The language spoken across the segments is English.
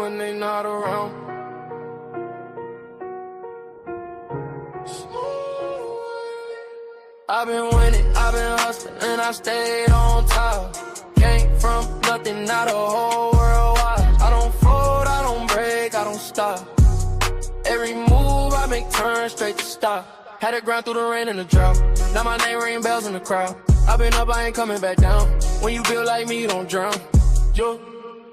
when they not around. I've been winning, I've been hustling, and I stayed on top. Came from nothing, now the whole world watch. I don't fold, I don't break, I don't stop. Every move I make turn straight to stop. Had to grind through the rain and the drought. Now my name ring bells in the crowd. I've been up, I ain't coming back down. When you build like me, you don't drown. Yo,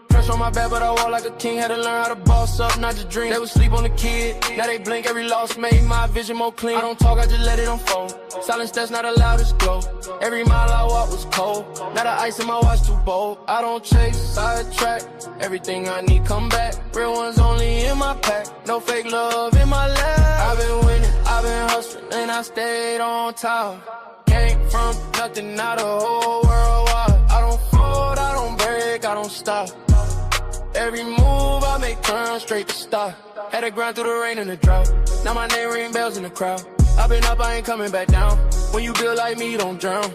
pressure on my back, but I walk like a king. Had to learn how to boss up, not just dream. They would sleep on the kid. Now they blink, every loss made my vision more clean. I don't talk, I just let it unfold. Silence that's not allowed to go. Every mile I walk was cold. Now the ice in my watch too bold. I don't chase, sidetrack. Everything I need come back. Real ones only in my pack. No fake love in my lap. I've been winning, I've been hustling, and I stayed on top. Came from nothing, now the whole world watch. I don't fold, I don't break, I don't stop. Every move I make turn straight to stop. Had to grind through the rain and the drought. Now my name ring bells in the crowd. I've been up, I ain't coming back down. When you build like me, you don't drown.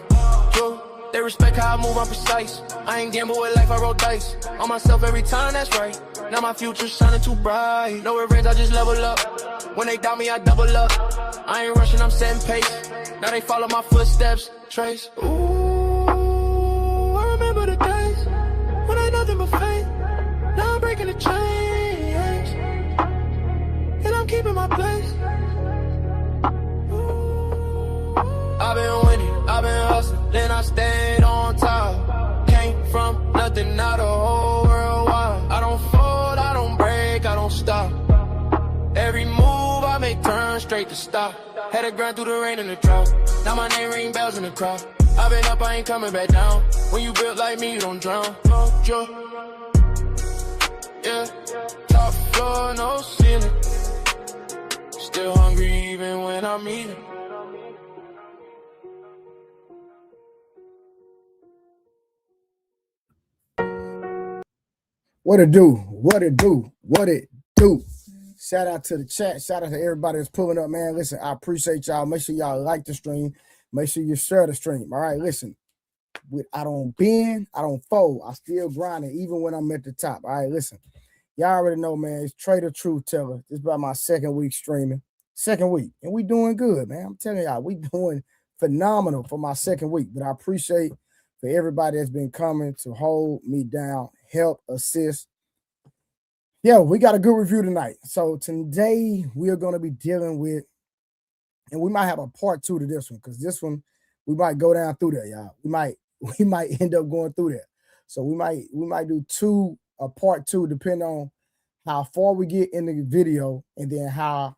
Yo, they respect how I move, I'm precise. I ain't gamble with life, I roll dice. On myself every time, that's right. Now my future's shining too bright. No revenge, I just level up. When they doubt me, I double up. I ain't rushing, I'm setting pace. Now they follow my footsteps, trace. Ooh, I remember the days when I ain't nothing but faith. Now I'm breaking the chains, and I'm keeping my place. I've been winning, I've been hustling, then I stayed on top. Came from nothing, now the whole world watch. I don't fold, I don't break, I don't stop. Every move I make turn straight to stop. Had to grind through the rain and the drought. Now my name ring bells in the crowd. I've been up, I ain't coming back down. When you built like me, you don't drown. Yeah, top floor, no ceiling. Still hungry even when I'm eating. What it do? What it do? What it do? Shout out to the chat. Shout out to everybody that's pulling up, man. Listen, I appreciate y'all. Make sure y'all like the stream. Make sure you share the stream. All right, listen. I don't bend. I don't fold. I still grinding even when I'm at the top. All right, listen. Y'all already know, man. It's Trader Truth Teller. This is about my second week streaming. Second week. And we doing good, man. I'm telling y'all, we doing phenomenal for my second week. But I appreciate for everybody that's been coming to hold me down, help, assist. Yeah, we got a good review tonight. So today we are going to be dealing with, and we might have a part 2 to this one, because this one we might go down through there, y'all. We might end up going through there. So we might do a part 2, depending on how far we get in the video and then how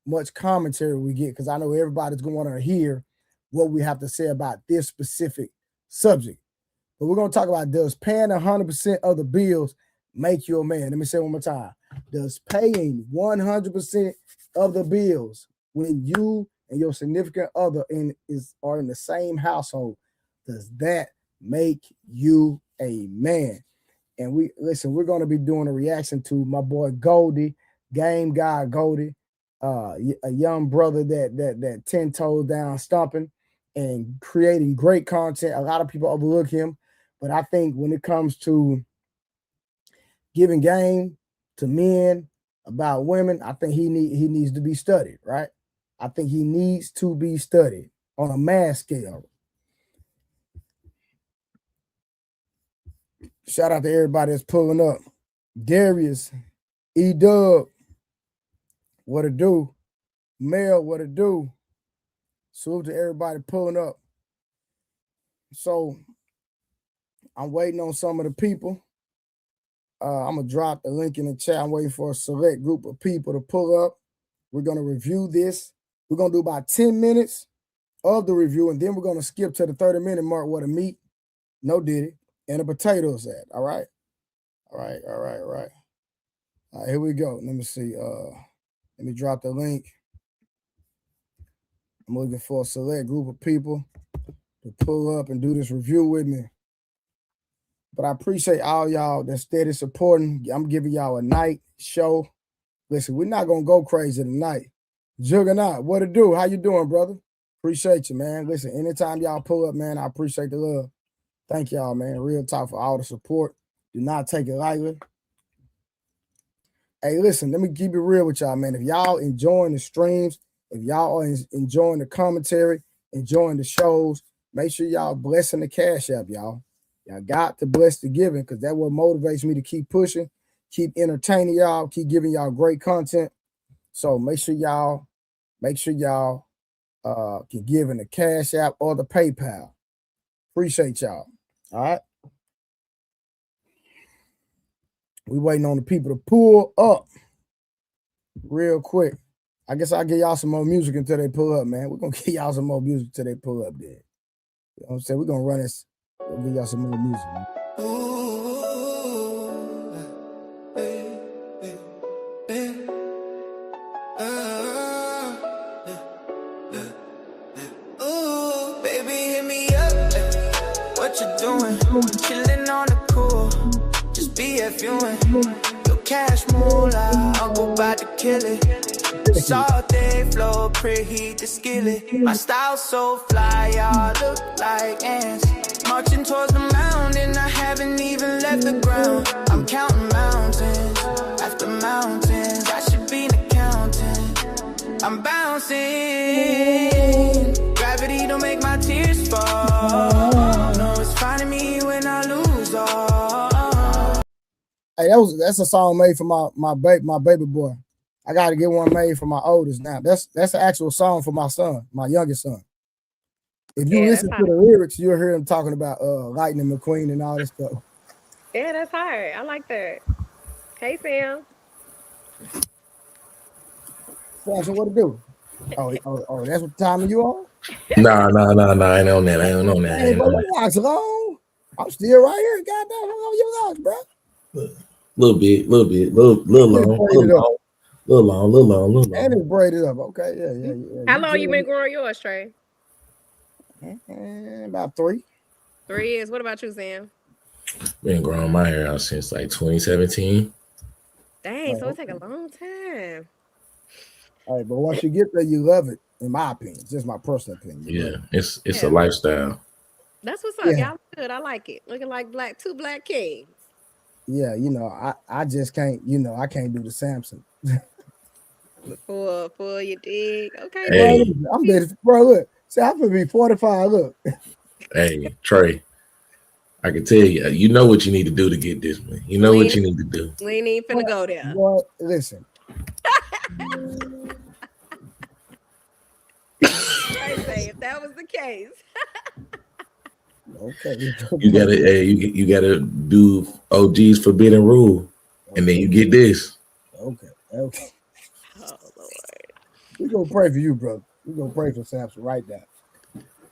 much commentary we get, because I know everybody's going to want to hear what we have to say about this specific subject. But we're going to talk about, does paying 100% of the bills make you a man? Let me say it one more time. Does paying 100% of the bills when you and your significant other are in the same household, does that make you a man? And we're going to be doing a reaction to my boy Goldie, game guy Goldie, a young brother that 10 toes down stomping and creating great content. A lot of people overlook him, but I think when it comes to giving game to men about women, I think he needs to be studied, right? I think he needs to be studied on a mass scale. Shout out to everybody that's pulling up. Darius, E-Dub, what it do? Mel, what it do? Salute to everybody pulling up. So I'm waiting on some of the people. I'm going to drop the link in the chat. I'm waiting for a select group of people to pull up. We're going to review this. We're going to do about 10 minutes of the review, and then we're going to skip to the 30-minute mark where the meat, no diddy, and the potatoes at. All right? All right. All right, here we go. Let me see. Let me drop the link. I'm looking for a select group of people to pull up and do this review with me. But I appreciate all y'all that's steady supporting. I'm giving y'all a night show. Listen, we're not going to go crazy tonight. Juggernaut, what it do? How you doing, brother? Appreciate you, man. Listen, anytime y'all pull up, man, I appreciate the love. Thank y'all, man. Real talk, for all the support. Do not take it lightly. Hey, listen, let me keep it real with y'all, man. If y'all enjoying the streams, if y'all are enjoying the commentary, enjoying the shows, make sure y'all blessing the Cash App, y'all. Y'all got to bless the giving because that's what motivates me to keep pushing, keep entertaining y'all, keep giving y'all great content. So make sure y'all can give in the Cash App or the PayPal. Appreciate y'all. All right. We waiting on the people to pull up real quick. I guess I'll give y'all some more music until they pull up, man. We're going to give y'all some more music until they pull up there. You know what I'm saying? We're going to run this. We'll give y'all some more music, man. Ooh, baby, hit me up. What you doing? Chilling on the cool. Just BFUing. Your cash moolah, Uncle about to kill it. Saute flow, preheat the skillet. My style so fly, y'all look like ants. Marching towards the mountain, I haven't even left the ground. I'm counting mountains after mountains. I should be an accountant. I'm bouncing. Gravity don't make my tears fall. No, it's finding me when I lose all. Hey, that's a song made for my baby boy. I got to get one made for my oldest now. That's an actual song for my son, my youngest son. If you listen to the lyrics, you'll hear him talking about Lightning McQueen and all this stuff. Yeah, that's hard. I like that. Hey, Sam. So what to do? Oh, that's what time you on? Nah. I ain't on that. I ain't on that. Hey, bro, watch long. I'm still right here. Goddamn, how long you lost, bro? Little long. And it's braided up. Okay, yeah. How long you been growing yours, Trey? About 3. 3 years. What about you, Sam? Been growing my hair out since like 2017. Dang, so it take a long time. All right, but once you get there, you love it. In my opinion, just my personal opinion. Yeah, it's a lifestyle. That's what's up. Yeah. Y'all good. I like it. Looking like two black kings. Yeah, I just can't. I can't do the Samson. For you dig. Okay. Hey, I'm ready, bro. Look, see, I'm gonna be 45. Look. Hey, Trey. I can tell you, you know what you need to do to get this, man. You know what you need to do. We ain't even finna go there. Well, listen. I say if that was the case. Okay. You gotta do OG's forbidden rule, and then you get this. Okay. Oh Lord. We're gonna pray for you, bro. We're gonna pray for Samson right now.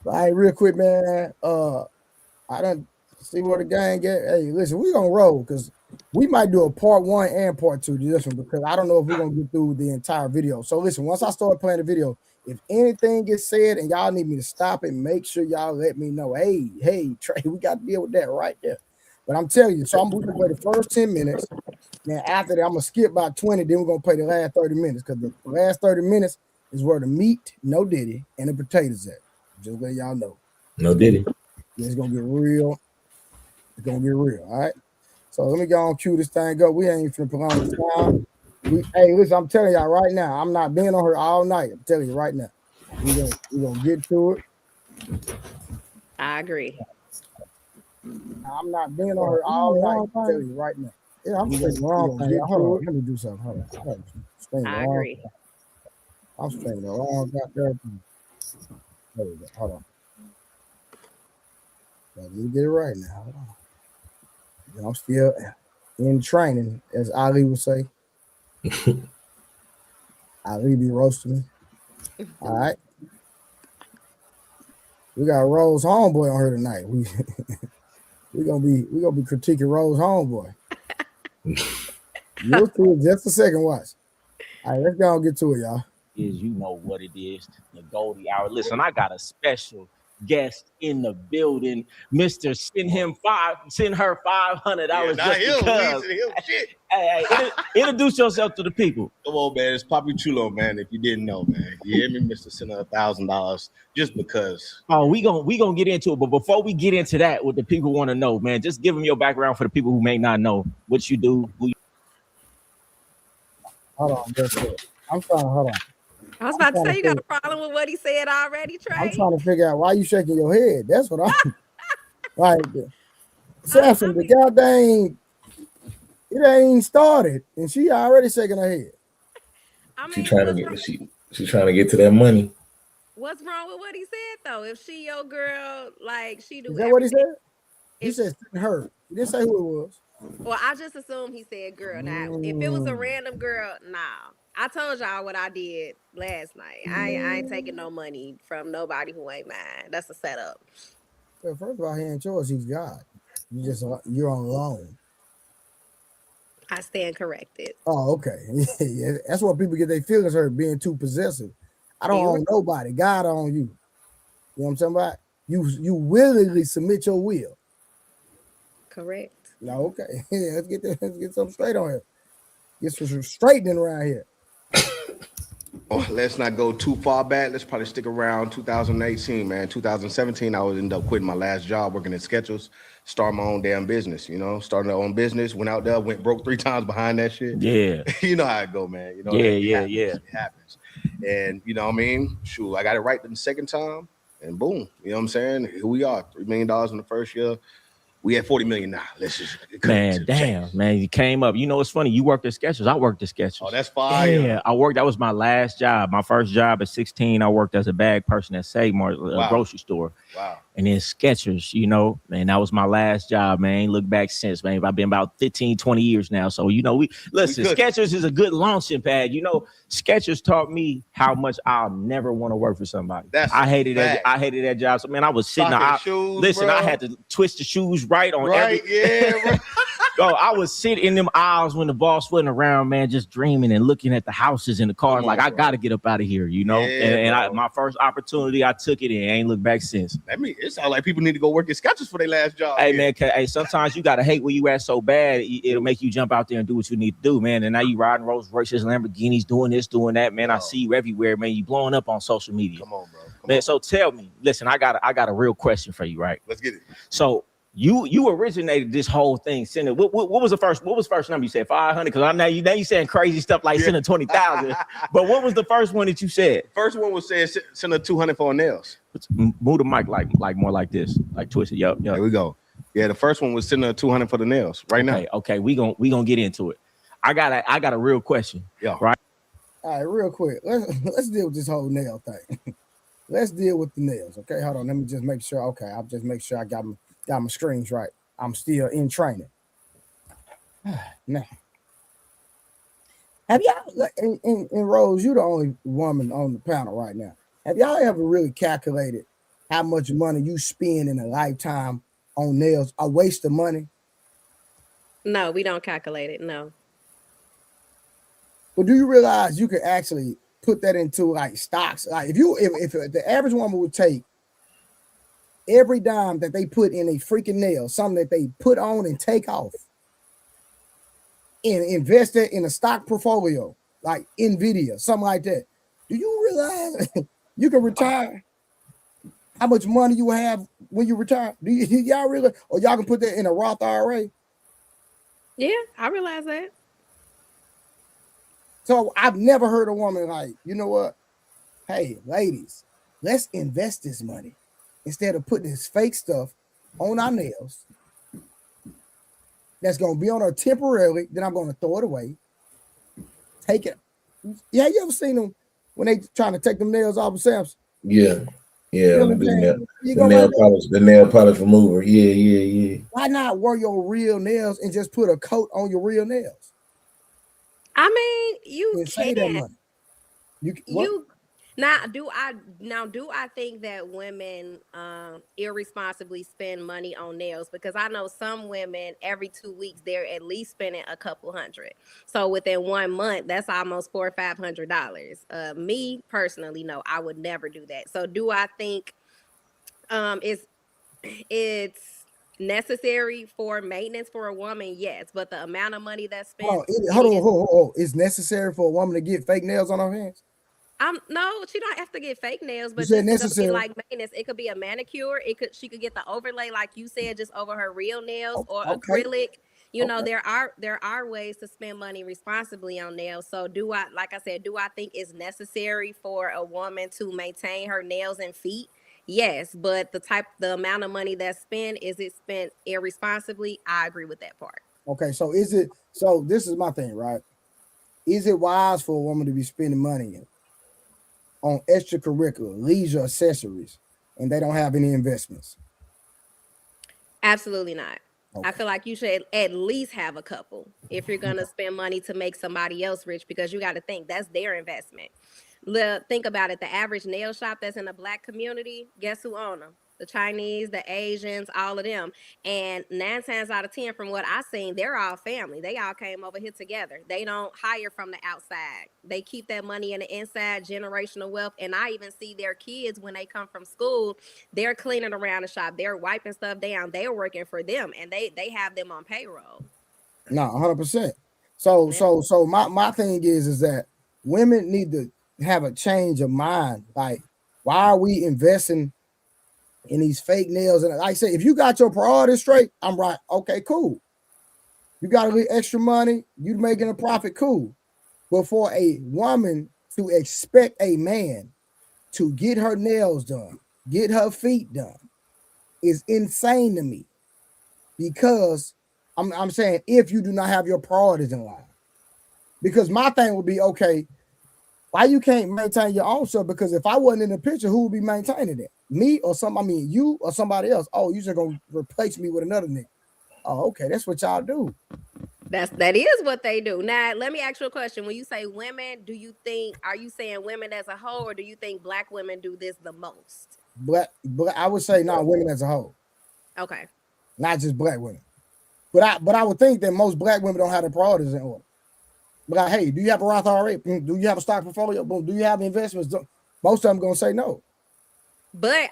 All right, real quick, man. I done see where the gang get. Hey, listen, we're gonna roll because we might do a part 1 and part 2 to this one because I don't know if we're gonna get through the entire video. So listen, once I start playing the video, if anything gets said and y'all need me to stop it, make sure y'all let me know. Hey, Trey, we got to deal with that right there. But I'm telling you, so I'm gonna play the first 10 minutes. Then after that, I'm gonna skip about 20. Then we're gonna play the last 30 minutes because the last 30 minutes is where the meat, no diddy, and the potatoes at. Just let y'all know. No diddy. Yeah, it's gonna get real. It's gonna get real. All right. So let me go on cue this thing up. We ain't finna prolong the time. Hey, listen, I'm telling y'all right now, I'm not being on her all night. I'm telling you right now. We're gonna get to it. I agree. I'm not being on her all night. I'm telling you right now. Yeah, I'm saying the wrong thing. Hold on, let me do something. Hold on. I agree. I'm saying the wrong goddamn. There we go. Hold on. Let me get it right now. Hold on. I'm still in training, as Ali would say. Ali be roasting me. All right. We got Rose Homeboy on here tonight. We're gonna be critiquing Rose Homeboy. You'll see it just a second. Watch. All right, let's go and get to it, y'all. You know what it is, the Goldie Hour. Listen, I got a special guest in the building, Mr. Send her $500 just because. Hey, introduce yourself to the people. Come on, man. It's Papi Chulo, man. If you didn't know, man. You hear me, Mr. Send her $1,000 just because. Oh, we gonna get into it, but before we get into that, what the people want to know, man, just give them your background for the people who may not know what you do. Hold on, real quick. I'm trying to hold on. I was about to say you got a problem with what he said already, Trey. I'm trying to figure out why you shaking your head. That's what I'm like. Samson, the goddamn, it ain't started, and she already shaking her head. I mean, she's trying to get to that money. What's wrong with what he said though? If she your girl, like she do. Is that what he said? He If, said her. He didn't say who it was. Well, I just assumed he said girl. Now, if it was a random girl, nah. I told y'all what I did last night. I ain't taking no money from nobody who ain't mine. That's a setup. Well, first of all, he ain't yours. He's God. You're on loan. I stand corrected. Oh, okay. Yeah, that's why people get their feelings hurt being too possessive. I don't own nobody. God own you. You know what I'm talking about? You willingly submit your will. Correct. No, okay. Yeah, let's get something straight on here. Get some straightening around here. Let's not go too far back. Let's probably stick around 2018, man. 2017, I would end up quitting my last job working at Skechers, start my own damn business, starting our own business, went out there, went broke 3 times behind that shit. Yeah. You know how it go, man. It happens. And you know what I mean? Shoot, I got it right the second time, and boom. You know what I'm saying? Here we are, $3 million in the first year. We had 40 million now. Let's just man, you came up. You know, it's funny. You worked at Skechers. I worked at Skechers. Oh, that's fire. Yeah, that was my last job. My first job at 16, I worked as a bag person at Sagmart, a grocery store. Wow. And then Skechers, man, that was my last job, man. Ain't looked back since, man. I've been about 15, 20 years now. So, Skechers is a good launching pad. Skechers taught me how much I'll never want to work for somebody. I hated that job. So, man, I was sitting there. I had to twist the shoes right on every. Yeah, right. Yo, I was sitting in them aisles when the boss wasn't around, man, just dreaming and looking at the houses and the cars. I got to get up out of here, Yeah, my first opportunity, I took it and ain't looked back since. It sounds like people need to go work at Skechers for their last job. Hey, man, sometimes you got to hate where you at so bad, it'll make you jump out there and do what you need to do, man. And now you riding Rolls Royces, Lamborghinis, doing this, doing that, man. I see you everywhere, man. You blowing up on social media. Come on, bro. Man, so tell me, listen, I got a real question for you, right? Let's get it. So, You originated this whole thing. Sending what was the first? What was the first number you said? 500. Because I know you saying crazy stuff like sending 20,000. But what was the first one that you said? First one was saying send a 200 for nails. Move the mic like more like this, like twisted. Yup. There we go. Yeah, the first one was sending a 200 for the nails. Now. Okay. We gonna get into it. I got a real question. Yeah. Right. All right, real quick. Let's deal with this whole nail thing. Let's deal with the nails. Okay, hold on. Let me just make sure. Okay, I'll just make sure I got my screens right. I'm still in training. Now, have y'all, in Rose, you're the only woman on the panel right now. Have y'all ever really calculated how much money you spend in a lifetime on nails? A waste of money? No, we don't calculate it. No. But do you realize you could actually put that into like stocks? Like if the average woman would take every dime that they put in a freaking nail, something that they put on and take off, and invest it in a stock portfolio like Nvidia, something like that. Do you realize you can retire? How much money you have when you retire? Do y'all realize? Or y'all can put that in a Roth IRA? Yeah, I realize that. So I've never heard a woman like, you know what? Hey, ladies, let's invest this money. Instead of putting this fake stuff on our nails, that's going to be on her temporarily, then I'm going to throw it away. Take it. Yeah, you ever seen them when they trying to take them nails off of Sam's? Yeah. The nail polish remover. Yeah. Why not wear your real nails and just put a coat on your real nails? I mean, you save that money. Do I think that women irresponsibly spend money on nails? Because I know some women every 2 weeks they're at least spending a couple hundred. So within 1 month, that's almost $400 or $500. Me personally, no, I would never do that. So do I think it's necessary for maintenance for a woman? Yes, but the amount of money that's spent. Hold on. It's necessary for a woman to get fake nails on her hands? No, she don't have to get fake nails, but necessary. like maintenance. It could be a manicure. She could get the overlay, like you said, just over her real nails or acrylic. you know, there are ways to spend money responsibly on nails. So do I, like I said, do I think it's necessary for a woman to maintain her nails and feet? Yes, but the amount of money that's spent, is it spent irresponsibly? I agree with that part. Okay, so this is my thing, right? Is it wise for a woman to be spending money on extracurricular, leisure accessories, and they don't have any investments? Absolutely not. Okay. I feel like you should at least have a couple if you're going to spend money to make somebody else rich, because you got to think that's their investment. Think about it. The average nail shop that's in the Black community, guess who own them? The Chinese, the Asians, all of them. And 9 times out of 10, from what I've seen, they're all family. They all came over here together. They don't hire from the outside. They keep that money in the inside, generational wealth. And I even see their kids when they come from school, they're cleaning around the shop. They're wiping stuff down. They're working for them, and they have them on payroll. No, 100%. So my thing is that women need to have a change of mind. Like, why are we investing in these fake nails? And like I say, if you got your priorities straight, I'm right. Okay, cool. You got a little extra money, you making a profit, cool. But for a woman to expect a man to get her nails done, get her feet done, is insane to me. Because I'm saying, if you do not have your priorities in line. Because my thing would be, okay, why you can't maintain your own stuff? Because if I wasn't in the picture, who would be maintaining it? Me or you or somebody else? Oh, you just gonna replace me with another nigga. Oh, okay, that's what y'all do. That is what they do. Now, let me ask you a question. When you say women, are you saying women as a whole, or do you think Black women do this the most? But I would say not women as a whole. Okay. Not just Black women. But I would think that most Black women don't have their priorities in order. But like, hey, do you have a Roth IRA? Do you have a stock portfolio? Do you have investments? Most of them gonna say no. But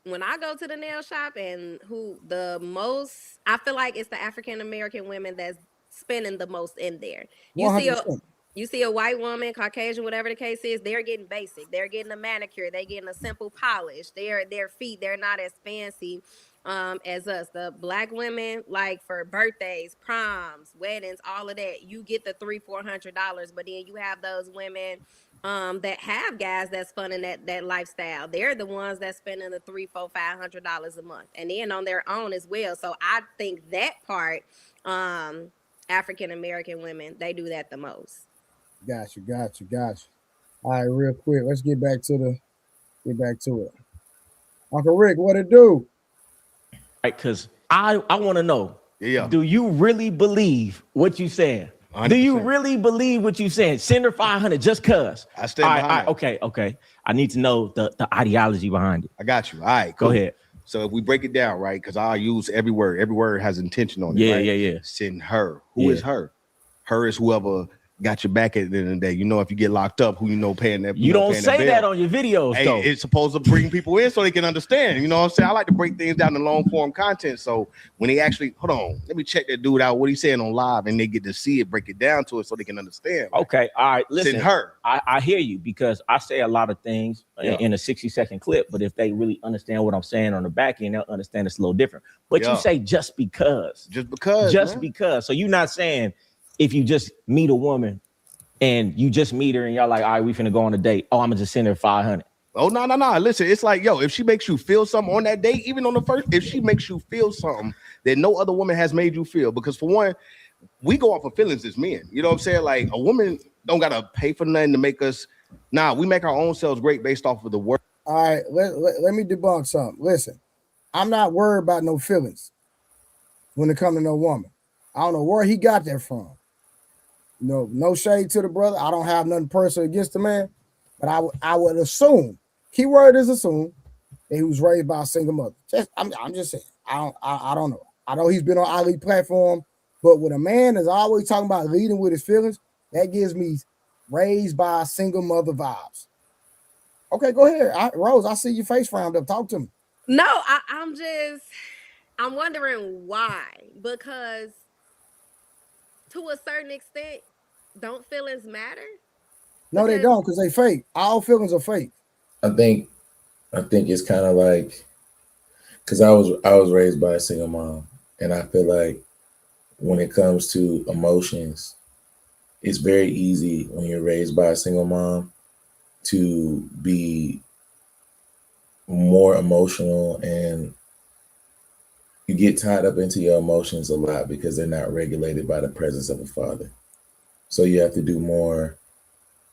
when I go to the nail shop, and I feel like it's the African American women that's spending the most in there. 100%. You see a white woman, Caucasian, whatever the case is, they're getting basic. They're getting a manicure. They're getting a simple polish. Their feet, they're not as fancy as us. The Black women, like for birthdays, proms, weddings, all of that, you get the $300-400. But then you have those women that have guys that's funding that lifestyle. They're the ones that's spending the $300-400-500 a month, and then on their own as well. So I think that part, African American women, they do that the most. Got you. All right, real quick, let's get back to it. Uncle Rick, what it do? Right, because I want to know. Yeah. Do you really believe what you said? 100%. Do you really believe what you said? Send her 500 just cuz. I stand behind it. Okay. I need to know the ideology behind it. I got you. All right, cool. Go ahead. So if we break it down, right, because I'll use every word. Every word has intention on it. Yeah, right? yeah. Send her. Who is her? Her is whoever got your back at the end of the day. You know, if you get locked up, who you know paying that. You don't say that on your videos, though. It's supposed to bring people in so they can understand. You know what I'm saying? I like to break things down to long form content. So when they actually, hold on, let me check that dude out, what he's saying on live, and they get to see it, break it down to it so they can understand. Right? Okay, all right. Listen, Send her. I hear you, because I say a lot of things in a 60-second clip, but if they really understand what I'm saying on the back end, they'll understand it's a little different. But you say just because. Just because. Just because. So you're not saying if you just meet a woman and you just meet her and y'all like, all right, we finna go on a date. Oh, I'm gonna just send her 500. Oh, no. Listen, it's like, yo, if she makes you feel something on that date, even on the first, if she makes you feel something that no other woman has made you feel, because for one, we go off of feelings as men. You know what I'm saying? Like, a woman don't gotta pay for nothing to make us. Nah, we make our own selves great based off of the work. All right, let me debunk something. Listen, I'm not worried about no feelings when it comes to no woman. I don't know where he got that from. No shade to the brother. I don't have nothing personal against the man, but I would assume, keyword is assume, that he was raised by a single mother. I'm just saying. I don't know. I know he's been on Ali platform, but when a man is always talking about leading with his feelings, that gives me raised by a single mother vibes. Okay, go ahead, Rose. I see your face frowned up. Talk to me. No, I'm wondering why, because to a certain extent, don't feelings matter? No, they don't, because they fake. All feelings are fake. I think it's kind of like, because I was raised by a single mom, and I feel like when it comes to emotions, it's very easy when you're raised by a single mom to be more emotional, and you get tied up into your emotions a lot because they're not regulated by the presence of a father. So you have to do more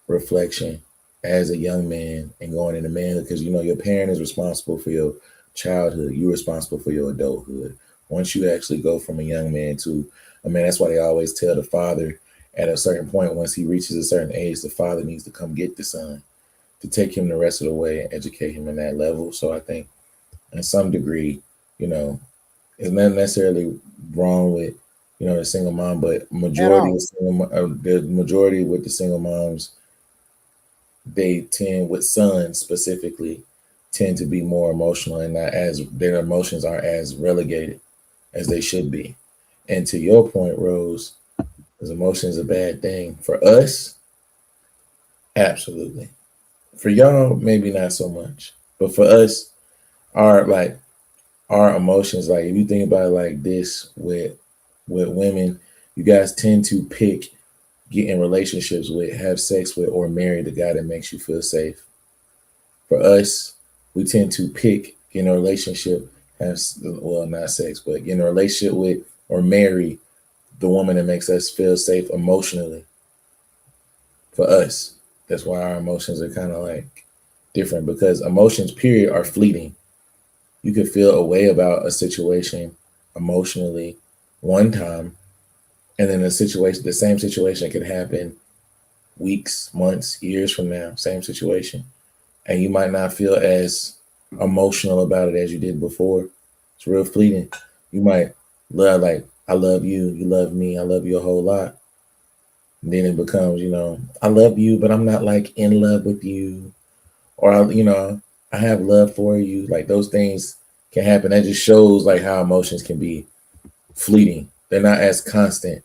reflection as a young man and going into manhood, because you know your parent is responsible for your childhood. You're responsible for your adulthood. Once you actually go from a young man to a man, that's why they always tell the father at a certain point, once he reaches a certain age, the father needs to come get the son to take him the rest of the way and educate him in that level. So I think in some degree, you know, it's not necessarily wrong with, you know, the single mom, but At majority all. of the majority with the single moms, they tend, with sons specifically, tend to be more emotional, and not as, their emotions aren't as relegated as they should be. And to your point, Rose, is emotions a bad thing for us? Absolutely. For y'all, maybe not so much, but for us, our like our emotions, like if you think about it like this, with women, you guys tend to pick, get in relationships with, have sex with, or marry the guy that makes you feel safe. For us, we tend to pick, get in a relationship, have, well, not sex, but get in a relationship with or marry the woman that makes us feel safe emotionally. For us, that's why our emotions are kind of like different, because emotions, period, are fleeting. You could feel a way about a situation emotionally one time, and then the same situation could happen weeks, months, years from now, same situation, and you might not feel as emotional about it as you did before. It's real fleeting. You might love, like, I love you, you love me, I love you a whole lot. And then it becomes, you know, I love you, but I'm not like in love with you, or you know, I have love for you. Like those things can happen. That just shows like how emotions can be fleeting. They're not as constant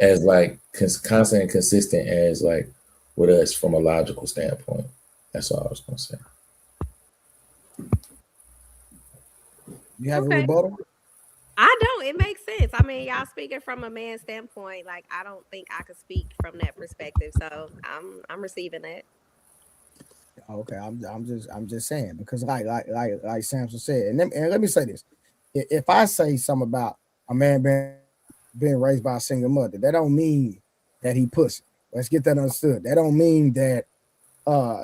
as like constant and consistent as like with us from a logical standpoint. That's all I was gonna say. You have a Okay. rebuttal? I don't. It makes sense. I mean, y'all speaking from a man's standpoint. Like, I don't think I could speak from that perspective. So I'm receiving that. Okay, I'm just saying, because like Samson said, and let me say this: if I say something about a man being raised by a single mother, that don't mean that he pussy. Let's get that understood. That don't mean that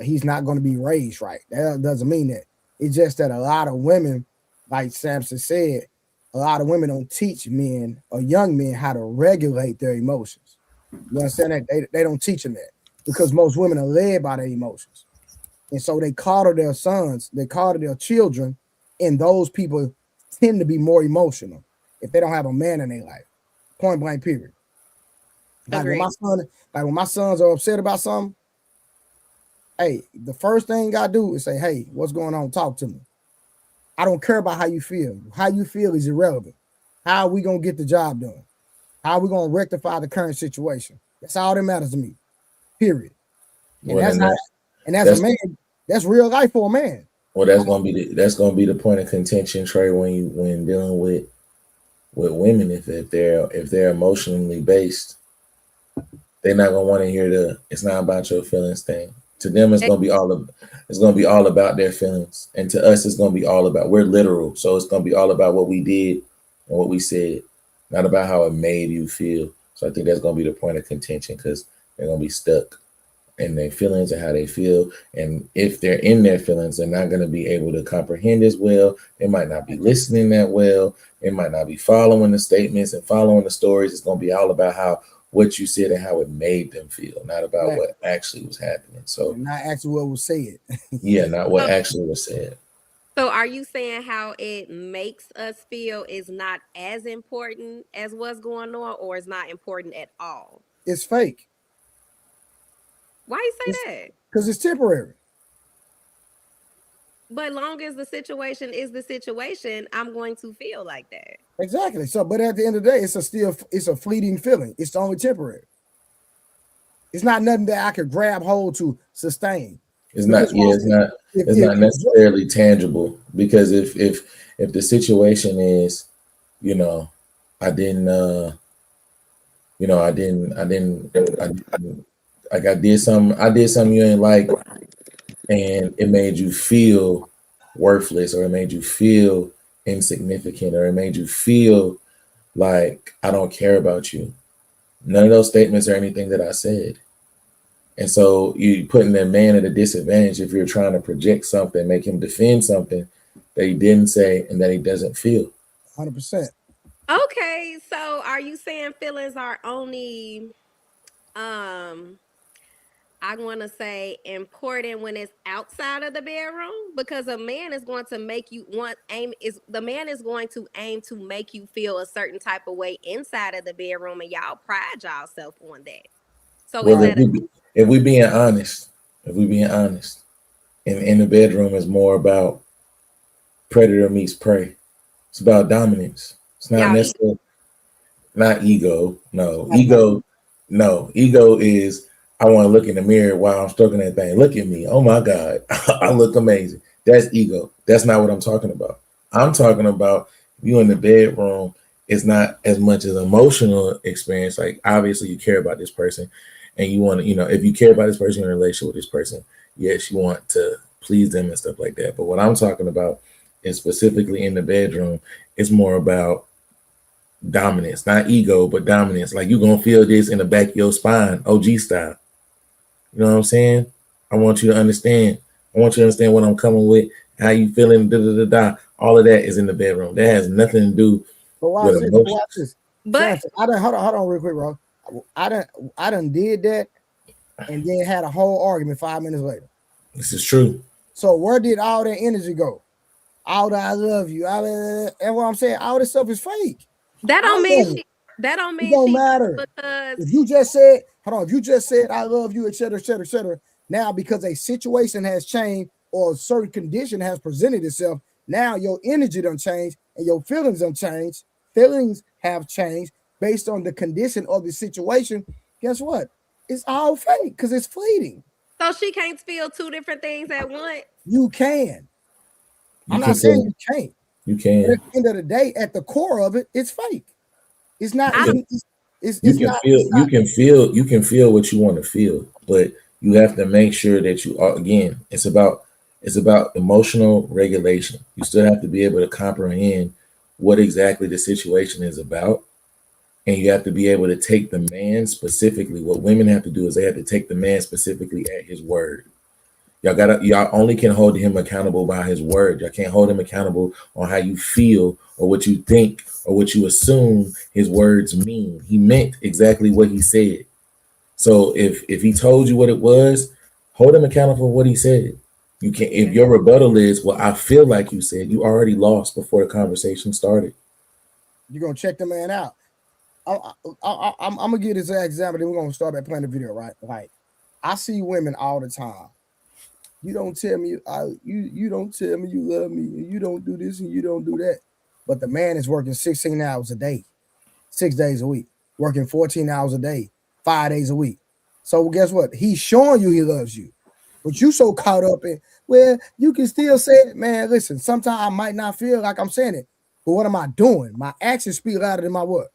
he's not going to be raised right. That doesn't mean that. It's just that a lot of women, like Samson said, a lot of women don't teach men or young men how to regulate their emotions. You understand that? They don't teach them that, because most women are led by their emotions. And so they coddle their sons, they coddle their children, and those people tend to be more emotional if they don't have a man in their life. Point blank, period. Like when Agree. my son, like when my sons are upset about something, hey, the first thing I do is say, hey, what's going on? Talk to me. I don't care about how you feel. How you feel is irrelevant. How are we gonna get the job done? How are we gonna rectify the current situation? That's all that matters to me. Period. And Well, that's then how, and as a that's man, that's real life for a man. well, that's gonna be the point of contention, Trey, when you when dealing with women. If they're emotionally based, they're not gonna want to hear the "it's not about your feelings" thing. To them, it's gonna be all about their feelings, and to us, it's gonna be all about, we're literal, so it's gonna be all about what we did and what we said, not about how it made you feel. So I think that's gonna be the point of contention, because they're gonna be stuck in their feelings and how they feel. And if they're in their feelings, they're not going to be able to comprehend as well. They might not be listening that well. They might not be following the statements and following the stories. It's going to be all about how, what you said and how it made them feel, not about Exactly. what actually was happening. So And not actually what was said. yeah, not what So, actually was said. so are you saying how it makes us feel is not as important as what's going on, or is not important at all? It's fake. Why you It's say that? because it's temporary. But long as the situation is the situation, I'm going to feel like that. Exactly. So, but at the end of the day, it's a fleeting feeling. It's only temporary. It's not nothing that I could grab hold to sustain. It's Because not, yeah, watch this. it's not necessarily tangible, because if the situation is, you know, I didn't you know, like I did something you ain't like, and it made you feel worthless, or it made you feel insignificant, or it made you feel like I don't care about you. None of those statements are anything that I said. And so you putting that man at a disadvantage if you're trying to project something, make him defend something that he didn't say and that he doesn't feel. 100%. Okay, so are you saying feelings are only I want to say important when it's outside of the bedroom, because a man is going to make you want aim is the man is going to aim to make you feel a certain type of way inside of the bedroom, and y'all pride yourself on that. So is Well, that a if we being honest, in the bedroom is more about predator meets prey. It's about dominance. It's not y'all necessarily not ego. No, Not about you. ego is I want to look in the mirror while I'm stroking that thing. Look at me. Oh my God. I look amazing. That's ego. That's not what I'm talking about. I'm talking about you in the bedroom. It's not as much as emotional experience. Like obviously you care about this person and you want to, if you care about this person, you're in a relationship with this person, yes, you want to please them and stuff like that. But what I'm talking about is specifically in the bedroom, it's more about dominance, not ego, but dominance. Like you gonna feel this in the back of your spine, OG style. You know what I'm saying? I want you to understand. I want you to understand what I'm coming with, how you feeling, da da da da. All of that is in the bedroom. That has nothing to do But watch with this. emotion. Watch this. but I done hold on real quick, bro. I done did that and then had a whole argument 5 minutes later. This is true. So where did all that energy go? All the I love you. And what I'm saying, all this stuff is fake. that I don't mean know it. she that don't It mean don't she matter. because If you just said, hold on, if you just said I love you, etc., etc., etc., now because a situation has changed or a certain condition has presented itself, now your energy done changed and your feelings done changed. Feelings have changed based on the condition of the situation. Guess what? It's all fake because it's fleeting. so she can't feel two different things at once. You can. You I'm can not saying feel. you can't. You But at can. the end of the day, at the core of it, it's fake. It's not. I It's not. It's not. You can feel what you want to feel, but you have to make sure that you are, again, it's about emotional regulation. You still have to be able to comprehend what exactly the situation is about, and you have to be able to take the man specifically. What women have to do is they have to take the man specifically at his word. Y'all only can hold him accountable by his word. Y'all can't hold him accountable on how you feel or what you think or what you assume his words mean. He meant exactly what he said. So if he told you what it was, hold him accountable for what he said. You can, if your rebuttal is, well, I feel like you said, you already lost before the conversation started. You're gonna check the man out. I'm gonna give this example. Then we're gonna start by playing the video, right? Like I see women all the time. You don't tell me you don't tell me you love me, and you don't do this and you don't do that. But the man is working 16 hours a day, 6 days a week, working 14 hours a day, 5 days a week. So guess what? He's showing you he loves you, but you so caught up in well, you can still say it, man. Listen, sometimes I might not feel like I'm saying it, but what am I doing? My actions speak louder than my what?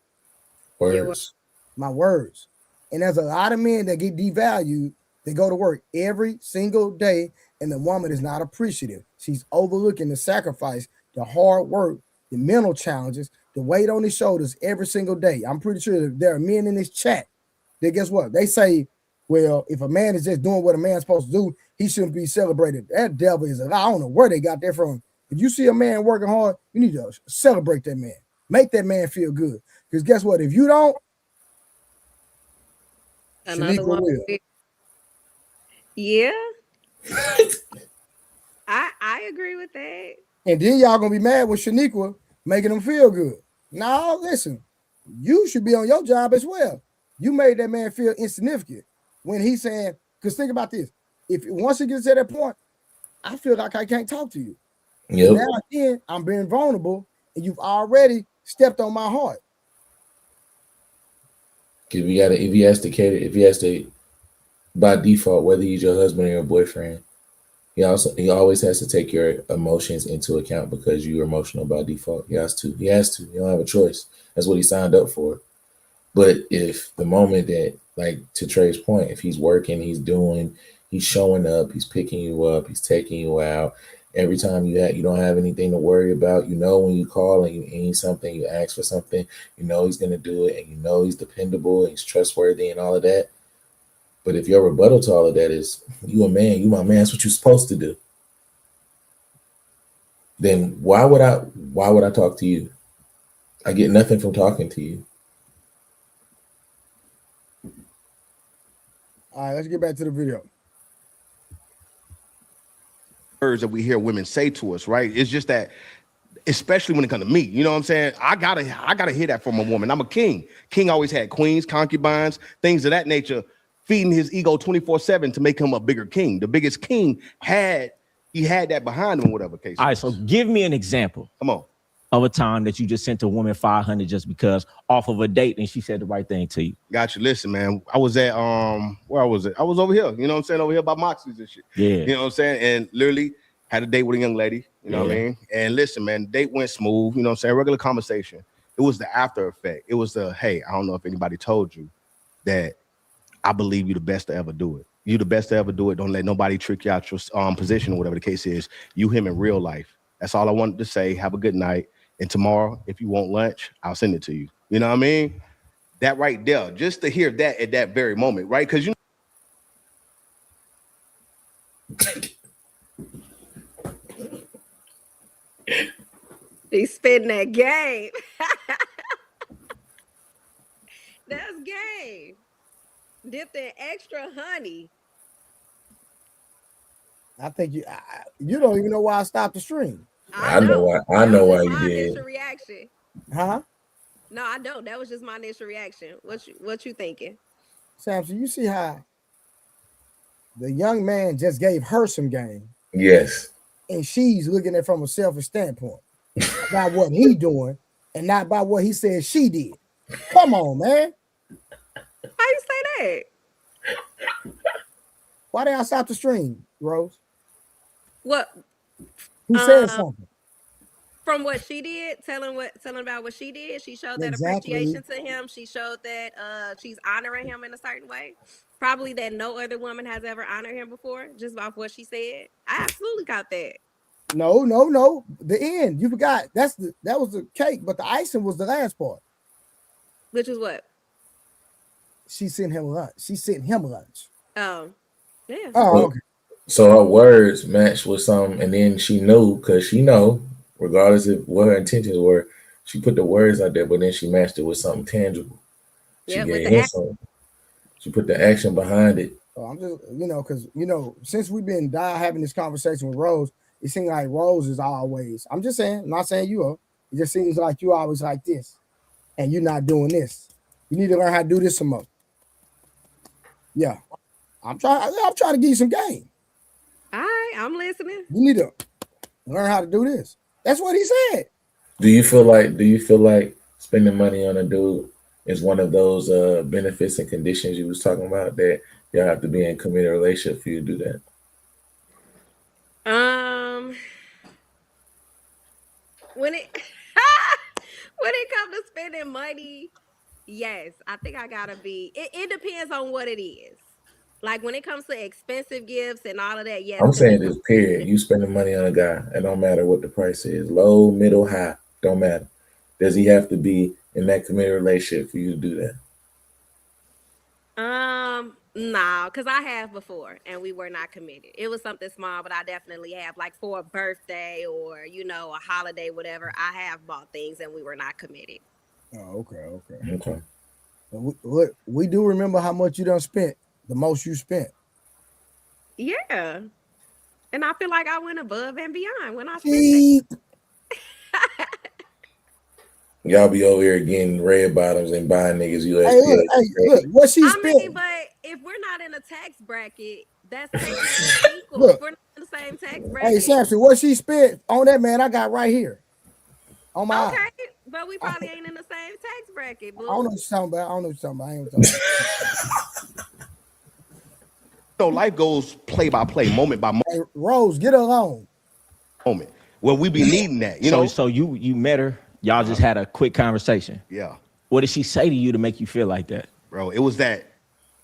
Words. My words. And there's a lot of men that get devalued. They go to work every single day, and the woman is not appreciative. She's overlooking the sacrifice, the hard work, the mental challenges, the weight on his shoulders every single day. I'm pretty sure that there are men in this chat that guess what? They say, well, if a man is just doing what a man's supposed to do, he shouldn't be celebrated. That devil is a lie. I don't know where they got that from. If you see a man working hard, you need to celebrate that man. Make that man feel good. Because guess what? If you don't, another Shaniqua one. will. Yeah, I agree with that. And then y'all gonna be mad with Shaniqua making them feel good. No, listen, you should be on your job as well. You made that man feel insignificant when he's saying, because think about this. If once he gets to that point, I feel like I can't talk to you. And Yep. now again, I'm being vulnerable, and you've already stepped on my heart. If he has to by default, whether he's your husband or your boyfriend, he always has to take your emotions into account because you're emotional by default. He has to. You don't have a choice. That's what he signed up for. But if the moment that, like to Trey's point, if he's working, he's showing up, he's picking you up, he's taking you out. Every time you don't have anything to worry about. You know when you call and you need something, you ask for something. You know he's gonna do it, and you know he's dependable and he's trustworthy and all of that. But if your rebuttal to all of that is you a man, you my man, that's what you're supposed to do. Then why would I talk to you? I get nothing from talking to you. All right, let's get back to the video. Words that we hear women say to us, right? It's just that, especially when it comes to me, you know what I'm saying? I gotta hear that from a woman. I'm a king. King always had queens, concubines, things of that nature, feeding his ego 24/7 to make him a bigger king. The biggest king had that behind him, whatever case. All right, so give me an example. Come on. Of a time that you just sent a woman 500 just because off of a date and she said the right thing to you. Got you. Listen, man. I was at where was it? I was over here, you know what I'm saying, over here by Moxie's and shit. Yeah. You know what I'm saying? And literally had a date with a young lady, you know what I mean? And listen, man, the date went smooth, you know what I'm saying? Regular conversation. It was the after effect. It was the, hey, I don't know if anybody told you that I believe you the best to ever do it. You the best to ever do it. Don't let nobody trick you out your position or whatever the case is. You him in real life. That's all I wanted to say. Have a good night. And tomorrow, if you want lunch, I'll send it to you. You know what I mean? That right there, just to hear that at that very moment, right? Because you He's spitting that game. That's game. Dipped in extra honey. I think you don't even know why I stopped the stream. I know why you did. Initial reaction. Huh? No, I don't. That was just my initial reaction. What you thinking? Samson, you see how the young man just gave her some game. Yes. And she's looking at it from a selfish standpoint about what he doing and not about what he said she did. Come on, man. How you say that? Why did I stop the stream, Rose? What? Who said something? From what she did, telling about what she did, she showed that appreciation to him. She showed that she's honoring him in a certain way. Probably that no other woman has ever honored him before, just off what she said. I absolutely got that. No. The end. You forgot. That was the cake, but the icing was the last part. Which is what? She sent him lunch. Oh, yeah. Oh, okay. So her words matched with something, and then she knew, because she know, regardless of what her intentions were, she put the words out there, but then she matched it with something tangible. She gave him something. She put the action behind it. Oh, I'm just, because since we've been having this conversation with Rose, it seems like Rose is always. I'm just saying, I'm not saying you are. It just seems like you always like this, and you're not doing this. You need to learn how to do this some more. Yeah, I'm trying to give you some game. All right, I'm listening. You need to learn how to do this. That's what he said. Do you feel like spending money on a dude is one of those benefits and conditions you was talking about, that y'all have to be in a committed relationship for you to do that? When it comes to spending money, yes, I think I gotta be. It depends on what it is. Like when it comes to expensive gifts and all of that, yes. I'm saying this, period. You spending money on a guy, it don't matter what the price is, low, middle, high, don't matter. Does he have to be in that committed relationship for you to do that? No, because I have before and we were not committed. It was something small, but I definitely have, like for a birthday or a holiday, whatever. I have bought things and we were not committed. Oh, okay. We do remember how much you done spent. The most you spent. Yeah. And I feel like I went above and beyond when I spent it. Y'all be over here getting red bottoms and buying niggas USPS. Hey, look, what she spent. I mean, but if we're not in a tax bracket, that's equal. Look, if we're not in the same tax bracket. Hey, Samson, what she spent on that man, I got right here. On my okay, but we probably ain't in the same tax bracket. Boo. I don't know what you're talking about. I ain't talking about. So life goes play by play, moment by moment. Hey, Rose, get along. Moment. Well, we be needing that, you know. So you met her. Y'all just had a quick conversation. Yeah. What did she say to you to make you feel like that? Bro, it was that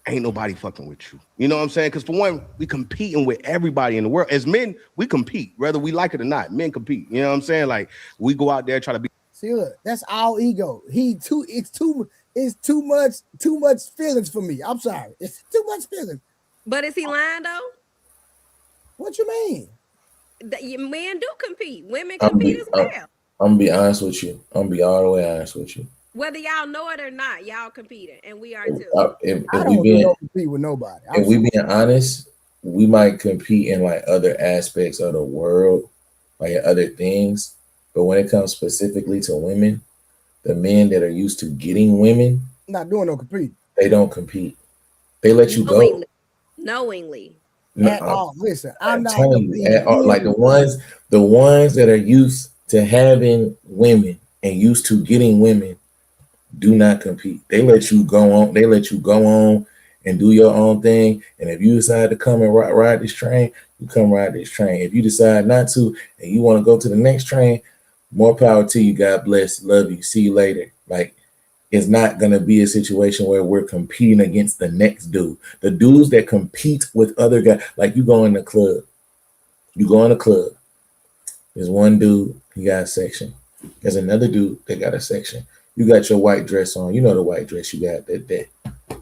ain't nobody fucking with you. You know what I'm saying? Because for one, we competing with everybody in the world. As men, we compete, whether we like it or not. Men compete. You know what I'm saying? Like, we go out there, try to be. See, look, that's all ego. It's too much feelings for me. I'm sorry. It's too much feelings. But is he lying though? What you mean? Men do compete. Women compete as well. I'm gonna be honest with you. I'm gonna be all the way honest with you. Whether y'all know it or not, y'all competing, and we are too. If I we don't compete with nobody. If we being honest, we might compete in like other aspects of the world, like other things. But when it comes specifically to women, the men that are used to getting women, not doing no compete. They don't compete. They let you go. Knowingly. At all. Listen, I'm not telling you, at all, like the ones that are used to having women and used to getting women do not compete. They let you go on. They let you go on and do your own thing. And if you decide to come and ride this train, you come ride this train. If you decide not to and you want to go to the next train, more power to you. God bless. Love you. See you later. Like, it's not going to be a situation where we're competing against the next dude. The dudes that compete with other guys, like you go in the club. You go in the club. There's one dude, he got a section. There's another dude that got a section. You got your white dress on. You know the white dress you got that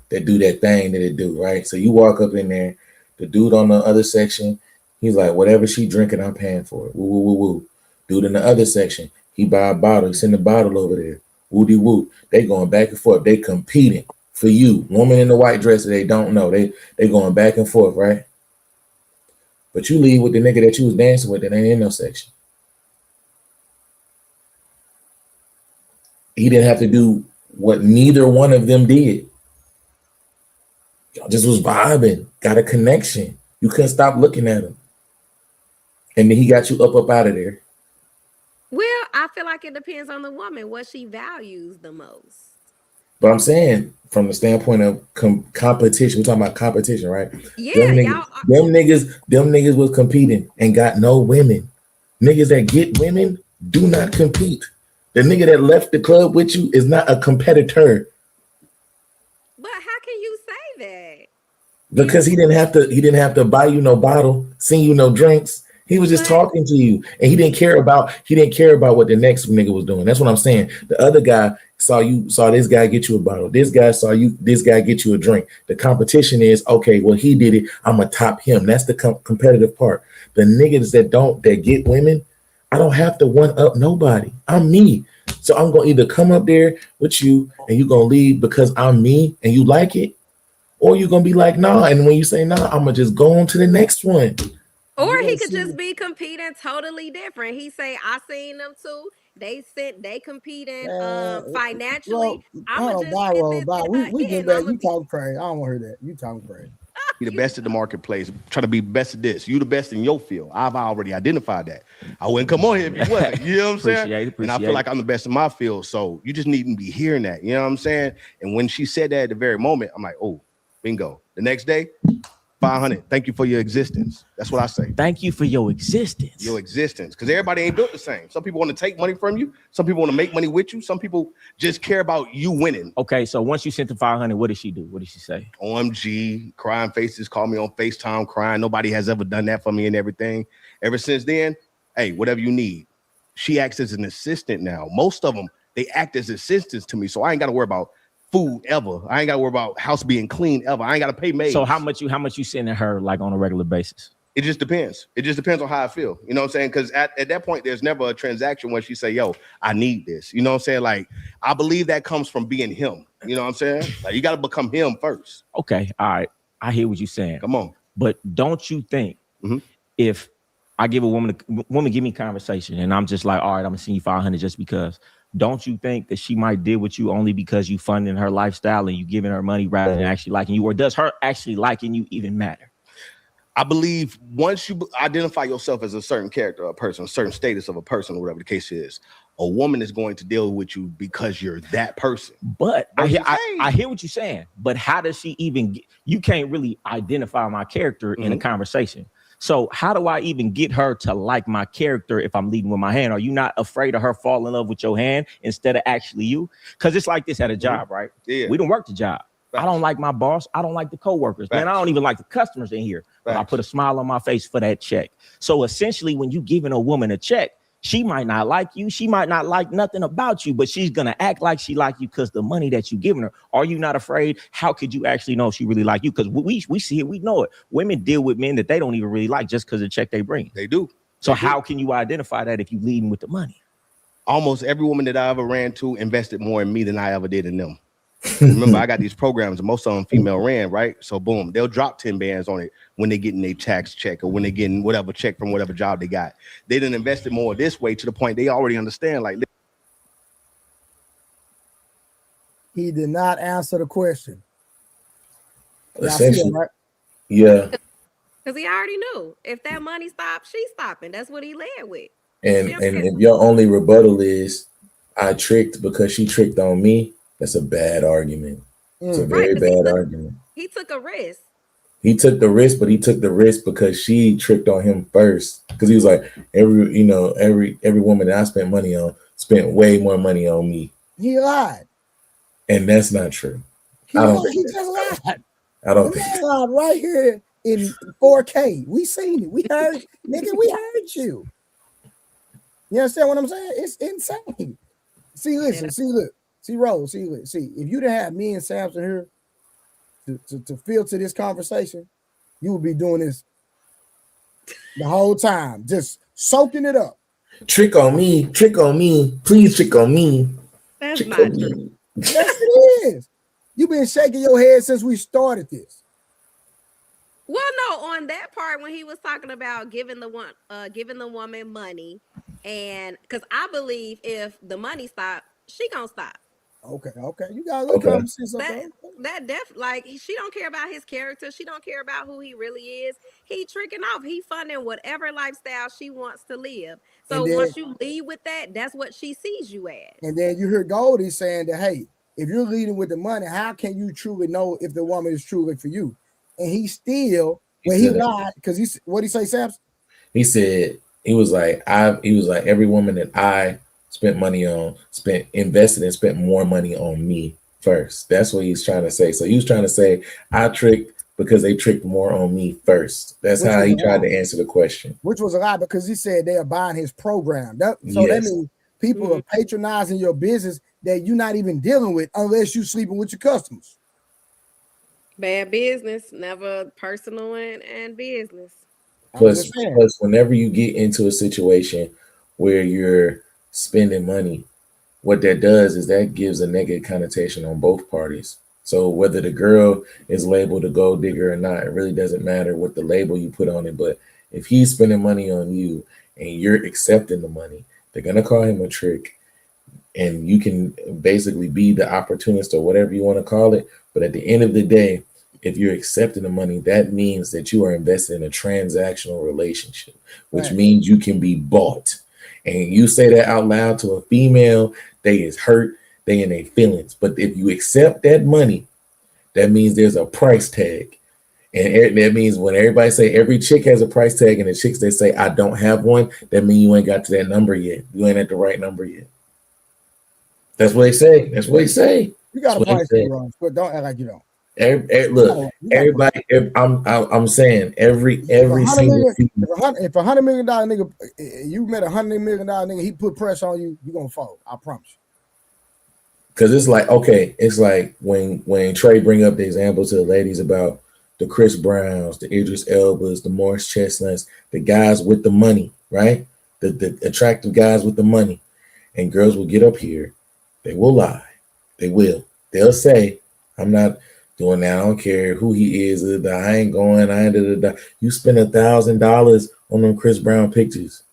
do that thing that it do, right? So you walk up in there. The dude on the other section, he's like, whatever she drinking, I'm paying for it. Woo, woo, woo, woo. Dude in the other section, he buy a bottle. He send the bottle over there. Woody woo. They going back and forth. They competing for you. Woman in the white dress that they don't know. They going back and forth, right? But you leave with the nigga that you was dancing with that ain't in no section. He didn't have to do what neither one of them did. Y'all just was vibing, got a connection. You couldn't stop looking at him. And then he got you up out of there. Well, I feel like it depends on the woman, what she values the most. But I'm saying from the standpoint of competition, we're talking about competition, right? Yeah, them niggas was competing and got no women. Niggas that get women do not compete. The nigga that left the club with you is not a competitor. But how can you say that? Because he didn't have to buy you no bottle, send you no drinks. He was just talking to you, and he didn't care about what the next nigga was doing. That's what I'm saying. The other guy saw this guy get you a bottle. This guy this guy get you a drink. The competition is, okay, well, he did it. I'm gonna top him. That's the competitive part. The niggas that get women, I don't have to one up nobody. I'm me. So I'm gonna either come up there with you and you're gonna leave because I'm me and you like it, or you're gonna be like, nah. And when you say nah, I'm gonna just go on to the next one. Or he could just be competing totally different. He say, I seen them too. They competing financially. I'm just we get back. You talking crazy. I don't want to hear that. You talking crazy. Be the best in the marketplace. Try to be best at this. You the best in your field. I've already identified that. I wouldn't come on here if you wasn't. You know what I'm saying? And I feel like I'm the best in my field. So you just needn't be hearing that. You know what I'm saying? And when she said that at the very moment, I'm like, oh, bingo. The next day, 500. Thank you for your existence. That's what I say. Thank you for your existence. Your existence. Because everybody ain't built the same. Some people want to take money from you. Some people want to make money with you. Some people just care about you winning. Okay, so once you sent the 500, what did she do? What did she say? OMG, crying faces, call me on FaceTime, crying. Nobody has ever done that for me and everything. Ever since then, hey, whatever you need. She acts as an assistant now. Most of them, they act as assistants to me. So I ain't got to worry about food ever. I ain't got to worry about house being clean ever. I ain't got to pay maids. So how much you sending her like on a regular basis? It just depends. It just depends on how I feel. You know what I'm saying? Because at that point, there's never a transaction where she say, yo, I need this. You know what I'm saying? Like, I believe that comes from being him. You know what I'm saying? Like, you got to become him first. Okay. All right. I hear what you're saying. Come on. But don't you think if I give a woman give me conversation and I'm just like, all right, I'm gonna send you 500 just because, don't you think that she might deal with you only because you funding her lifestyle and you giving her money rather than actually liking you? Or does her actually liking you even matter? I believe once you identify yourself as a certain character, a person, a certain status of a person, or whatever the case is, a woman is going to deal with you because you're that person. But I hear what you're saying. But how does she even you can't really identify my character in a conversation. So how do I even get her to like my character if I'm leading with my hand? Are you not afraid of her falling in love with your hand instead of actually you? Because it's like this at a job, right? Yeah. We don't work the job. Facts. I don't like my boss. I don't like the coworkers. Facts. Man, I don't even like the customers in here. Facts. But I put a smile on my face for that check. So essentially, when you giving a woman a check, she might not like you. She might not like nothing about you, but she's going to act like she like you because the money that you giving her. Are you not afraid? How could you actually know she really like you? Because we see it. We know it. Women deal with men that they don't even really like just because of the check they bring. They do. So how can you identify that if you leading with the money? Almost every woman that I ever ran to invested more in me than I ever did in them. Remember, I got these programs, and most of them female ran, right? So boom, they'll drop 10 bands on it when they're getting their tax check or when they're getting whatever check from whatever job they got. They didn't invest it more this way to the point they already understand. Like, he did not answer the question. Essentially, right? Yeah. Because he already knew if that money stops, she's stopping. That's what he led with. And if your only rebuttal is I tricked because she tricked on me, that's a bad argument. It's a very bad argument. He took a risk. He took the risk, but he took the risk because she tricked on him first. Because he was like, every woman that I spent money on spent way more money on me. He lied. And that's not true. He just lied. I don't think he lied right here in 4K. We seen it. We heard, nigga, we heard you. You understand what I'm saying? It's insane. See, listen, see, Rose, see, if you didn't have me and Samson here to filter this conversation, you would be doing this the whole time, just soaking it up. Trick on me, please trick on me. That's trick not true. Yes, it is. You've been shaking your head since we started this. Well, no, on that part when he was talking about giving the woman money, and because I believe if the money stops, she gonna stop. Okay, you gotta look at like she don't care about his character. She don't care about who he really is. He tricking off. He funding whatever lifestyle she wants to live. So then, once you lead with that, that's what she sees you as. And then you hear Goldie saying that, hey, if you're leading with the money, how can you truly know if the woman is truly for you? And he still, he lied, because what did he say, Samson? He said he was like every woman that I spent money on invested and spent more money on me first. That's what he's trying to say. So he was trying to say I tricked because they tricked more on me first. That's how he tried to answer the question. Which was a lie, because he said they are buying his program. That means people are patronizing your business that you're not even dealing with unless you're sleeping with your customers. Bad business, never personal and business. Plus, whenever you get into a situation where you're spending money, what that does is that gives a negative connotation on both parties. So whether the girl is labeled a gold digger or not, it really doesn't matter what the label you put on it. But if he's spending money on you and you're accepting the money, they're going to call him a trick. And you can basically be the opportunist or whatever you want to call it. But at the end of the day, if you're accepting the money, that means that you are invested in a transactional relationship, which means you can be bought. And you say that out loud to a female, they is hurt, they in their feelings. But if you accept that money, that means there's a price tag. And that means when everybody say every chick has a price tag and the chicks they say I don't have one, that means you ain't got to that number yet. You ain't at the right number yet. That's what they say. That's what they say. You got a price tag, but don't act like you don't. Look, everybody. I'm saying every single. If $100 million nigga, you met $100 million nigga, he put pressure on you, you gonna fold. I promise you. Because it's like when Trey bring up the example to the ladies about the Chris Browns, the Idris Elbas, the Morris Chestnuts, the guys with the money, right? The attractive guys with the money, and girls will get up here. They will lie. They will. They'll say, I'm not doing that. I don't care who he is. I ain't going. You spend $1,000 on them Chris Brown pictures.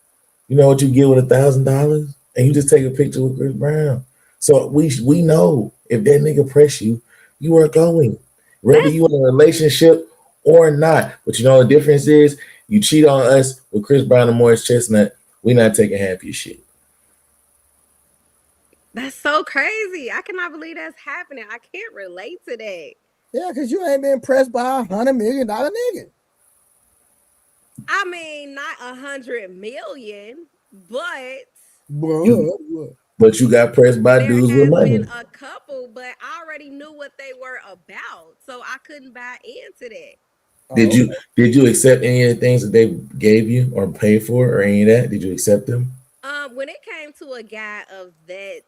You know what you get with $1,000? And you just take a picture with Chris Brown. So we know if that nigga press you, you are going. Whether you in a relationship or not. But you know the difference is you cheat on us with Chris Brown and Morris Chestnut, we're not taking half your shit. That's so crazy. I cannot believe that's happening. I can't relate to that. Yeah, because you ain't been pressed by $100 million nigga. I mean, not 100 million, but but you got pressed by there dudes with has been money. a couple, but I already knew what they were about, so I couldn't buy into that. Did you accept any of the things that they gave you or paid for or any of that? Did you accept them? When it came to a guy of that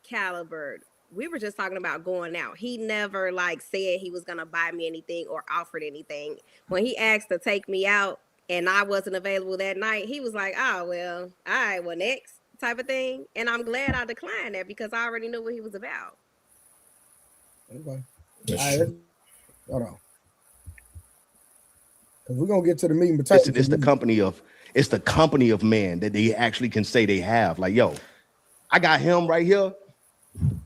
caliber, we were just talking about going out. He never like said he was gonna buy me anything or offered anything. When he asked to take me out and I wasn't available that night, he was like, "Oh well, all right, well next," type of thing. And I'm glad I declined that because I already knew what he was about. Okay. That's true. Hold on. Because we're gonna get to the meat and It's potatoes. the company of men that they actually can say they have. Like, yo, I got him right here.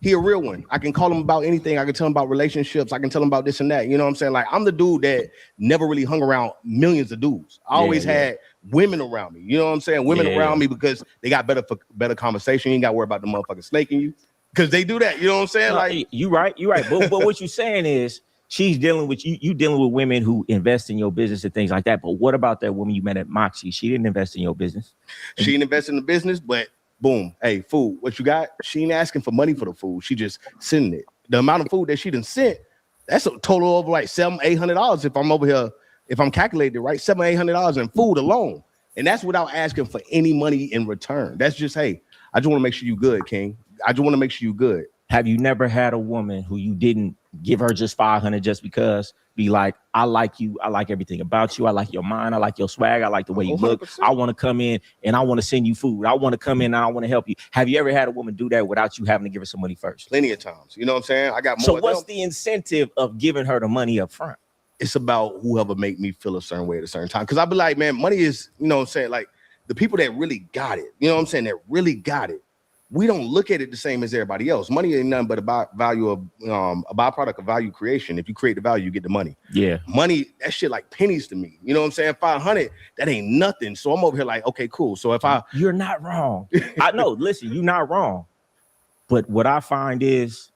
He a real one. I can call him about anything. I can tell him about relationships. I can tell him about this and that. You know what I'm saying? Like, I'm the dude that never really hung around millions of dudes. I always had women around me. You know what I'm saying? Women around me because they got better conversation. You ain't got to worry about the motherfucker snaking you because they do that. You know what I'm saying? Like, you right. But what you're saying is she's dealing with you dealing with women who invest in your business and things like that. But what about that woman you met at Moxie? She didn't invest in your business. She didn't invest in the business, but boom, hey, food, what you got? She ain't asking for money for the food. She just sending it. The amount of food that she done sent, that's a total of like $700-800 if I'm over here, if I'm calculating it right, $700-800 in food alone. And that's without asking for any money in return. That's just, hey, I just want to make sure you good, King. I just want to make sure you good. Have you never had a woman who you didn't give her just $500 just because? Be like, I like you. I like everything about you. I like your mind. I like your swag. I like the way you 100%. Look. I want to come in and I want to send you food. I want to come in and I want to help you. Have you ever had a woman do that without you having to give her some money first? Plenty of times. You know what I'm saying? I got more. So what's the incentive of giving her the money up front? It's about whoever make me feel a certain way at a certain time. Because I be like, man, money is, you know what I'm saying? Like the people that really got it, you know what I'm saying? That really got it. We don't look at it the same as everybody else. Money ain't nothing but a byproduct of value creation. If you create the value, you get the money. Yeah. Money, that shit like pennies to me. You know what I'm saying? 500, that ain't nothing. So I'm over here like, okay, cool. So if you're not wrong. I know, listen, you're not wrong. But what I find is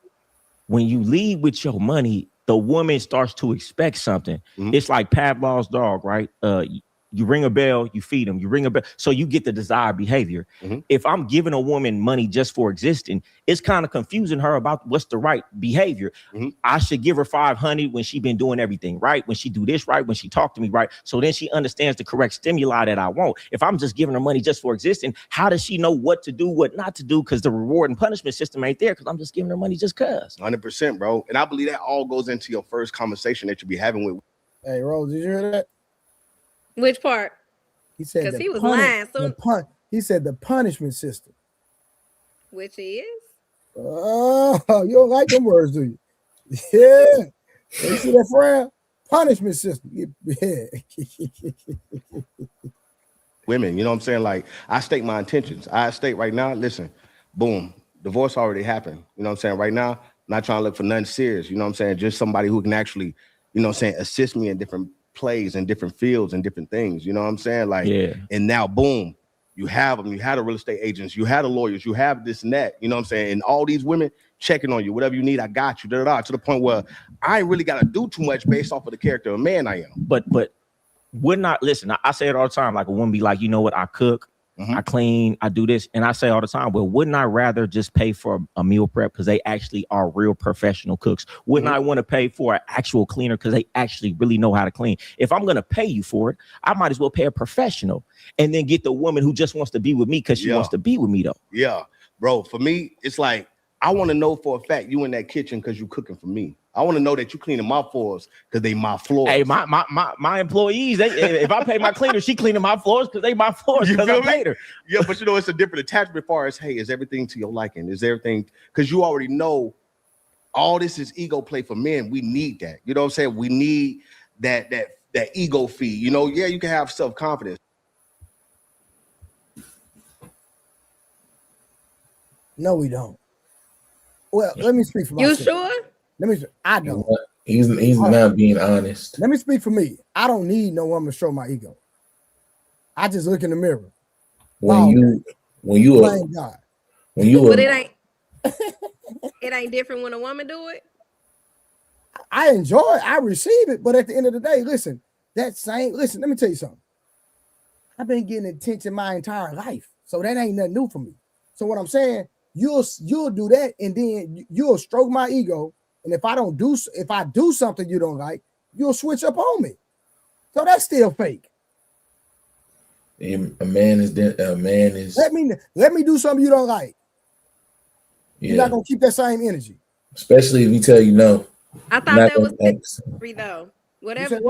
when you lead with your money, the woman starts to expect something. Mm-hmm. It's like Pavlov's dog, right? You ring a bell, you feed them, you ring a bell. So you get the desired behavior. Mm-hmm. If I'm giving a woman money just for existing, it's kind of confusing her about what's the right behavior. Mm-hmm. I should give her 500 when she been doing everything right, when she do this right, when she talk to me right. So then she understands the correct stimuli that I want. If I'm just giving her money just for existing, how does she know what to do, what not to do? Because the reward and punishment system ain't there because I'm just giving her money just cause. 100%, bro. And I believe that all goes into your first conversation that you be having with. Hey, Rose, did you hear that? Which part? He said because he was lying. He said the punishment system. Which is? Oh, you don't like them words, do you? Yeah. You see that frown? Punishment system. Yeah. Women, you know what I'm saying? Like, I state my intentions. I state right now, listen, boom, divorce already happened. You know what I'm saying? Right now, I'm not trying to look for nothing serious. You know what I'm saying? Just somebody who can actually, you know what I'm saying, assist me in different plays and different fields and different things. You know what I'm saying? Like, yeah. And now, boom, you have them. You had the real estate agents. You had the lawyers. You have this and that. You know what I'm saying? And all these women checking on you. Whatever you need, I got you. To the point where I ain't really got to do too much based off of the character of man I am. But would not listen. I say it all the time. Like a woman be like, you know what? I cook, I clean, I do this, and I say all the time. Well, wouldn't I rather just pay for a meal prep because they actually are real professional cooks? Wouldn't I want to pay for an actual cleaner because they actually really know how to clean? If I'm gonna pay you for it, I might as well pay a professional and then get the woman who just wants to be with me because she wants to be with me though. Yeah, bro. For me, it's like I want to know for a fact you in that kitchen because you cooking for me. I want to know that you cleaning my floors because they my floors. Hey, my employees, if I pay my cleaner, she cleaning my floors because they my floors because I paid her. Yeah, but you know, it's a different attachment as far as, hey, is everything to your liking? Is everything, because you already know all this is ego play for men. We need that. You know what I'm saying? We need that ego feed. You know, yeah, you can have self-confidence. No, we don't. Well, let me speak for myself. You sure? I don't. He's not being honest. Let me speak for me. I don't need no woman to show my ego. I just look in the mirror. But it ain't different when a woman do it. I enjoy it. I receive it, but at the end of the day, listen. Let me tell you something. I've been getting attention my entire life. So that ain't nothing new for me. So what I'm saying, you'll do that, and then you'll stroke my ego. And if I do something you don't like, you'll switch up on me. So that's still fake. A man is let me do something you don't like. Yeah. You're not gonna keep that same energy. Especially if we tell you no. I thought that was free though. Whatever.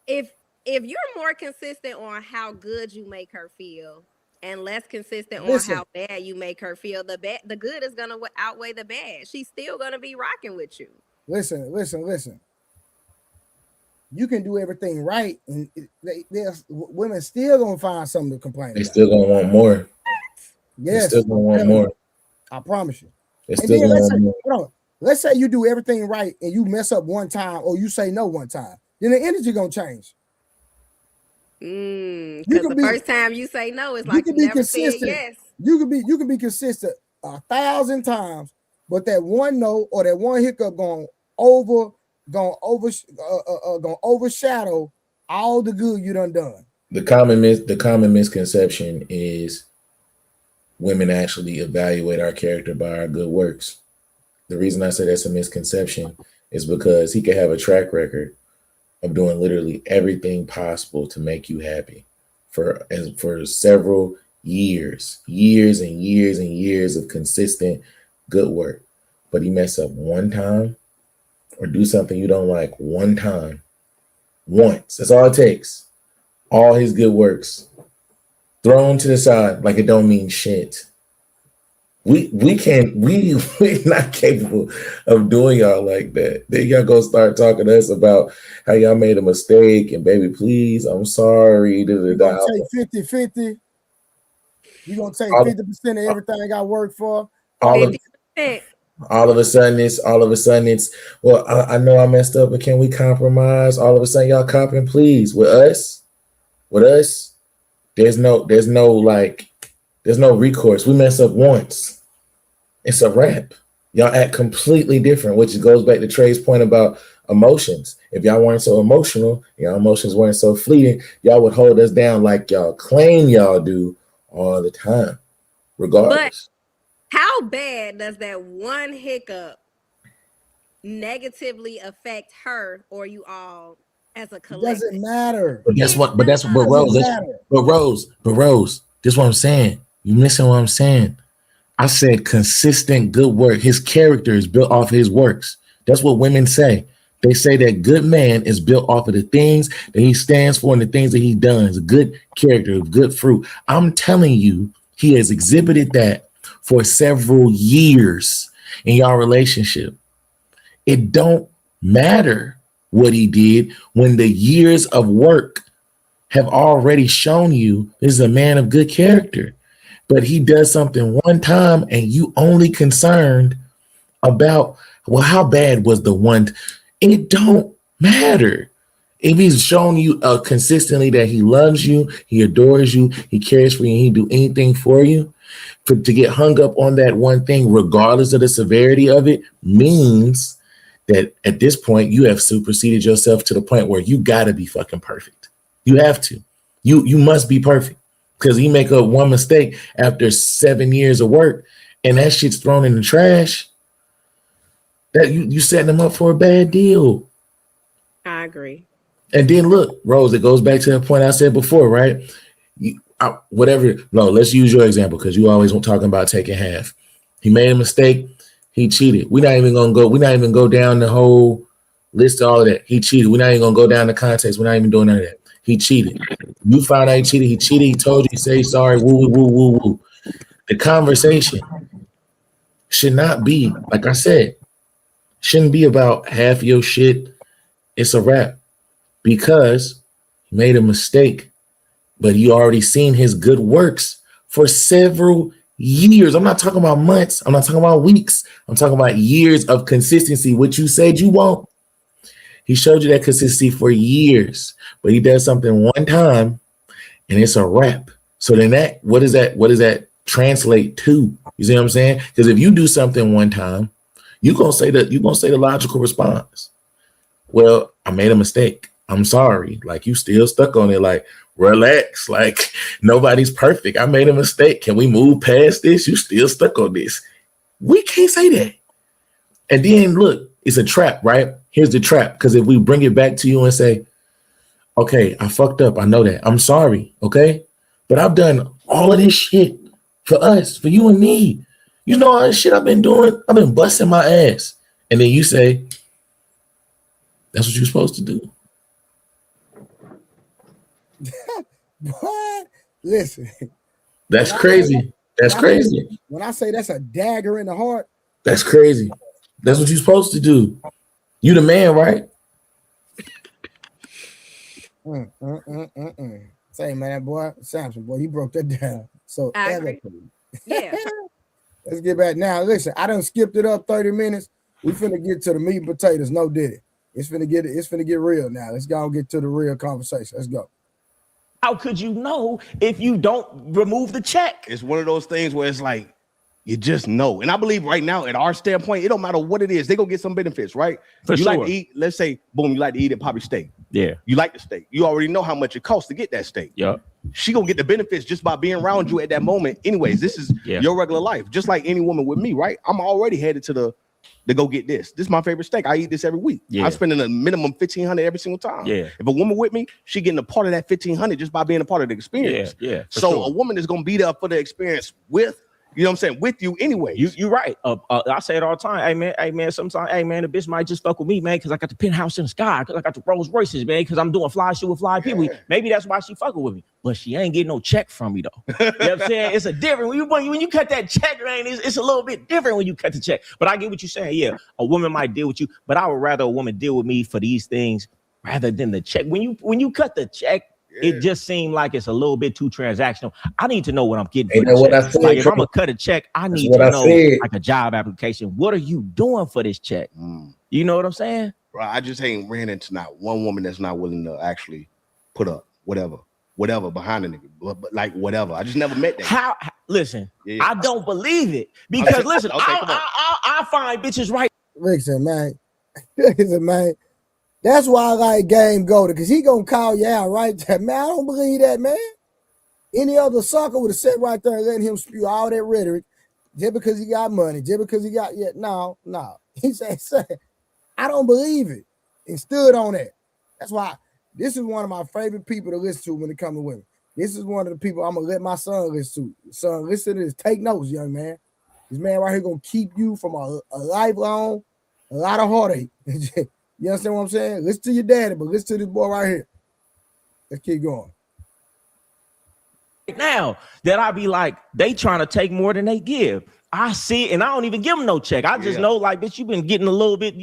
If you're more consistent on how good you make her feel and less consistent on how bad you make her feel, the good is gonna outweigh the bad. She's still gonna be rocking with you. Listen. You can do everything right, and women still gonna find something to complain about. They still gonna want more. Yes, they still gonna want more. I promise you. They still gonna want more. Hold on. Let's say you do everything right and you mess up one time, or you say no one time. Then the energy gonna change. Because the first time you say no, it's like you never said yes. You can be consistent 1,000 times, but that one no or that one hiccup gonna overshadow all the good you done. The common misconception is women actually evaluate our character by our good works. The reason I say that's a misconception is because he could have a track record of doing literally everything possible to make you happy for several years of consistent good work, but he mess up one time or do something you don't like one time, once. That's all it takes. All his good works thrown to the side like it don't mean shit. We're not capable of doing y'all like that. Then y'all gonna start talking to us about how y'all made a mistake and baby, please, I'm sorry. You're gonna take 50-50. You're gonna take 50% of everything I work for. All of a sudden it's well, I know I messed up, but can we compromise? All of a sudden y'all copying, please. With us, there's no recourse. We mess up once. It's a wrap. Y'all act completely different, which goes back to Trey's point about emotions. If y'all weren't so emotional, y'all emotions weren't so fleeting, y'all would hold us down like y'all claim y'all do all the time, regardless. But how bad does that one hiccup negatively affect her or you all as a collective? Doesn't matter. But Rose, this is what I'm saying. You missing what I'm saying. I said consistent good work. His character is built off his works. That's what women say. They say that good man is built off of the things that he stands for and the things that he does. A good character, good fruit. I'm telling you, he has exhibited that for several years in y'all relationship. It don't matter what he did when the years of work have already shown you this is a man of good character. But he does something one time and you only concerned about, well, how bad was the one? It don't matter. If he's showing you consistently that he loves you, he adores you, he cares for you, and he do anything for you, to get hung up on that one thing, regardless of the severity of it, means that at this point, you have superseded yourself to the point where you got to be fucking perfect. You have to. You must be perfect. Because he make up one mistake after 7 years of work and that shit's thrown in the trash. That you setting them up for a bad deal. I agree. And then look, Rose, it goes back to the point I said before, right? Let's use your example because you always talking about taking half. He made a mistake. He cheated. We're not even gonna go down the whole list of all of that. He cheated. We're not even gonna go down the context. We're not even doing none of that. He cheated. You found out he cheated. He told you, say sorry. Woo, woo, woo, woo. The conversation should not be, like I said, shouldn't be about half your shit. It's a wrap because he made a mistake, but you already seen his good works for several years. I'm not talking about months. I'm not talking about weeks. I'm talking about years of consistency, which you said you want. He showed you that consistency for years, but he does something one time and it's a wrap. So then what does that translate to? You see what I'm saying? Because if you do something one time, you're gonna say the logical response. Well, I made a mistake. I'm sorry. Like, you still stuck on it. Like, relax. Like, nobody's perfect. I made a mistake. Can we move past this? You still stuck on this. We can't say that. And then look, it's a trap, right? Here's the trap. Because if we bring it back to you and say, okay, I fucked up. I know that. I'm sorry. Okay. But I've done all of this shit for us, for you and me. You know all this shit I've been doing? I've been busting my ass. And then you say, that's what you're supposed to do. What? Listen. That's crazy. That's crazy. When I say that's a dagger in the heart. That's crazy. That's what you're supposed to do. You the man, right? Say, man, boy, Samson, boy, you broke that down. So yeah. Let's get back now. Listen, I done skipped it up 30 minutes. We finna get to the meat and potatoes. No diddy. It's finna get real now. Let's go and get to the real conversation. Let's go. How could you know if you don't remove the check? It's one of those things where it's like, you just know. And I believe right now, at our standpoint, it don't matter what it is. They're going to get some benefits, right? For you sure. like to eat, let's say, boom, you like to eat at Poppy Steak. Yeah. You like the steak. You already know how much it costs to get that steak. Yeah. She going to get the benefits just by being around you at that moment. Anyways, this is your regular life. Just like any woman with me, right? I'm already headed to go get this. This is my favorite steak. I eat this every week. I'm spending a minimum $1,500 every single time. Yeah. If a woman with me, she getting a part of that $1,500 just by being a part of the experience. Yeah. So a woman is going to be there for the experience with, you know what I'm saying, with you anyway. You're right. I say it all the time. Hey man, sometimes, hey man, the bitch might just fuck with me, man, because I got the penthouse in the sky, because I got the Rolls Royces, man, because I'm doing fly shit with fly people. Maybe that's why she fucking with me. But she ain't getting no check from me though. You know what I'm saying? It's a different when you cut that check, man, it's a little bit different when you cut the check. But I get what you're saying. Yeah, a woman might deal with you, but I would rather a woman deal with me for these things rather than the check. When you cut the check, it just seemed like it's a little bit too transactional. I need to know what I'm getting. For the check. Said, like if I'm gonna cut a check, I need to know like a job application. What are you doing for this check? You know what I'm saying? Bro, I just ain't ran into not one woman that's not willing to actually put up whatever behind a nigga, but like whatever. I just never met that. Listen, I don't believe it because listen, I find bitches right. Listen, man. That's why I like Game Golden, because he gonna call you out right there. Man, I don't believe that, man. Any other sucker would have sat right there and let him spew all that rhetoric just because he got money, just because he got no. He said, I don't believe it. And stood on that. That's why this is one of my favorite people to listen to when it comes to women. This is one of the people I'm gonna let my son listen to. Son, listen to this. Take notes, young man. This man right here gonna keep you from a lifelong, a lot of heartache. You understand what I'm saying? Listen to your daddy, but listen to this boy right here. Let's keep going. Now that I be like, they trying to take more than they give. I see it, and I don't even give them no check. I just know, like, bitch, you've been getting a little bit,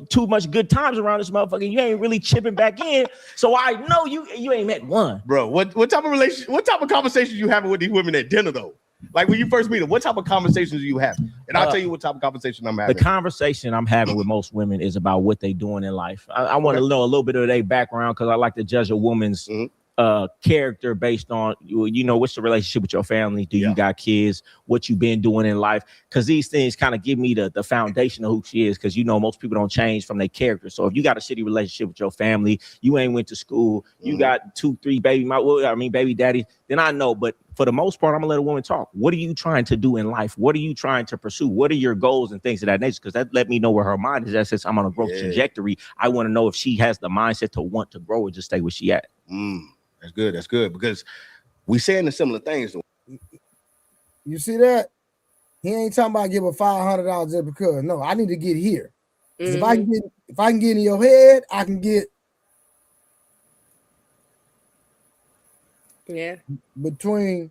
too much good times around this motherfucker. You ain't really chipping back in. So I know you ain't met one. Bro, what type of relationship, what type of conversations you having with these women at dinner though? Like when you first meet them, what type of conversations do you have? And I'll tell you what type of conversation I'm having. The conversation I'm having with most women is about what they doing in life. I want to know a little bit of their background because I like to judge a woman's character based on, what's the relationship with your family? Do you got kids? What you been doing in life? Because these things kind of give me the foundation of who she is. Because, most people don't change from their character. So if you got a shitty relationship with your family, you ain't went to school, you got 2-3 baby daddies, then I know. But for the most part, I'm gonna let a woman talk. What are you trying to do in life? What are you trying to pursue? What are your goals and things of that nature? Because that let me know where her mind is at. Since I'm on a growth trajectory, I want to know if she has the mindset to want to grow or just stay where she at. That's good. That's good because we saying the similar things. You see that? He ain't talking about give her $500 just because. No, I need to get here. If I can get in your head, I can get between.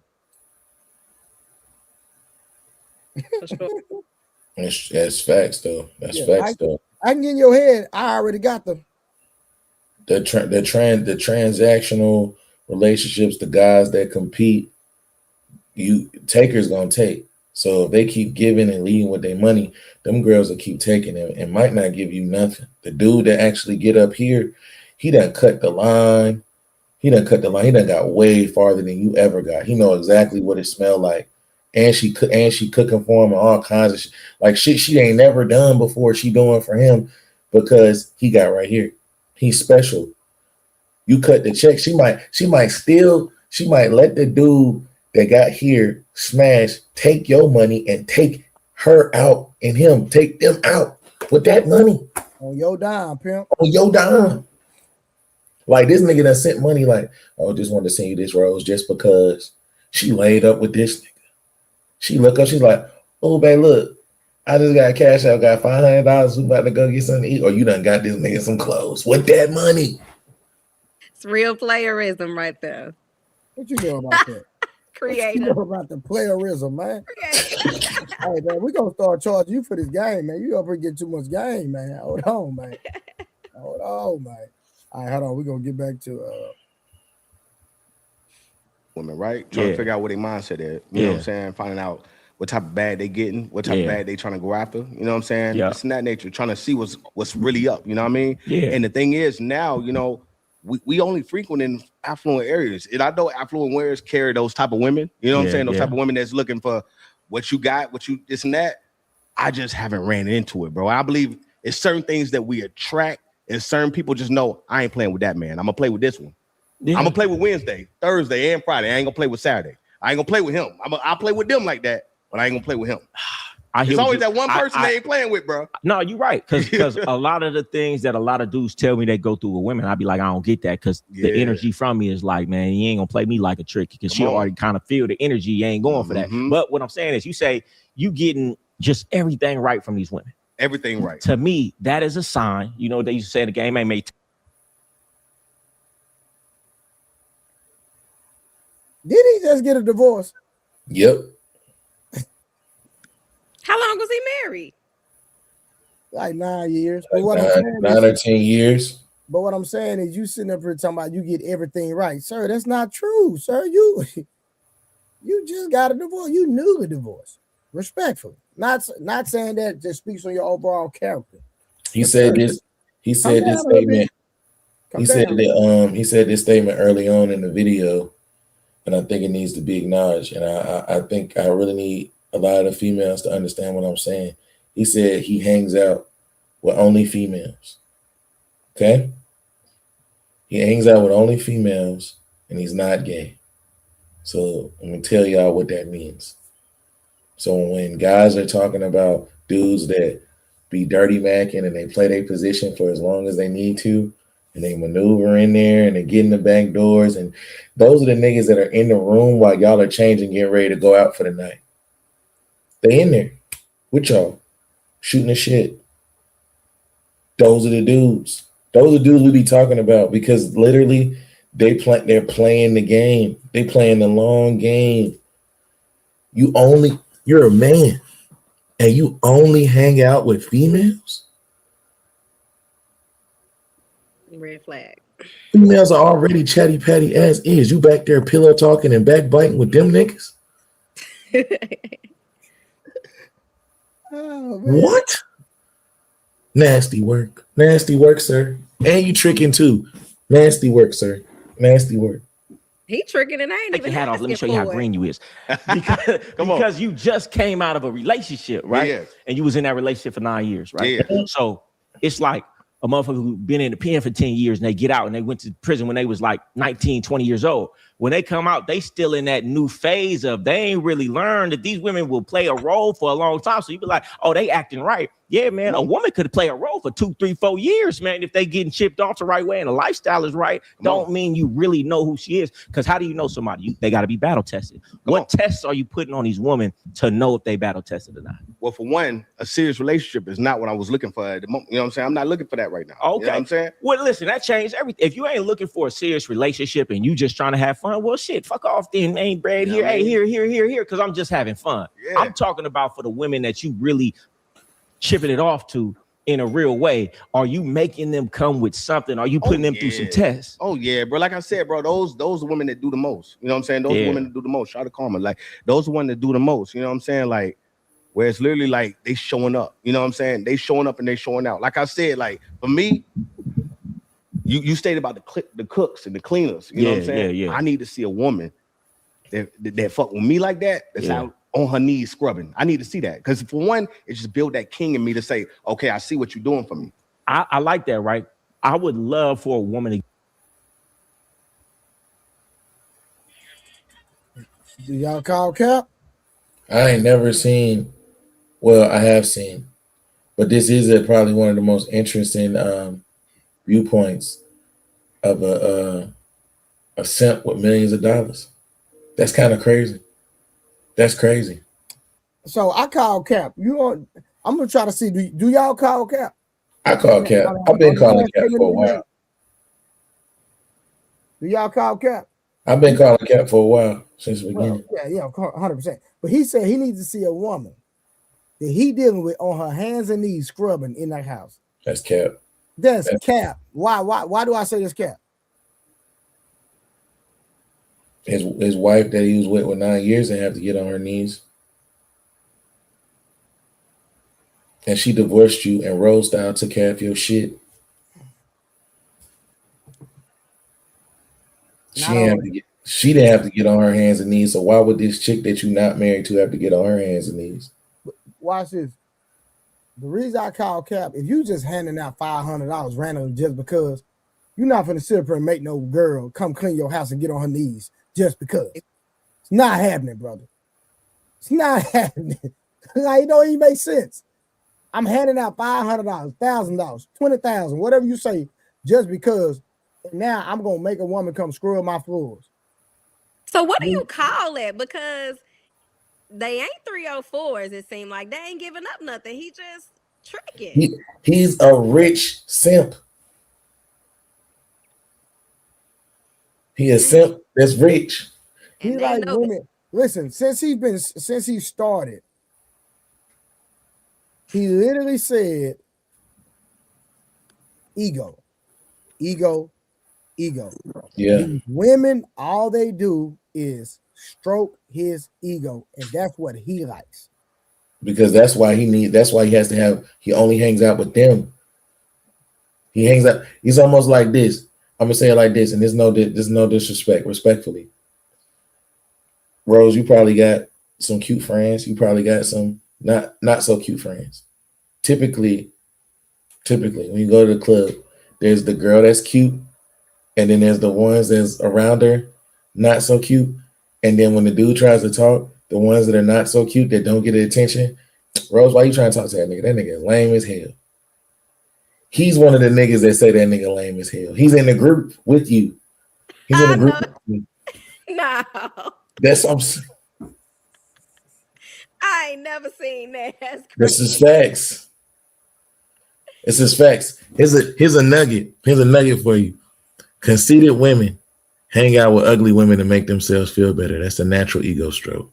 That's facts though. That's facts though. I can get in your head. I already got the transactional relationships. The guys that compete, takers gonna take. So if they keep giving and leading with their money, them girls will keep taking them and might not give you nothing. The dude that actually get up here, he done cut the line. He done got way farther than you ever got. He know exactly what it smelled like. And she cooking for him and all kinds of shit. Like shit she ain't never done before she doing for him because he got right here. He's special. You cut the check. She might let the dude that got here smash, take your money and take her out and him, take them out with that money. On your dime, pimp. On your dime. Like this nigga that sent money like, oh, just wanted to send you this rose just because she laid up with this nigga. She look up, she's like, oh, babe, look, I just got cash out, got $500. We about to go get something to eat. Or you done got this nigga some clothes with that money. It's real playerism right there. What you know about that? Creative. What you know about the playerism, man? Hey, man, we gonna start charging you for this game, man. You up here get too much game, man. Hold on, man. Hold on, man. All right, hold on. We're gonna get back to women, right? Trying to figure out what their mindset is. You know what I'm saying? Finding out what type of bag they getting, what type of bag they trying to go after. You know what I'm saying? It's in that nature, trying to see what's really up. You know what I mean? Yeah. And the thing is now, you know, we only frequent in affluent areas. And I know affluent areas carry those type of women. You know what I'm saying? Those type of women that's looking for what you got, what you this and that. I just haven't ran into it, bro. I believe it's certain things that we attract, and certain people just know I ain't playing with that man. I'm gonna play with this one. I'm gonna play with Wednesday, Thursday, and Friday. I ain't gonna play with Saturday. I ain't gonna play with him. I'll play with them like that, but I ain't gonna play with him. It's always that one person they ain't playing with, bro. No, you're right. Because a lot of the things that a lot of dudes tell me they go through with women, I'd be like, I don't get that, because the energy from me is like, man, you ain't gonna play me like a trick, because she already kind of feel the energy. You ain't going for that. But what I'm saying is, you say you getting just everything right from these women. Everything right. To me, that is a sign. You know, they used to say the game ain't made. Did he just get a divorce? Yep. How long was he married? Like 9 years. Like nine or 10 years. But what I'm saying is, you sitting up here talking about you get everything right. Sir, that's not true, sir. You just got a divorce. You knew the divorce. Respectfully. Not saying that just speaks on your overall character. He said this statement early on in the video, and I think it needs to be acknowledged. And I think I really need a lot of females to understand what I'm saying. He said he hangs out with only females. Okay? He hangs out with only females, and he's not gay. So let me tell y'all what that means. So when guys are talking about dudes that be dirty macking and they play their position for as long as they need to, and they maneuver in there and they get in the back doors, and those are the niggas that are in the room while y'all are changing, getting ready to go out for the night. They in there with y'all, shooting the shit. Those are the dudes. Those are the dudes we be talking about, because literally they're playing the game. They playing the long game. You're a man and you only hang out with females? Red flag. Females are already chatty patty as is. You back there pillow talking and backbiting with them niggas? Oh, what? Nasty work. Nasty work, sir. And you tricking too. Nasty work, sir. Nasty work. He tricking and I ain't even hat off. Let me show you how green you is. Because you just came out of a relationship, right? Yeah. And you was in that relationship for 9 years, right? Yeah. So it's like a motherfucker who been in the pen for 10 years and they get out and they went to prison when they was like 19, 20 years old. When they come out, they still in that new phase of they ain't really learned that these women will play a role for a long time. So you be like, oh, they acting right. Yeah, man, a woman could play a role for 2, 3, 4 years, man. If they getting chipped off the right way and the lifestyle is right, don't mean you really know who she is. Because how do you know somebody? They got to be battle tested. What tests are you putting on these women to know if they battle tested or not? Well, for one, a serious relationship is not what I was looking for at the moment. You know what I'm saying? I'm not looking for that right now. Okay. You know what I'm saying? Well, listen, that changed everything. If you ain't looking for a serious relationship and you just trying to have fun, well, shit, fuck off then. Ain't bread here. Hey, here, because I'm just having fun. Yeah. I'm talking about for the women that you really chipping it off to in a real way. Are you making them come with something? Are you putting them through some tests? Oh yeah, bro. Like I said, bro, those are women that do the most. You know what I'm saying? Those are women that do the most. Shout out to Karma. Like those are women that do the most. You know what I'm saying? Like where it's literally like they showing up. You know what I'm saying? They showing up and they showing out. Like I said, like for me, you stated about the cooks and the cleaners. You know what I'm saying? Yeah. I need to see a woman that fuck with me like that. That's out on her knees scrubbing. I need to see that. Because for one, it just build that king in me to say, okay, I see what you're doing for me. I like that, right? I would love for a woman to Do y'all call cap? I ain't never seen. Well, I have seen, but this is probably one of the most interesting viewpoints of a simp with millions of dollars. That's kind of crazy. That's crazy. So I call cap. I'm gonna try to see. Do y'all call cap? I call cap. I've been calling cap for a while. Do y'all call cap? I've been calling cap for a while since the beginning. Yeah, 100%. But he said he needs to see a woman that he dealing with on her hands and knees scrubbing in that house. That's cap. That's cap. Why do I say this cap? His wife that he was with 9 years and have to get on her knees. And she divorced you and Rose style took care of your shit. She didn't have to get on her hands and knees. So why would this chick that you're not married to have to get on her hands and knees? Watch this. The reason I call cap, if you just handing out $500 randomly just because, you're not finna sit up here and make no girl come clean your house and get on her knees just because. It's not happening, brother. It's not happening. Like, it don't even make sense. I'm handing out $500, $1,000, $20,000, whatever you say, just because. And now I'm gonna make a woman come scrub my floors. So what do you call it? Because they ain't 304s. It seemed like they ain't giving up nothing. He just tricking. He's a rich simp. He a simp that's rich. He like women. Listen, since he started, he literally said, ego. Yeah. These women, all they do is stroke his ego, and that's what he likes. Because that's why he only hangs out with them. He hangs out. He's almost like this. I'm gonna say it like this, and there's no disrespect, respectfully. Rose, you probably got some cute friends. You probably got some not so cute friends. Typically, when you go to the club, there's the girl that's cute, and then there's the ones that's around her, not so cute. And then when the dude tries to talk, the ones that are not so cute that don't get the attention, Rose, why you trying to talk to that nigga? That nigga is lame as hell. He's one of the niggas that say that nigga lame as hell. He's in the group with you. He's in the group with you. No. That's what I'm saying. I ain't never seen that. This is facts. This is facts. Here's a nugget. Here's a nugget for you. Conceited women hang out with ugly women to make themselves feel better. That's a natural ego stroke.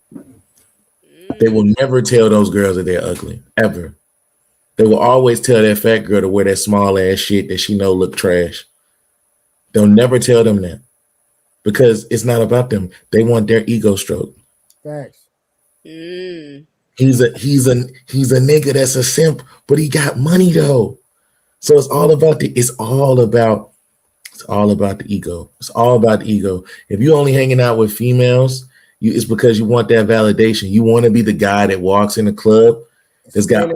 They will never tell those girls that they're ugly, ever. They will always tell that fat girl to wear that small ass shit that she know look trash. They'll never tell them that because it's not about them. They want their ego stroke. Facts. He's a nigga that's a simp, but he got money though. So it's all about the ego. It's all about the ego. If you're only hanging out with females, it's because you want that validation. You want to be the guy that walks in the club that's got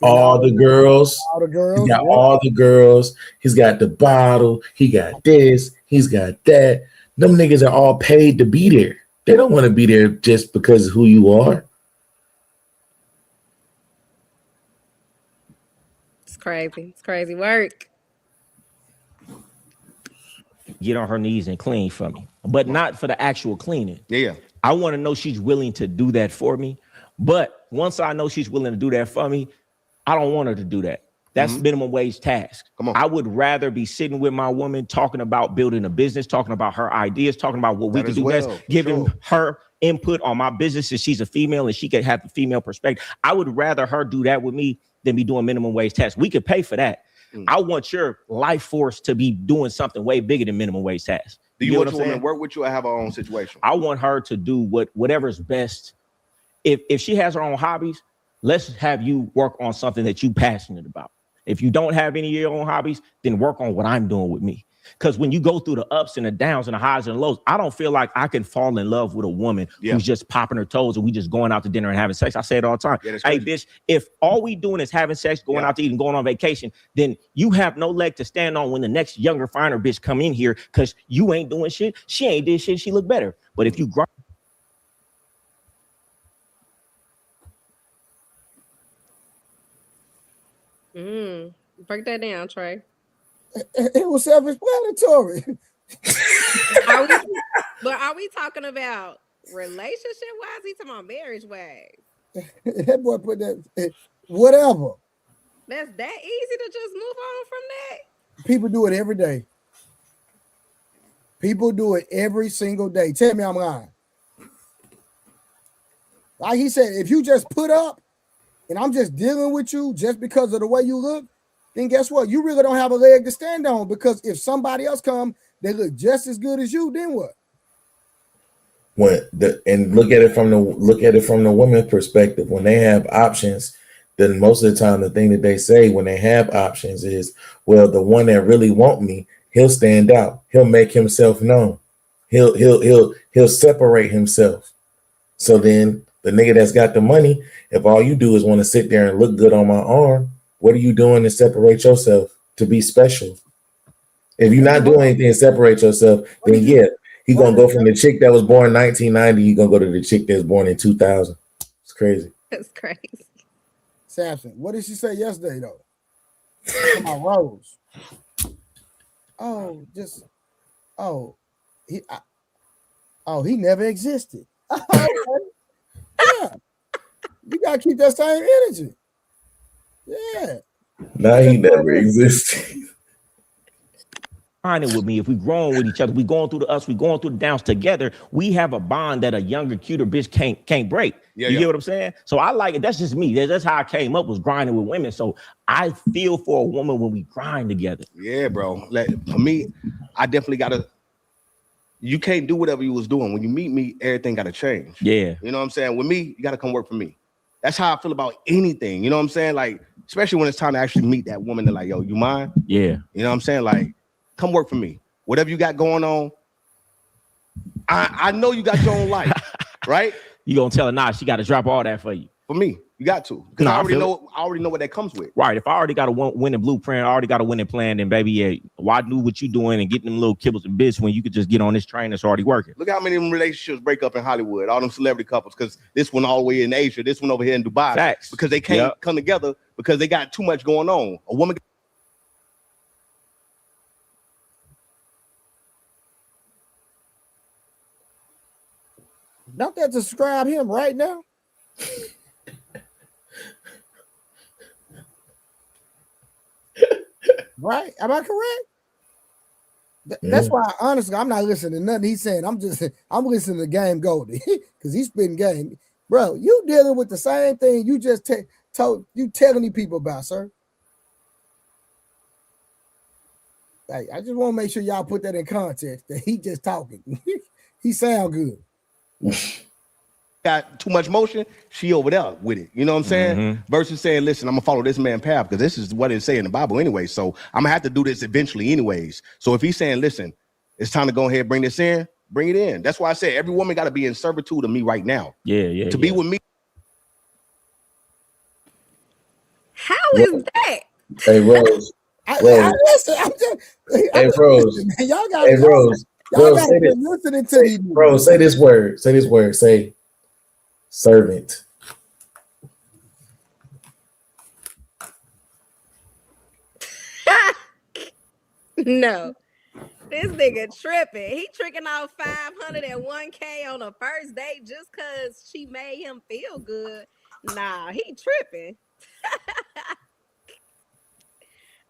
all the girls. He's got all the girls. He's got the bottle. He got this. He's got that. Them niggas are all paid to be there. They don't want to be there just because of who you are. It's crazy. It's crazy work. Get on her knees and clean for me, but not for the actual cleaning. Yeah. I want to know she's willing to do that for me. But once I know she's willing to do that for me, I don't want her to do that. That's minimum wage task. Come on. I would rather be sitting with my woman, talking about building a business, talking about her ideas, talking about what we can do best, giving her input on my business. If she's a female and she could have the female perspective, I would rather her do that with me than be doing minimum wage tasks. We could pay for that. I want your life force to be doing something way bigger than minimum wage tasks. Do you want your woman to work with you or have her own situation? I want her to do whatever's best. If she has her own hobbies, let's have you work on something that you're passionate about. If you don't have any of your own hobbies, then work on what I'm doing with me. Because when you go through the ups and the downs and the highs and lows, I don't feel like I can fall in love with a woman who's just popping her toes and we just going out to dinner and having sex. I say it all the time. Hey, bitch, if all we doing is having sex, going out to eat and going on vacation, then you have no leg to stand on when the next younger, finer bitch come in here because you ain't doing shit. She ain't did shit. She look better. But if you grind, Break that down, Trey. It was self-explanatory. Are we talking about relationship wise? He talking about marriage wise. That boy put that whatever. That's that easy to just move on from that. People do it every day. People do it every single day. Tell me I'm lying. Like he said, if you just put up and I'm just dealing with you just because of the way you look, then guess what? You really don't have a leg to stand on, because if somebody else come, they look just as good as you, then what? And look at it from the women's perspective. When they have options, then most of the time the thing that they say when they have options is, well, the one that really want me, he'll stand out. He'll make himself known. He'll separate himself. So then the nigga that's got the money, if all you do is want to sit there and look good on my arm, what are you doing to separate yourself, to be special? If you're not doing anything to separate yourself, then yeah, he gonna go from the chick that was born 1990, you gonna go to the chick that's born in 2000. It's crazy. That's crazy. Samson, what did she say yesterday though? About Rose. He never existed. Okay. Yeah, you gotta keep that same energy. Yeah. Now he never existed. Grinding with me, if we growing with each other, we going through the ups, we going through the downs together. We have a bond that a younger, cuter bitch can't break. You get what I'm saying? So I like it. That's just me. That's how I came up, was grinding with women. So I feel for a woman when we grind together. Yeah, bro. For me, I definitely gotta. You can't do whatever you was doing. When you meet me, everything gotta change. Yeah. You know what I'm saying? With me, you gotta come work for me. That's how I feel about anything. You know what I'm saying? Like, especially when it's time to actually meet that woman, they're like, yo, you mind? Yeah. You know what I'm saying? Like, come work for me. Whatever you got going on, I know you got your own life, right? You gonna tell her, nah, she got to drop all that for you. For me, you got to, because I already know what that comes with. Right. If I already got a winning blueprint, I already got a winning plan, then baby, yeah, why do what you doing and getting them little kibbles and bits when you could just get on this train that's already working? Look how many of them relationships break up in Hollywood, all them celebrity couples, because this one all the way in Asia, this one over here in Dubai. Facts. Because they can't come together because they got too much going on. A woman. Don't that describe him right now? Right? Am I correct? That's why, honestly, I'm not listening to nothing he's saying. I'm listening to Game Goldie because he's spitting game. Bro, you dealing with the same thing you just telling these people about, sir. Like, I just want to make sure y'all put that in context that he just talking. He sound good. Got too much motion, she over there with it. You know what I'm saying? Mm-hmm. Versus saying, listen, I'm gonna follow this man's path, because this is what it say in the Bible anyway. So I'm gonna have to do this eventually anyways. So if he's saying, listen, it's time to go ahead and bring this in, bring it in. That's why I say every woman got to be in servitude to me right now. Yeah. To be with me. How is that? Hey, Rose. Listen, hey, Rose. Y'all got Rose. Y'all got to listening to these. Bro, say this word. Say this word. Say servant. No. This nigga tripping. He tricking off 501K on a first date just because she made him feel good. Nah, he tripping.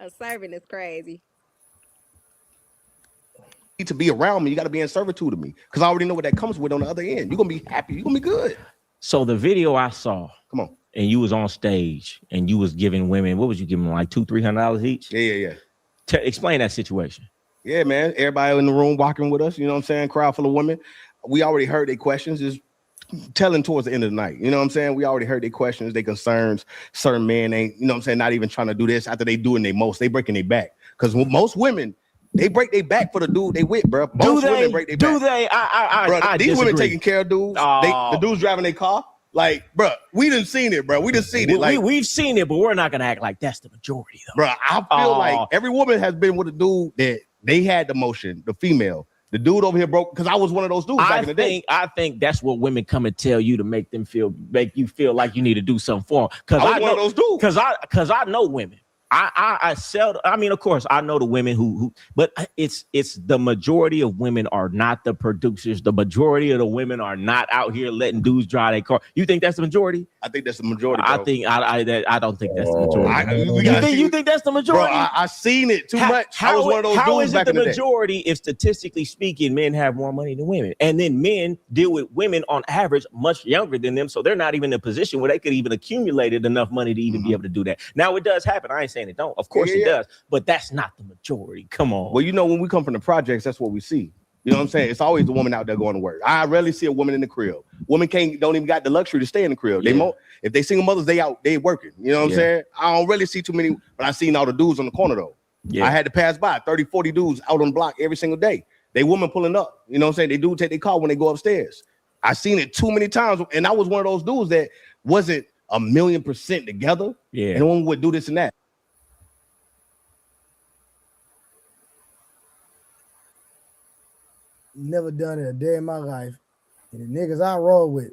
A servant is crazy. To be around me, you got to be in servitude to me, because I already know what that comes with on the other end. You're gonna be happy, you're gonna be good. So the video I saw, come on, and you was on stage and you was giving women, what was you giving them, like $200-$300 each? Yeah. Explain that situation. Yeah, man. Everybody in the room walking with us, you know what I'm saying? Crowd full of women. We already heard their questions, just telling towards the end of the night. You know what I'm saying? We already heard their questions, their concerns. Certain men ain't, you know what I'm saying, not even trying to do this after they doing their most. They breaking their back. Because most women, they break their back for the dude they with, bro. Most women break their back. Do they? I these disagree. women taking care of dudes. The dudes driving their car. Like, bro, we done seen it, bro. We done seen it. Like, we've seen it, but we're not gonna act like that's the majority, though. Bro, I feel like every woman has been with a dude that they had the motion, the female. The dude over here broke, because I was one of those dudes back in the day. I think that's what women come and tell you to make you feel like you need to do something for them. Because I was one of those dudes. Because I know women. I sell. I mean, of course, I know the women who, but it's the majority of women are not the producers. The majority of the women are not out here letting dudes drive their car. You think that's the majority? I think that's the majority. Bro. I don't think that's the majority. You think that's the majority? Bro, I seen it too much. I was one of those how dudes is it back the in the majority day. if statistically speaking, men have more money than women, and then men deal with women on average much younger than them, so they're not even in a position where they could even accumulated enough money to even be able to do that. Now it does happen. I ain't saying it don't. Of course it does, but that's not the majority. Come on. Well, you know, when we come from the projects, that's what we see. You know what I'm saying? It's always the woman out there going to work. I rarely see a woman in the crib. Women don't even got the luxury to stay in the crib. Yeah. If they single mothers, they working. You know what I'm saying? I don't really see too many, but I seen all the dudes on the corner though. Yeah. I had to pass by 30, 40 dudes out on the block every single day. They women pulling up. You know what I'm saying? They do take their car when they go upstairs. I seen it too many times, and I was one of those dudes that wasn't 1,000,000% together. Yeah. And one would do this and that. Never done it a day in my life. And the niggas I roll with,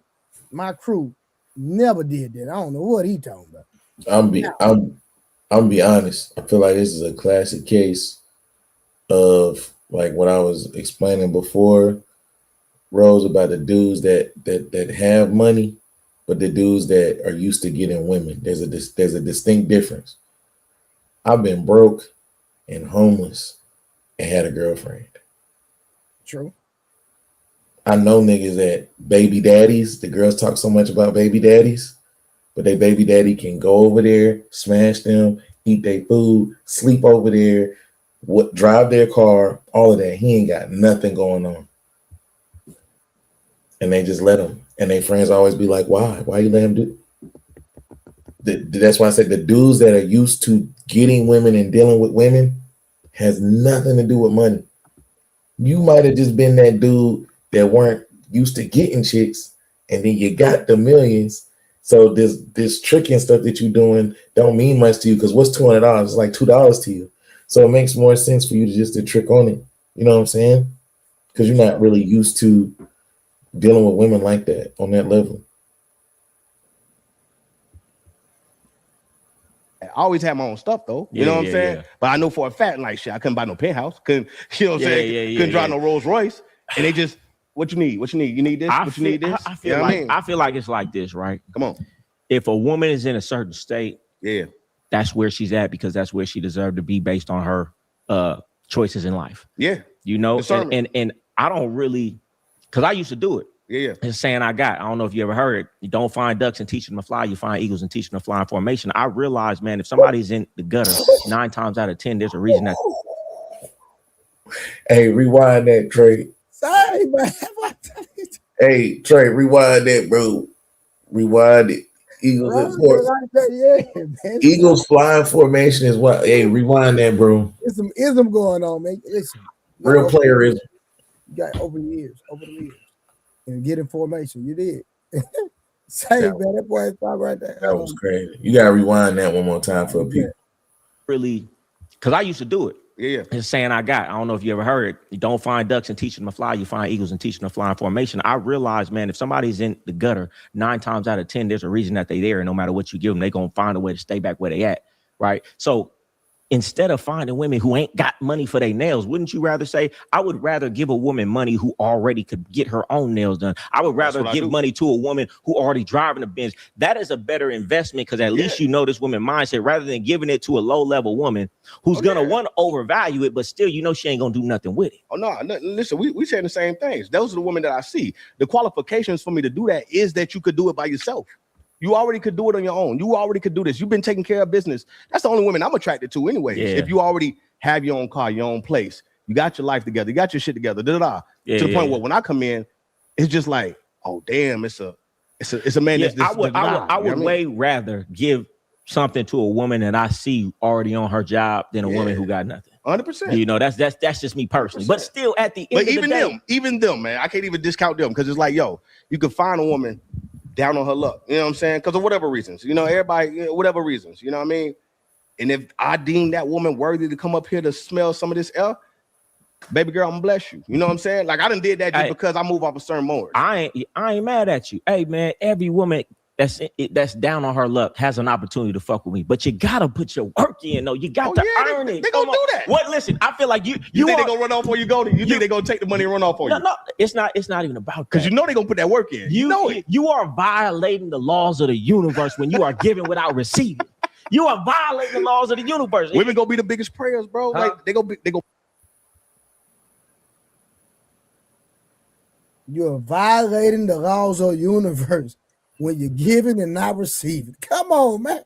my crew, never did that. I don't know what he talking about. I'm be honest. I feel like this is a classic case of like what I was explaining before, Rose, about the dudes that have money, but the dudes that are used to getting women. There's a distinct difference. I've been broke and homeless and had a girlfriend. True. I know niggas that baby daddies, the girls talk so much about baby daddies, but they baby daddy can go over there, smash them, eat their food, sleep over there, drive their car, all of that. He ain't got nothing going on. And they just let him. And their friends always be like, why? Why you let him do? That's why I said the dudes that are used to getting women and dealing with women has nothing to do with money. You might have just been that dude that weren't used to getting chicks, and then you got the millions. So this tricking stuff that you're doing don't mean much to you, because what's $200? It's like $2 to you. So it makes more sense for you to trick on it. You know what I'm saying? Because you're not really used to dealing with women like that on that level. I always had my own stuff though. You know what I'm saying? Yeah. But I know for a fact, like shit, I couldn't buy no penthouse. Couldn't, you know what I'm saying? Couldn't drive no Rolls Royce. And they just, what you need? What you need? You need this? You need this? I feel like it's like this, right? Come on. If a woman is in a certain state, that's where she's at, because that's where she deserved to be based on her choices in life. Yeah. You know, and I don't really, because I used to do it. Yeah. It's saying I don't know if you ever heard it. You don't find ducks and teach them to fly. You find eagles and teach them to fly in formation. I realized, man, if somebody's in the gutter 9 times out of 10, there's a reason that. Hey, rewind that, Trey. Sorry, man. Hey, Trey, rewind that, bro. Rewind it. Eagles flying formation is what. Hey, rewind that, bro. There's some ism going on, man. Listen, real playerism. You got over the years, and get in formation. You did. Say, man, that boy stop right there. That was crazy. You gotta rewind that one more time for people. Really, because I used to do it. Yeah. It's saying I don't know if you ever heard it. You don't find ducks and teach them to fly. You find eagles and teach them to fly in formation. I realized, man, if somebody's in the gutter 9 times out of 10, there's a reason that they're there. And no matter what you give them, they're going to find a way to stay back where they at. Right. So instead of finding women who ain't got money for their nails, wouldn't you rather say, I would rather give a woman money who already could get her own nails done? I would rather give money to a woman who already driving a Benz. That is a better investment, because at least you know this woman mindset, rather than giving it to a low-level woman who's going to want to overvalue it, but still, you know, she ain't going to do nothing with it. Oh, no, listen, we saying the same things. Those are the women that I see. The qualifications for me to do that is that you could do it by yourself. You already could do it on your own. You already could do this. You've been taking care of business. That's the only women I'm attracted to anyways. Yeah. If you already have your own car, your own place, you got your life together, you got your shit together, to the point where when I come in, it's just like, oh damn, it's a man. I would way rather give something to a woman that I see already on her job than a woman who got nothing. 100%. You know, that's just me personally. 100%. But still, at the end of the day, even them, man, I can't even discount them, because it's like, yo, you could find a woman down on her luck, you know what I'm saying? Because of whatever reasons, you know, everybody, whatever reasons, you know what I mean? And if I deem that woman worthy to come up here to smell some of this air, baby girl, I'm gonna bless you. You know what I'm saying? Like, I done did that just because I move off a certain motor. I ain't mad at you. Hey, man, every woman that's down on her luck has an opportunity to fuck with me. But you gotta put your work in, though. You got to earn it. They gonna do that. What? Listen, I feel like you think they gonna run off before you go? You think they gonna take the money and run off for you? No, it's not even about that. Because you know they gonna put that work in. You know it. You are violating the laws of the universe when you are giving without receiving. You are violating the laws of the universe. Women gonna be the biggest prayers, bro. Like they go. You're violating the laws of the universe when you're giving and not receiving. Come on, man.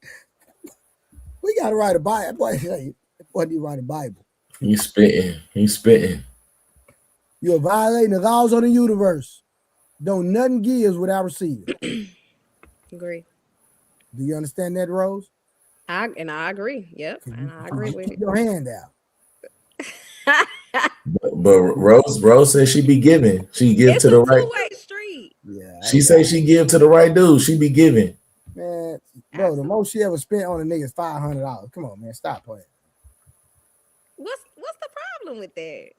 We gotta write a Bible. Boy, need to write a Bible. He's spitting. You're violating the laws of the universe. Don't nothing gives without receiving. Agree. Do you understand that, Rose? I agree. Yep, and I agree with Keep it. your hand out. But Rose says she be giving. She give It's to the a right. two-way street. Yeah. She say she give to the right dude. She be giving. Man, bro, the most she ever spent on a nigga is $500. Come on, man, stop playing. What's the problem with that?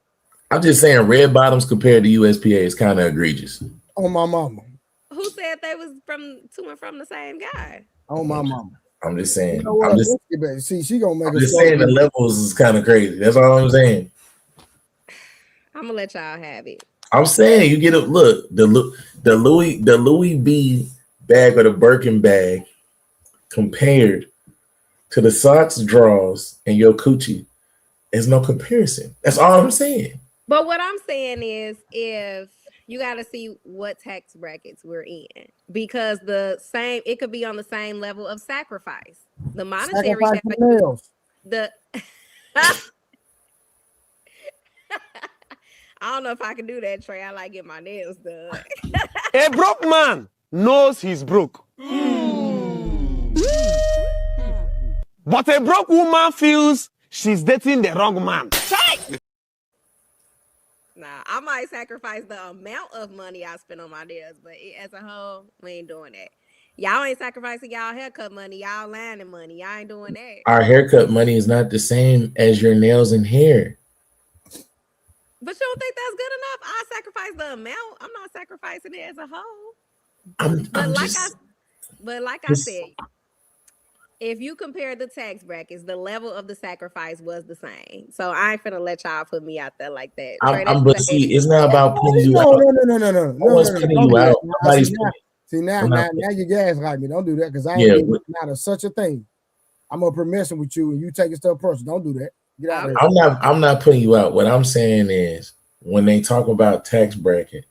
I'm just saying, red bottoms compared to USPA is kind of egregious. On my mama. Who said they was to and from the same guy? On my mama. I'm just saying. You know what? She gonna make. I'm just saying the levels is kind of crazy. That's all I'm saying. I'm gonna let y'all have it. I'm saying you get a look. The Louis V bag or the Birkin bag compared to the socks, drawers, and your coochie, there's no comparison. That's all I'm saying. But what I'm saying is, if you got to see what tax brackets we're in, because it could be on the same level of sacrifice. The monetary nails. I don't know if I can do that, Trey. I like getting my nails done. A broke man knows he's broke. But a broke woman feels she's dating the wrong man. Nah, I might sacrifice the amount of money I spend on my nails, but as a whole, we ain't doing that. Y'all ain't sacrificing y'all haircut money, y'all landing money. Y'all ain't doing that. Our haircut money is not the same as your nails and hair. But you don't think that's good enough? I sacrifice the amount. I'm not sacrificing it as a whole. But like I said, if you compare the tax brackets, the level of the sacrifice was the same. So I ain't finna let y'all put me out there like that. But see, it's not about putting you out. No. One's putting you out. See, now you gaslight me. Don't do that because I ain't not a such a thing. I'm gonna be messing with you and you taking stuff personal. Don't do that. Get out of here. I'm not putting you out. What I'm saying is when they talk about tax bracket,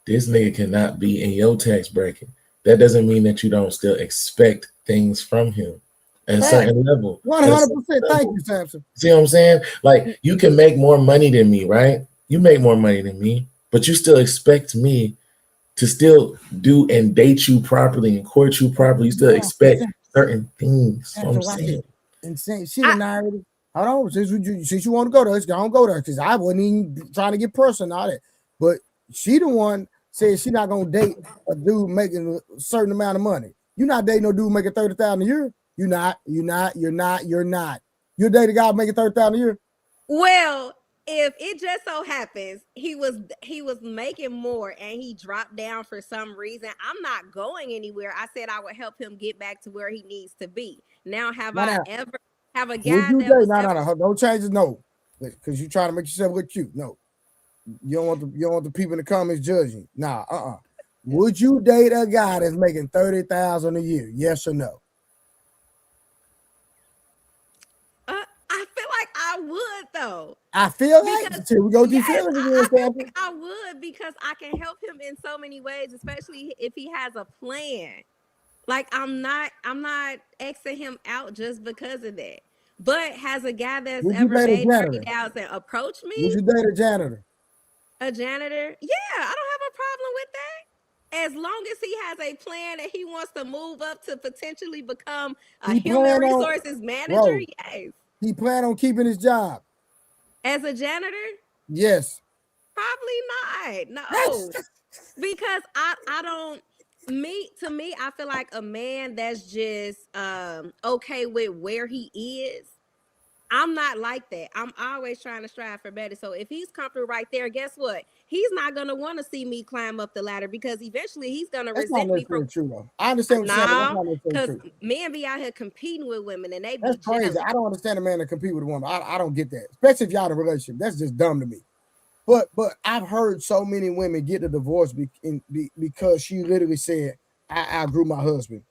this nigga cannot be in your tax bracket. That doesn't mean that you don't still expect things from him at a certain level. 100%. Thank you, Samson. See what I'm saying? Like you can make more money than me, right? You make more money than me, but you still expect me to still do and date you properly and court you properly. You still expect certain things. That's what I'm saying. Insane. She done already. Hold on. Since you want to go there, let's go there. Because I wasn't even trying to get personal on it. But she the one said she not gonna date a dude making a certain amount of money. You're not dating no dude making $30,000 a year. You're not. You're dating a guy making $30,000 a year. Well, if it just so happens he was making more and he dropped down for some reason, I'm not going anywhere. I said I would help him get back to where he needs to be. Now, have a guy that don't change it, no, because you're trying to make yourself look cute. No, you don't want the people in the comments judging. Nah, Would you date a guy that's making $30,000 a year? Yes or no? I feel like I would though. I feel like we go through feelings again. I would because I can help him in so many ways, especially if he has a plan. Like I'm not Xing him out just because of that. But has a guy that's ever made $30,000 approach me? Would you date a janitor? A janitor? Yeah, I don't have a problem with that. As long as he has a plan that he wants to move up to potentially become a human resources manager, yes. He plan on keeping his job. As a janitor? Yes. Probably not. No. Because I don't. To me, I feel like a man that's just okay with where he is I'm not like that. I'm always trying to strive for better. So if he's comfortable right there, guess what? He's not gonna want to see me climb up the ladder because eventually he's gonna That's not resent me necessarily for true, though. I understand what you're saying, but that's no, not necessarily because true. men be out here competing with women and they be That's crazy. jealous. I don't understand a man to compete with a woman. I don't get that, especially if y'all in a relationship. That's just dumb to me. But I've heard so many women get the divorce because she literally said, "I outgrew my husband."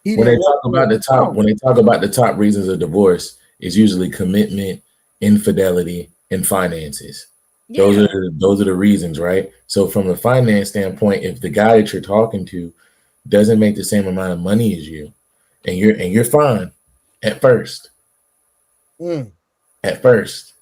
When they talk about the top reasons of divorce, it's usually commitment, infidelity, and finances. Yeah. Those are the reasons, right? So from a finance standpoint, if the guy that you're talking to doesn't make the same amount of money as you, and you're fine at first. At first.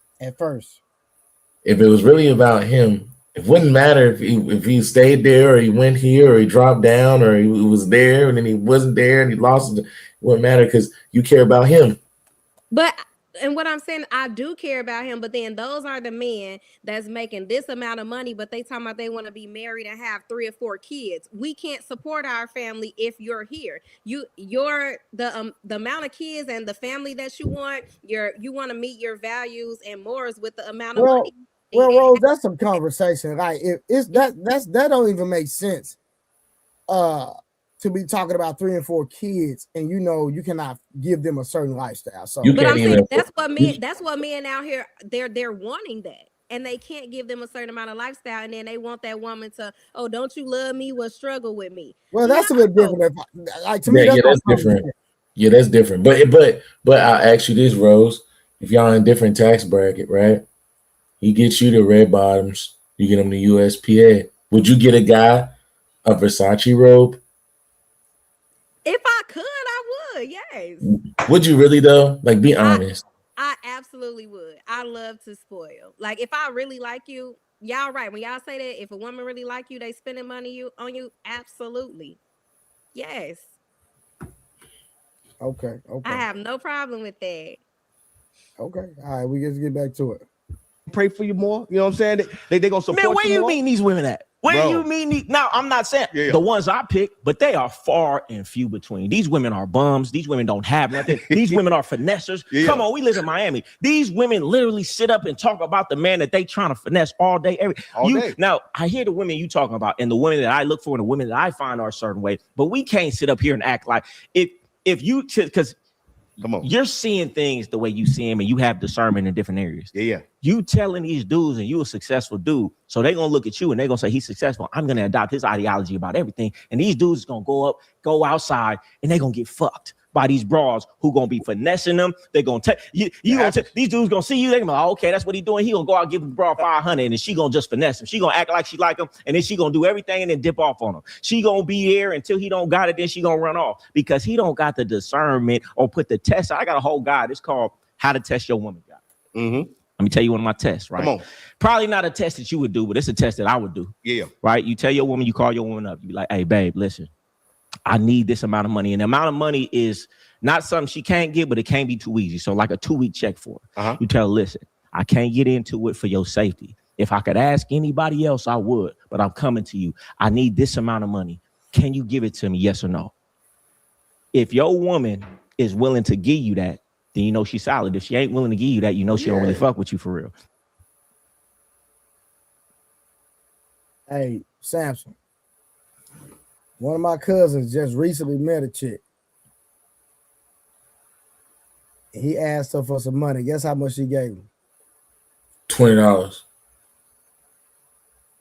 If it was really about him, it wouldn't matter if he stayed there or he went here or he dropped down or he was there and then he wasn't there and he lost it. It wouldn't matter because you care about him. And what I'm saying, I do care about him, but then those are the men that's making this amount of money, but they talking about they want to be married and have 3 or 4 kids. We can't support our family if you're here. You're the amount of kids and the family that you want. You want to meet your values and morals with the amount of money. Well, Rose, that's some conversation. Like if it's that don't even make sense. To be talking about 3 and 4 kids, and you cannot give them a certain lifestyle. So, but I'm saying that's what men out here they're wanting that, and they can't give them a certain amount of lifestyle, and then they want that woman to, oh, don't you love me? Well, struggle with me. Well, that's a little different. Like to me, that's different. Yeah, that's different. But I'll ask you this, Rose: if y'all in a different tax bracket, right? He gets you the red bottoms, you get him the USPA. Would you get a guy a Versace robe? If I could, I would. Yes. Would you really though? Like, be honest. I absolutely would. I love to spoil. Like, if I really like you, y'all right. When y'all say that, if a woman really like you, they spending money on you. Absolutely. Yes. Okay. I have no problem with that. Okay. All right. We just get back to it. Pray for you more. You know what I'm saying? They gonna support you. Man, where you more? mean these women at? Where you mean now? I'm not saying the ones I pick, but they are far and few between. These women are bums. These women don't have nothing. These women are finessers. Come on, we live in Miami. These women literally sit up and talk about the man that they trying to finesse all day, all day. Now, I hear the women you talking about, and the women that I look for, and the women that I find are a certain way. But we can't sit up here and act like if you because. Come on. You're seeing things the way you see them, and you have discernment in different areas. Yeah. You telling these dudes, and you a successful dude, so they're gonna look at you and they're gonna say he's successful. I'm gonna adopt his ideology about everything. And these dudes is gonna go outside, and they're gonna get fucked by these bras who gonna be finessing them. They're gonna take these dudes gonna see you. They're gonna be like, okay, that's what he's doing. He gonna go out and give the bra 500, and she gonna just finesse him. She gonna act like she like him, and then she gonna do everything and then dip off on him. She gonna be there until he don't got it, then she gonna run off because he don't got the discernment or put the test. I got a whole guide. It's called How to Test Your Woman Guide. Let me tell you one of my tests, right? Come on. Probably not a test that you would do, but it's a test that I would do. Yeah. Right? You tell your woman, you call your woman up, you be like, hey, babe, listen, I need this amount of money. And the amount of money is not something she can't get, but it can't be too easy. So like a 2-week check for her. You tell her, listen, I can't get into it for your safety. If I could ask anybody else, I would, but I'm coming to you. I need this amount of money. Can you give it to me? Yes or no? If your woman is willing to give you that, then you know she's solid. If she ain't willing to give you that, you know she don't really fuck with you for real. Hey, Samson. One of my cousins just recently met a chick. He asked her for some money. Guess how much she gave him? $20.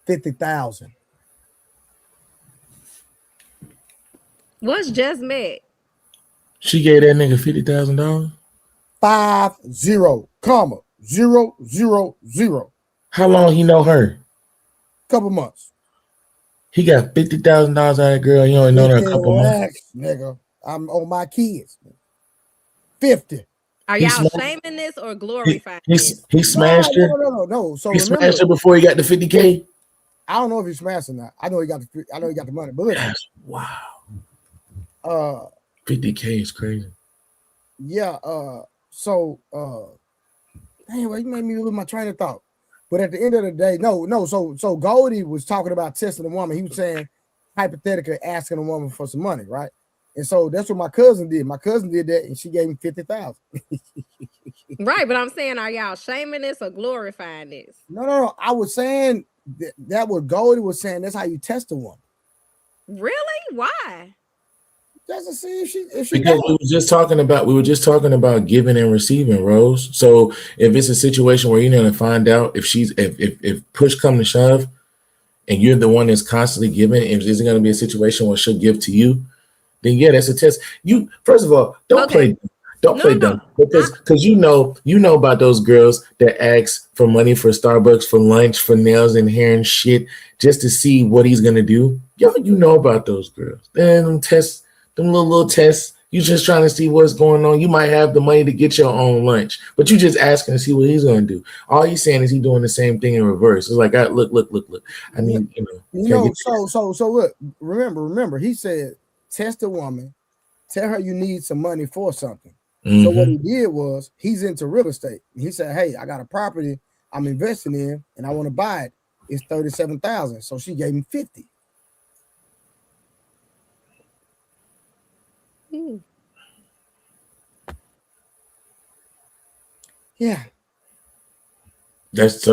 $50,000. What's just met? She gave that nigga $50,000. 50,000. How long he know her? Couple months. He got $50,000 out of that girl. He only known her a couple months. Nigga, I'm on my kids. 50. Are y'all shaming this or glorifying this? He smashed her. No. So he smashed her before he got the 50K. I don't know if he smashed or not. I know he got the money. But listen, wow. 50K is crazy. Yeah. So anyway, you made me lose my train of thought. But at the end of the day, no. So Goldie was talking about testing a woman. He was saying hypothetically asking a woman for some money, right? And so that's what my cousin did. My cousin did that, and she gave me 50,000. Right, but I'm saying, are y'all shaming this or glorifying this? No. I was saying that what Goldie was saying. That's how you test a woman. Really? Why? Just to see if she because we were just talking about giving and receiving, Rose. So if it's a situation where you're gonna find out if push come to shove, and you're the one that's constantly giving, if there's gonna be a situation where she'll give to you, then yeah, that's a test. You first of all, don't play dumb because you know about those girls that ask for money for Starbucks, for lunch, for nails and hair and shit just to see what he's gonna do. Yo, you know about those girls. Then tests. Them little tests, you just trying to see what's going on. You might have the money to get your own lunch, but you just asking to see what he's going to do. All he's saying is he's doing the same thing in reverse. It's like, look. I mean, So look, remember, he said, test a woman, tell her you need some money for something. Mm-hmm. So what he did was he's into real estate. He said, hey, I got a property I'm investing in and I want to buy it. It's 37,000. So she gave him 50. Yeah. That's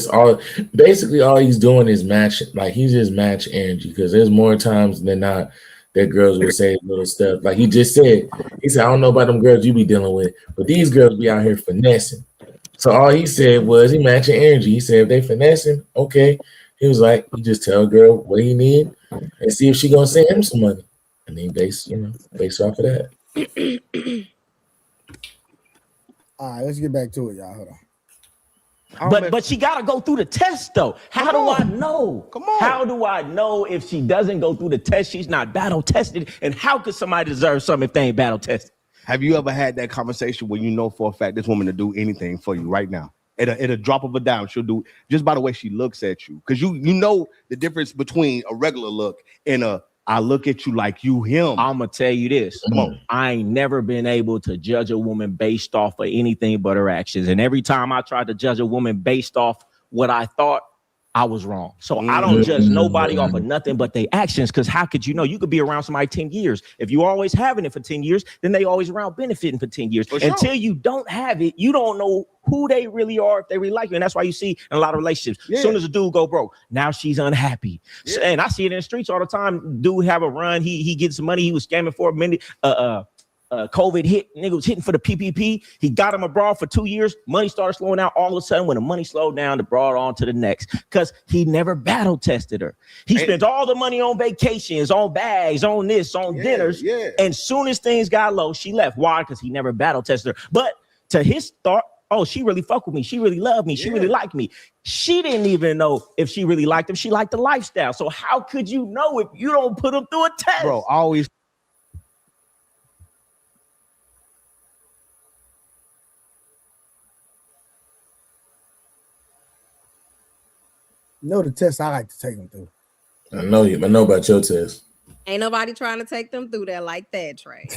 all. Basically, all he's doing is match. Like he's just match energy because there's more times than not that girls will say little stuff. Like he just said, I don't know about them girls you be dealing with, but these girls be out here finessing. So all he said was he matching energy. He said if they finessing, okay. He was like, you just tell a girl what you need and see if she gonna send him some money, and then based off of that. All right, let's get back to it, y'all. Hold on. But she got to go through the test, though. How do I know? Come on. How do I know if she doesn't go through the test, she's not battle tested? And how could somebody deserve something if they ain't battle tested? Have you ever had that conversation where you know for a fact this woman to do anything for you right now? At a drop of a dime, she'll do just by the way she looks at you. Because you know the difference between a regular look and I look at you like you him. I'm going to tell you this. I ain't never been able to judge a woman based off of anything but her actions. And every time I tried to judge a woman based off what I thought, I was wrong. So I don't judge nobody off of nothing but their actions. Because how could you know? You could be around somebody 10 years. If you're always having it for 10 years, then they always around benefiting for 10 years. Until you don't have it, you don't know who they really are, if they really like you. And that's why you see in a lot of relationships, as soon as a dude go broke, now she's unhappy. Yeah. And I see it in the streets all the time. Dude have a run. He gets some money. He was scamming for a minute. COVID hit, nigga was hitting for the PPP. He got him abroad for 2 years. Money started slowing down. All of a sudden, when the money slowed down, the broad on to the next because he never battle tested her. He spent all the money on vacations, on bags, on this, on dinners. Yeah. And soon as things got low, she left. Why? Because he never battle tested her. But to his thought, oh, she really fuck with me. She really loved me. She really liked me. She didn't even know if she really liked him. She liked the lifestyle. So how could you know if you don't put him through a test? Bro, I always. You know the test I like to take them through. I know about your test. Ain't nobody trying to take them through there like that, Trey.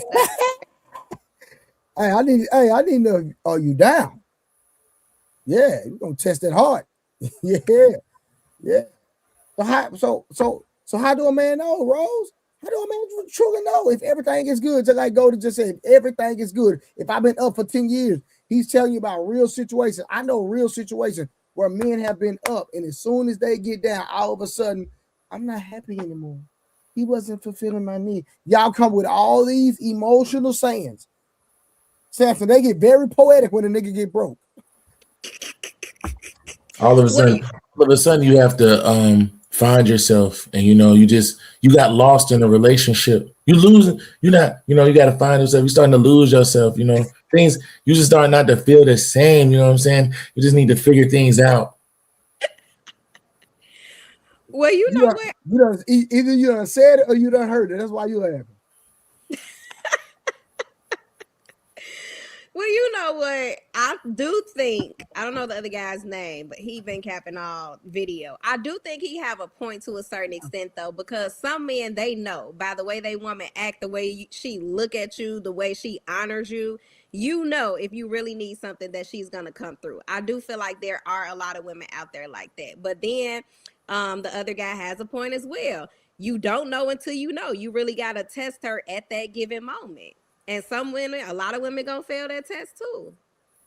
Hey, I need to know, are you down? Yeah, you're gonna test it hard. Yeah. So how do a man know, Rose? How do a man truly know if everything is good? Just like Goldie just said, if everything is good. If I've been up for 10 years, he's telling you about real situations. I know real situations where men have been up, and as soon as they get down, all of a sudden, I'm not happy anymore. He wasn't fulfilling my need. Y'all come with all these emotional sayings. Samson, they get very poetic when a nigga get broke. All of a sudden, you have to find yourself, and you got lost in a relationship. You got to find yourself. You're starting to lose yourself. Things you just start not to feel the same. You know what I'm saying? You just need to figure things out. Well, you know what? Either you done said it or you done heard it. That's why you laughing. Well, you know what? I do think, I don't know the other guy's name, but he been capping all video. I do think he have a point to a certain extent, though, because some men, they know by the way they woman act, the way she look at you, the way she honors you, if you really need something that she's going to come through. I do feel like there are a lot of women out there like that. But then the other guy has a point as well. you don't know until you know. You really got to test her at that given moment. And some women, a lot of women gonna fail that test too.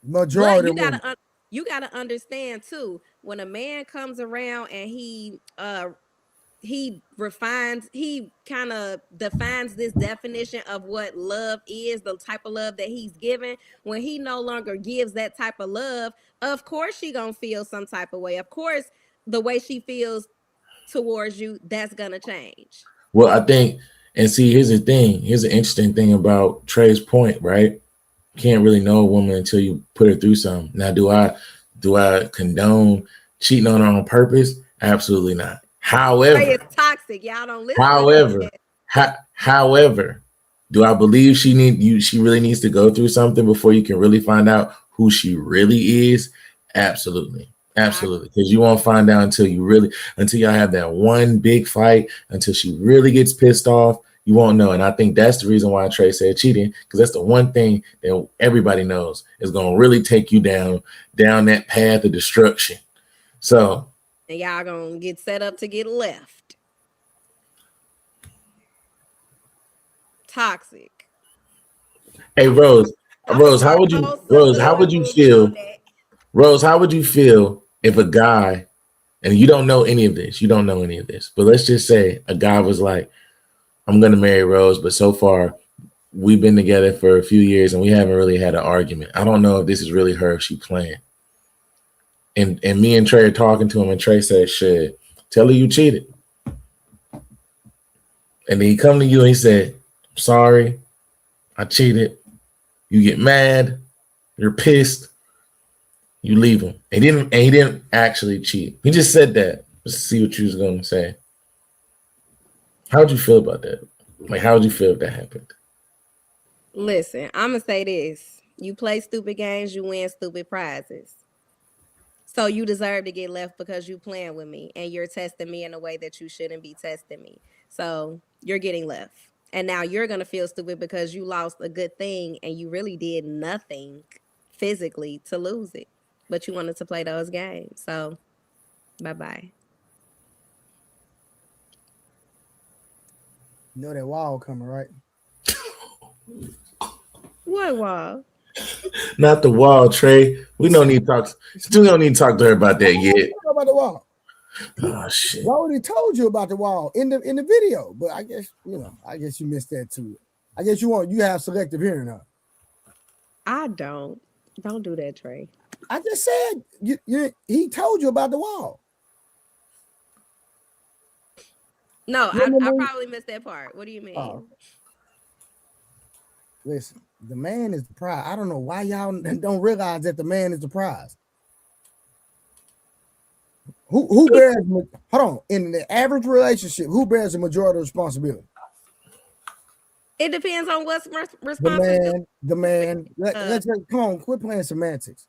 Majority But you gotta understand too, when a man comes around and he kind of defines this definition of what love is, the type of love that he's given. When he no longer gives that type of love, of course she gonna feel some type of way. Of course, the way she feels towards you, that's gonna change. Well, I think, and see, here's the thing. Here's an interesting thing about Trey's point, right? You can't really know a woman until you put her through something. Now, do I condone cheating on her on purpose? Absolutely not. However, it's toxic. Y'all don't listen. However, do I believe she really needs to go through something before you can really find out who she really is? Absolutely. Absolutely. Because you won't find out until y'all have that one big fight, until she really gets pissed off. You won't know. And I think that's the reason why Trey said cheating, because that's the one thing that everybody knows is going to really take you down that path of destruction. So, and y'all going to get set up to get left. Toxic. Hey, Rose, how would you feel? Rose, how would you feel if a guy, and you don't know any of this, but let's just say a guy was like, I'm going to marry Rose, but so far we've been together for a few years and we haven't really had an argument. I don't know if this is really her, if she playing. And me and Trey are talking to him, and Trey said, shit, tell her you cheated. And then he come to you and he said, sorry, I cheated. You get mad, you're pissed, you leave him. And he didn't actually cheat. He just said that. Let's see what you was going to say. How would you feel about that? Like, how would you feel if that happened? Listen, I'm going to say this. You play stupid games, you win stupid prizes. So you deserve to get left because you playing with me and you're testing me in a way that you shouldn't be testing me. So you're getting left. And now you're going to feel stupid because you lost a good thing and you really did nothing physically to lose it. But you wanted to play those games. So bye-bye. You know that wall coming, right? What wall? Not the wall, Trey. We don't need to talk. Still don't need to talk to her about that yet. About the wall. Oh shit! I already told you about the wall in the video, but I guess you missed that too. I guess you have selective hearing, huh? I don't. Don't do that, Trey. I just said he told you about the wall. No, I probably missed that part. What do you mean? Listen, the man is the prize. I don't know why y'all don't realize that the man is the prize. Who bears? Hold on. In the average relationship, who bears the majority of responsibility? It depends on what's responsible. The man. Let's come on. Quit playing semantics.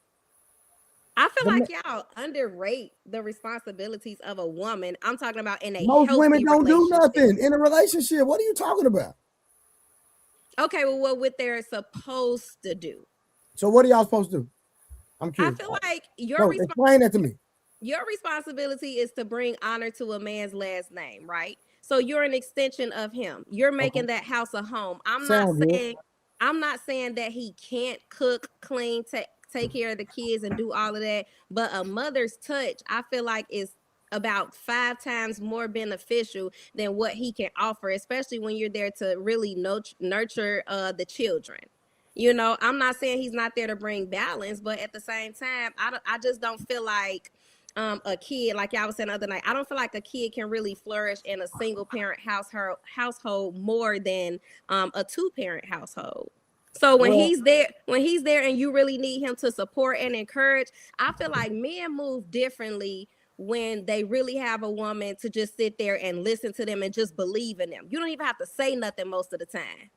I feel like y'all underrate the responsibilities of a woman. I'm talking about in a most women don't do relationship. nothing in a relationship. What are you talking about? Okay, well, what they're supposed to do. So what are y'all supposed to do? I'm curious. I feel like explain that to me. Your responsibility is to bring honor to a man's last name, right? So you're an extension of him. You're making that house a home. I'm not saying that he can't cook, clean, take care of the kids and do all of that, but a mother's touch, I feel like, is about 5 times more beneficial than what he can offer, especially when you're there to really nurture the children. You know, I'm not saying he's not there to bring balance, but at the same time, I just don't feel like a kid, like y'all was saying the other night, I don't feel like a kid can really flourish in a single parent household more than a 2-parent household. So when he's there and you really need him to support and encourage, I feel like men move differently when they really have a woman to just sit there and listen to them and just believe in them. You don't even have to say nothing most of the time.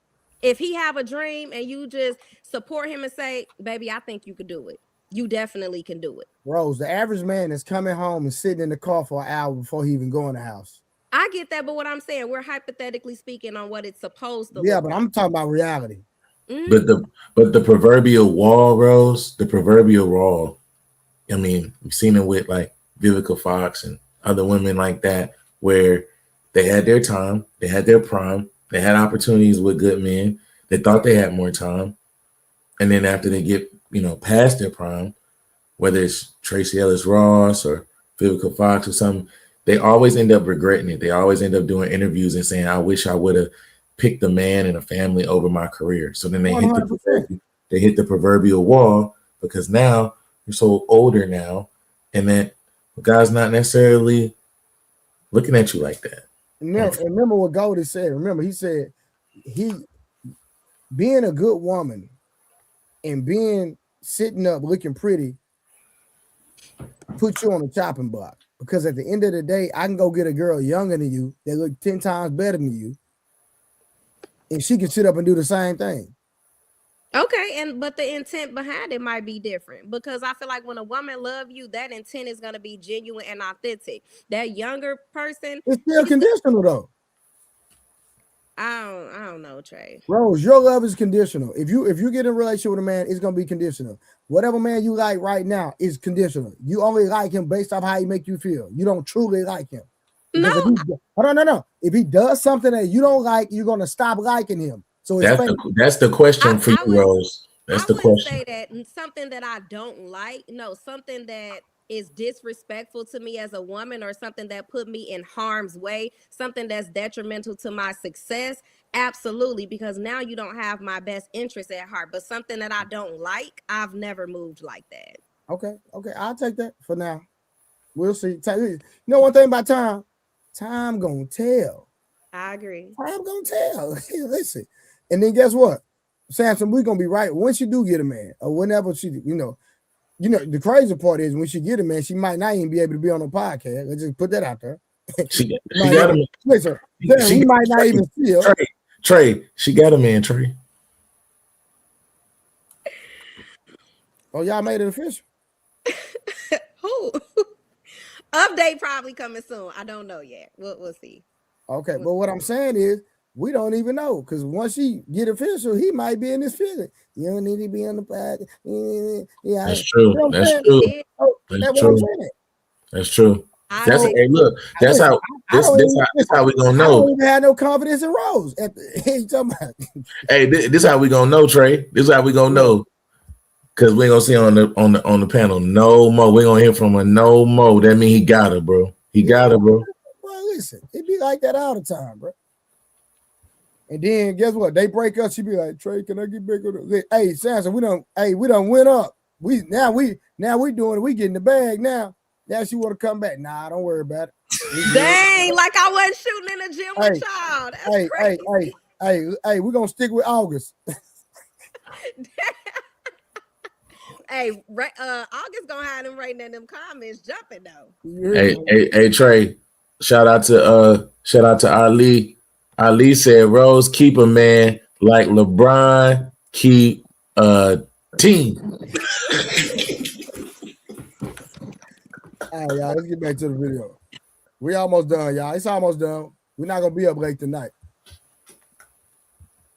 If he have a dream and you just support him and say, baby, I think you could do it. You definitely can do it. Rose, the average man is coming home and sitting in the car for an hour before he even go in the house. I get that, but what I'm saying, we're hypothetically speaking on what it's supposed to look but like. I'm talking about reality. Mm-hmm. But the proverbial wall, Rose, the proverbial wall, I mean, we've seen it with like Vivica Fox and other women like that, where They had their time. They had their prime. They had opportunities with good men. They thought they had more time. And then after they get, past their prime, whether it's Tracy Ellis Ross or Vivica Fox or something, they always end up regretting it. They always end up doing interviews and saying, I wish I would have picked a man and a family over my career. So then they hit the proverbial wall because now you're so older now, and that God's not necessarily looking at you like that. Remember what Goldie said. Remember, he said being a good woman and being sitting up looking pretty put you on the chopping block. Because at the end of the day, I can go get a girl younger than you that look 10 times better than you, and she can sit up and do the same thing. Okay, but the intent behind it might be different, because I feel like when a woman love you, that intent is going to be genuine and authentic. That younger person, it's still conditional though. I don't know, Trey. Rose, your love is conditional. If you get in a relationship with a man, it's gonna be conditional. Whatever man you like right now is conditional. You only like him based off how he make you feel. You don't truly like him. No. If he does something that you don't like, you're gonna stop liking him. So that's the question for you, Rose. That's the question. I wouldn't say that something that I don't like. No, something that is disrespectful to me as a woman, or something that put me in harm's way, something that's detrimental to my success. Absolutely, because now you don't have my best interest at heart. But something that I don't like, I've never moved like that. Okay, I'll take that for now. We'll see. You know one thing about time gonna tell. I agree. Time gonna tell. Listen, and then guess what, Samson, we're gonna be right once you do get a man, or whenever she, the crazy part is when she get a man, she might not even be able to be on a podcast. Let's just put that out there. She got a man. Listen, he might not even see her. Trey, she got a man, Trey. Oh, y'all made it official? Who? Update probably coming soon. I don't know yet. We'll see. Okay, but what I'm saying is we don't even know, because once she get official, he might be in this feeling. You don't need to be on the podcast. Yeah, that's true. That's true. That's true. That's true. Hey, look, that's how we gonna know. I don't even have no confidence in Rose. Hey, this how we gonna know, Trey. This is how we gonna know, because we ain't gonna see on the panel no more. We gonna hear from her no more. That mean he got her, bro. He got her, bro. Well, listen, it be like that all the time, bro. And then guess what? They break up. She be like, Trey, can I get back on the? Hey, Samson, we done went up. We doing it. We getting the bag now. Now she want to come back. Nah, don't worry about it. Dang, like I wasn't shooting in the gym with y'all. That's crazy. Hey, we're gonna stick with August. Hey, August gonna have them writing in them comments, jumping though. Hey, Trey. Shout out to Ali. Ali said, Rose, keep a man like LeBron keep a team. All right, y'all, let's get back to the video. We almost done, y'all. It's almost done. We're not gonna be up late tonight.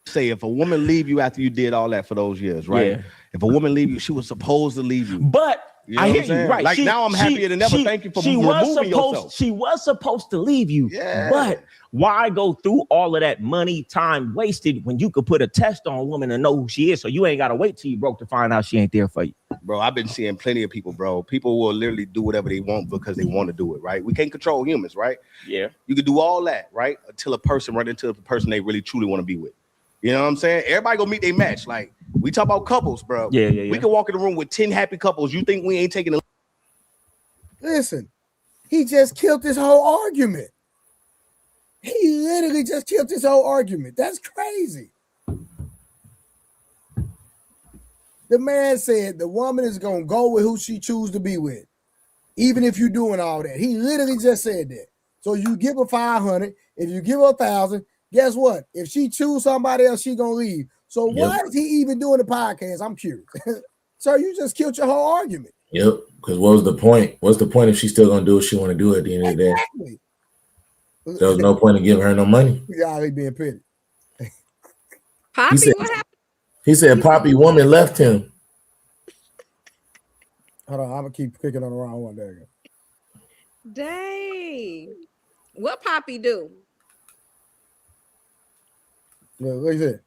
Say if a woman leave you after you did all that for those years, right? Yeah. If a woman leave you, she was supposed to leave you. But I hear you, right? Like now I'm happier than ever. Thank you for removing yourself. She was supposed to leave you. Yeah. But why go through all of that money, time wasted when you could put a test on a woman and know who she is, so you ain't got to wait till you broke to find out she ain't there for you? Bro, I've been seeing plenty of people, bro. People will literally do whatever they want because they want to do it, right? We can't control humans, right? Yeah. You can do all that, right? Until a person run into the person they really truly want to be with. You know what I'm saying? Everybody gonna meet their match. Like, we talk about couples, bro. Yeah. We can walk in the room with 10 happy couples. You think we ain't taking a... Listen, he just killed this whole argument. He literally just killed this whole argument. That's crazy. The man said the woman is going to go with who she chooses to be with, even if you're doing all that. He literally just said that. So you give her 500. If you give her 1,000, guess what? If she choose somebody else, she going to leave. So why is he even doing the podcast? I'm curious. So you just killed your whole argument. Yep. Because what was the point? What's the point if she's still going to do what she want to do at the end of the day? There was no point in giving her no money. Yeah, he being petty. Poppy, what happened? He said Poppy woman left him. Hold on, I'm gonna keep clicking on the wrong one. There you go. Dang. What Poppy do? Look at that.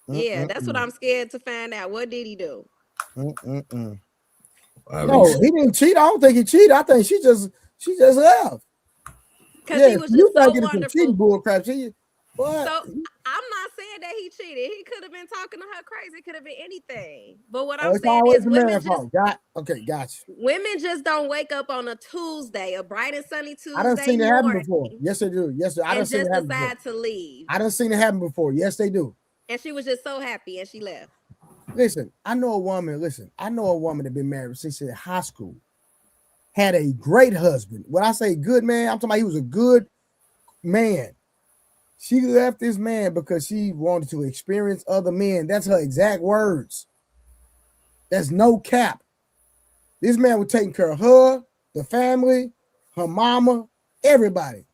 Yeah, that's what I'm scared to find out. What did he do? No, he didn't cheat. I don't think he cheated. I think she just left. Because he was just so wonderful. Cheating bull crap. What? So I'm not saying that he cheated. He could have been talking to her crazy. It could have been anything. But what I'm saying is women just gotcha. Women just don't wake up on a Tuesday, a bright and sunny Tuesday. I done seen it happen before. Yes, they do. Yes, I done seen it happen. Decide to leave. I done seen it happen before. Yes, they do. And she was just so happy and she left. Listen, I know a woman that been married since high school, had a great husband. When I say good man, I'm talking about he was a good man. She left this man because she wanted to experience other men. That's her exact words. That's no cap. This man was taking care of her, the family, her mama, everybody.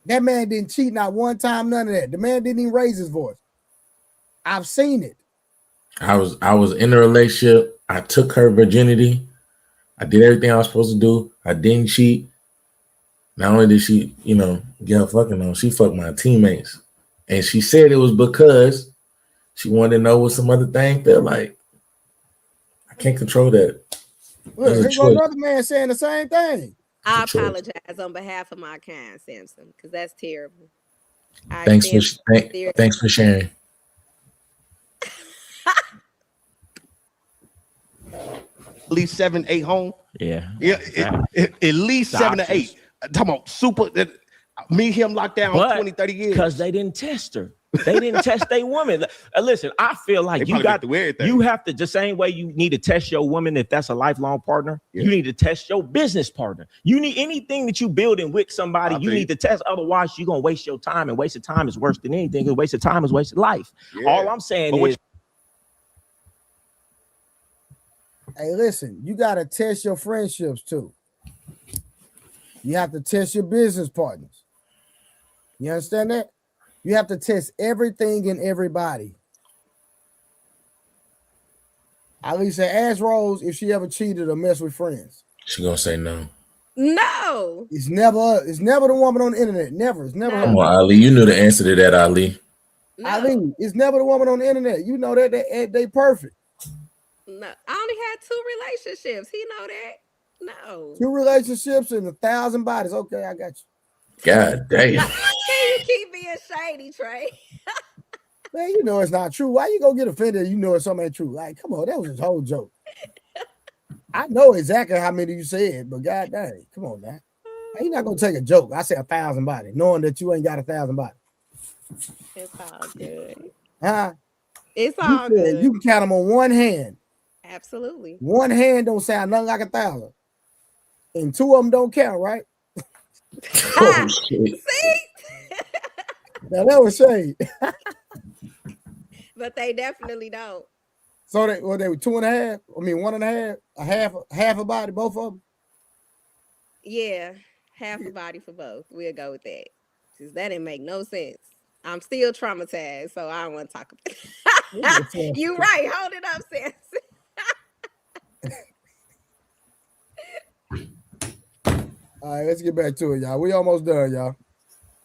That man didn't cheat not one time, none of that. The man didn't even raise his voice. I've seen it. I was in a relationship. I took her virginity. I did everything I was supposed to do. I didn't cheat. Not only did she, get her fucking on, she fucked my teammates. And she said it was because she wanted to know what some other thing felt like. I can't control that. Look, here's another man saying the same thing. I apologize on behalf of my kind, Samson, because that's terrible. Thanks for sharing. At least 7, 8 home. Yeah. At least 7 to 8. I'm talking about super. Me, him locked down 20, 30 years. Because they didn't test her. They didn't test their woman. Listen, I feel like you have to, the same way you need to test your woman if that's a lifelong partner, you need to test your business partner. You need anything that you building with somebody, you need to test. Otherwise, you're going to waste your time, and wasted time is worse than anything. Because wasted time is wasted life. Yeah. All I'm saying is, hey, listen, you got to test your friendships too. You have to test your business partners. You understand that? You have to test everything and everybody. At least ask Rose if she ever cheated or messed with friends. She gonna say no. No. It's never the woman on the internet. Never. It's never her. Come on, Ali. You knew the answer to that, Ali. No. Ali, it's never the woman on the internet. You know that they perfect. No, I only had 2 relationships. He know that. No. 2 relationships and 1,000 bodies. Okay, I got you. God damn. Can you keep being shady, Trey? Man, you know it's not true. Why you gonna get offended? You know it's something ain't true. Like, come on, that was his whole joke. I know exactly how many you said, but god dang, come on now. You're not gonna take a joke. I said 1,000 bodies, knowing that you ain't got 1,000 bodies. It's all good. Huh? It's all good. You can count them on one hand. Absolutely. One hand don't sound nothing like 1,000. And 2 of them don't count, right? Oh, shit. See? Now that was shade. But they definitely don't. So they were 2.5. I mean 1.5. Half a body, both of them. Yeah, half a body for both. We'll go with that. Because that didn't make no sense. I'm still traumatized, so I don't want to talk about it. You right. Hold it up, Samson. All right, let's get back to it, y'all. We almost done, y'all.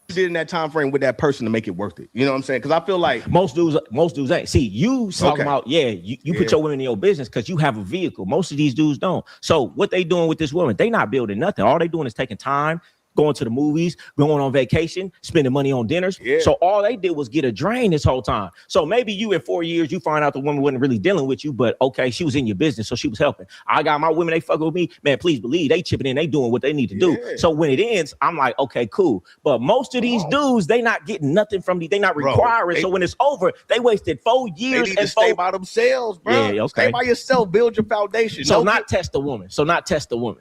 Did in that time frame with that person to make it worth it. You know what I'm saying? Because I feel like most dudes ain't. See, you talking about, you put your women in your business because you have a vehicle. Most of these dudes don't. So what they doing with this woman? They not building nothing. All they doing is taking time, going to the movies, going on vacation, spending money on dinners. Yeah. So all they did was get a drain this whole time. So maybe you in 4 years, you find out the woman wasn't really dealing with you, but okay, she was in your business, so she was helping. I got my women, they fuck with me. Man, please believe they chipping in, they doing what they need to do. So when it ends, I'm like, okay, cool. But most of these dudes, they not getting nothing from me. They not requiring. So when it's over, they wasted 4 years. They need to stay by themselves, bro. Yeah, okay. Stay by yourself, build your foundation. So not test the woman.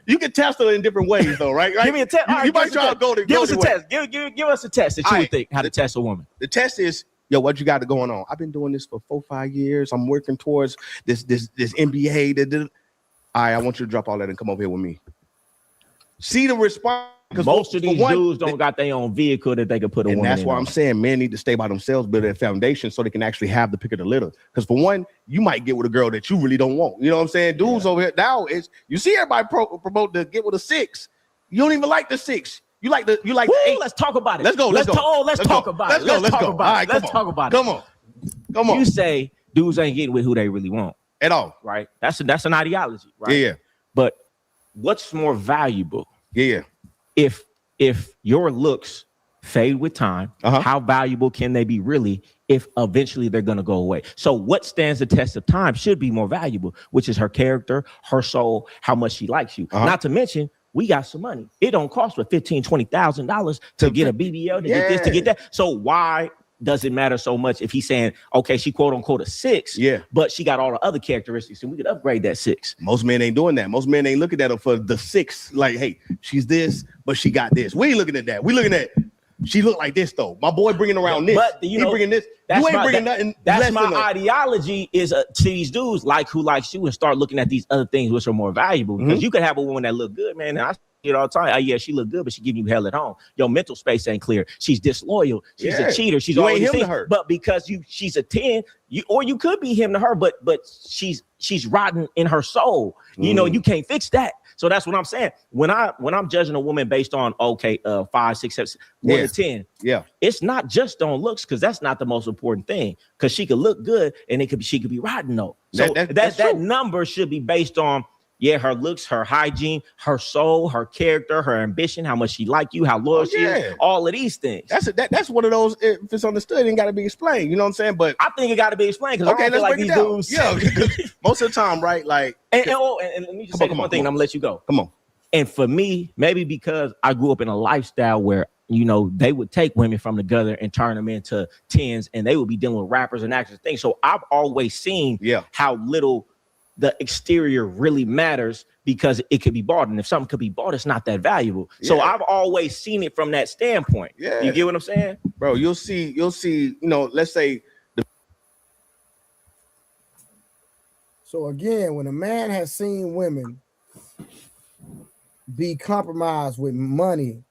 You can test her in different ways, though, right? Give me a test. You might try to go to give us a test. Give us a test that you would think how to test a woman. The test is, yo, what you got going on? I've been doing this for 4-5 years. I'm working towards this MBA. All right, I want you to drop all that and come over here with me. See the response. Because most of these dudes don't got their own vehicle that they can put a woman in. And that's why I'm saying men need to stay by themselves, build their foundation so they can actually have the pick of the litter. Because for one, you might get with a girl that you really don't want. You know what I'm saying? Dudes over here now, you see everybody promote to get with a 6. You don't even like the 6. You like the let's talk about it. Let's go. Let's talk about it. Let's talk about it. Come on. You say dudes ain't getting with who they really want at all, right? That's an ideology, right? Yeah. But what's more valuable? Yeah. If your looks fade with time, how valuable can they be really if eventually they're going to go away? So what stands the test of time should be more valuable, which is her character, her soul, how much she likes you. Not to mention, we got some money. It don't cost but $15,000-$20,000 to get a BBL, to get this, to get that. So why does it matter so much if he's saying, okay, she quote unquote a 6, but she got all the other characteristics and we could upgrade that 6? Most men ain't doing that. Most men ain't looking at her for the 6. Like, hey, she's this, but she got this. We ain't looking at that. We looking at, she look like this though. My boy bringing around this. But he bringing this. You ain't bringing nothing. That's my ideology is to these dudes like who likes you and start looking at these other things which are more valuable. Because you could have a woman that look good, man. And I see it all the time. Oh, yeah, she look good, but she giving you hell at home. Your mental space ain't clear. She's disloyal. She's a cheater. She's always him to her. But because she's a 10, or you could be him to her, but she's rotten in her soul. You know, you can't fix that. So that's what I'm saying. When I'm judging a woman based on 5, 6, 7, 1 to 10, it's not just on looks, because that's not the most important thing. Because she could look good and she could be rotten though. So that number should be based on her looks, her hygiene, her soul, her character, her ambition, how much she like you, how loyal she is, all of these things. That's one of those. If it's understood, it ain't got to be explained. You know what I'm saying? But I think it got to be explained, because I feel like these dudes. Yeah, most of the time, right? Like, and let me just say one thing, and I'm gonna let you go. Come on. And for me, maybe because I grew up in a lifestyle where, you know, they would take women from the gutter and turn them into 10s, and they would be dealing with rappers and actors and things. So I've always seen how little the exterior really matters, because it could be bought. And if something could be bought, it's not that valuable. So I've always seen it from that standpoint. You get what I'm saying? Bro, you'll see, you know, let's say. So again, when a man has seen women be compromised with money,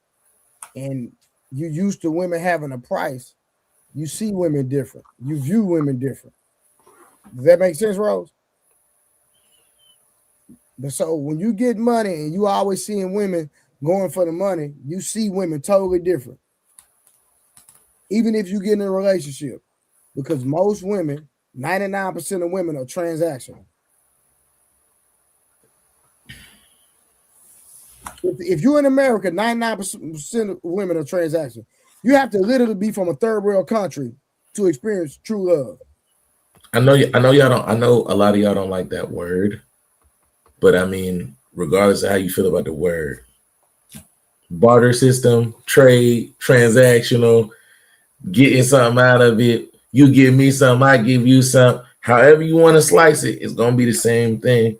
and you used to women having a price, you see women different. You view women different. Does that make sense, Rose? So when you get money and you always seeing women going for the money, you see women totally different. Even if you get in a relationship, because most women, 99% of women are transactional. If you're in America, 99% of women are transactional. You have to literally be from a third world country to experience true love. I know y'all don't. I know a lot of y'all don't like that word. But I mean, regardless of how you feel about the word, barter system, trade, transactional, getting something out of it. You give me something, I give you something. However you want to slice it, it's gonna be the same thing.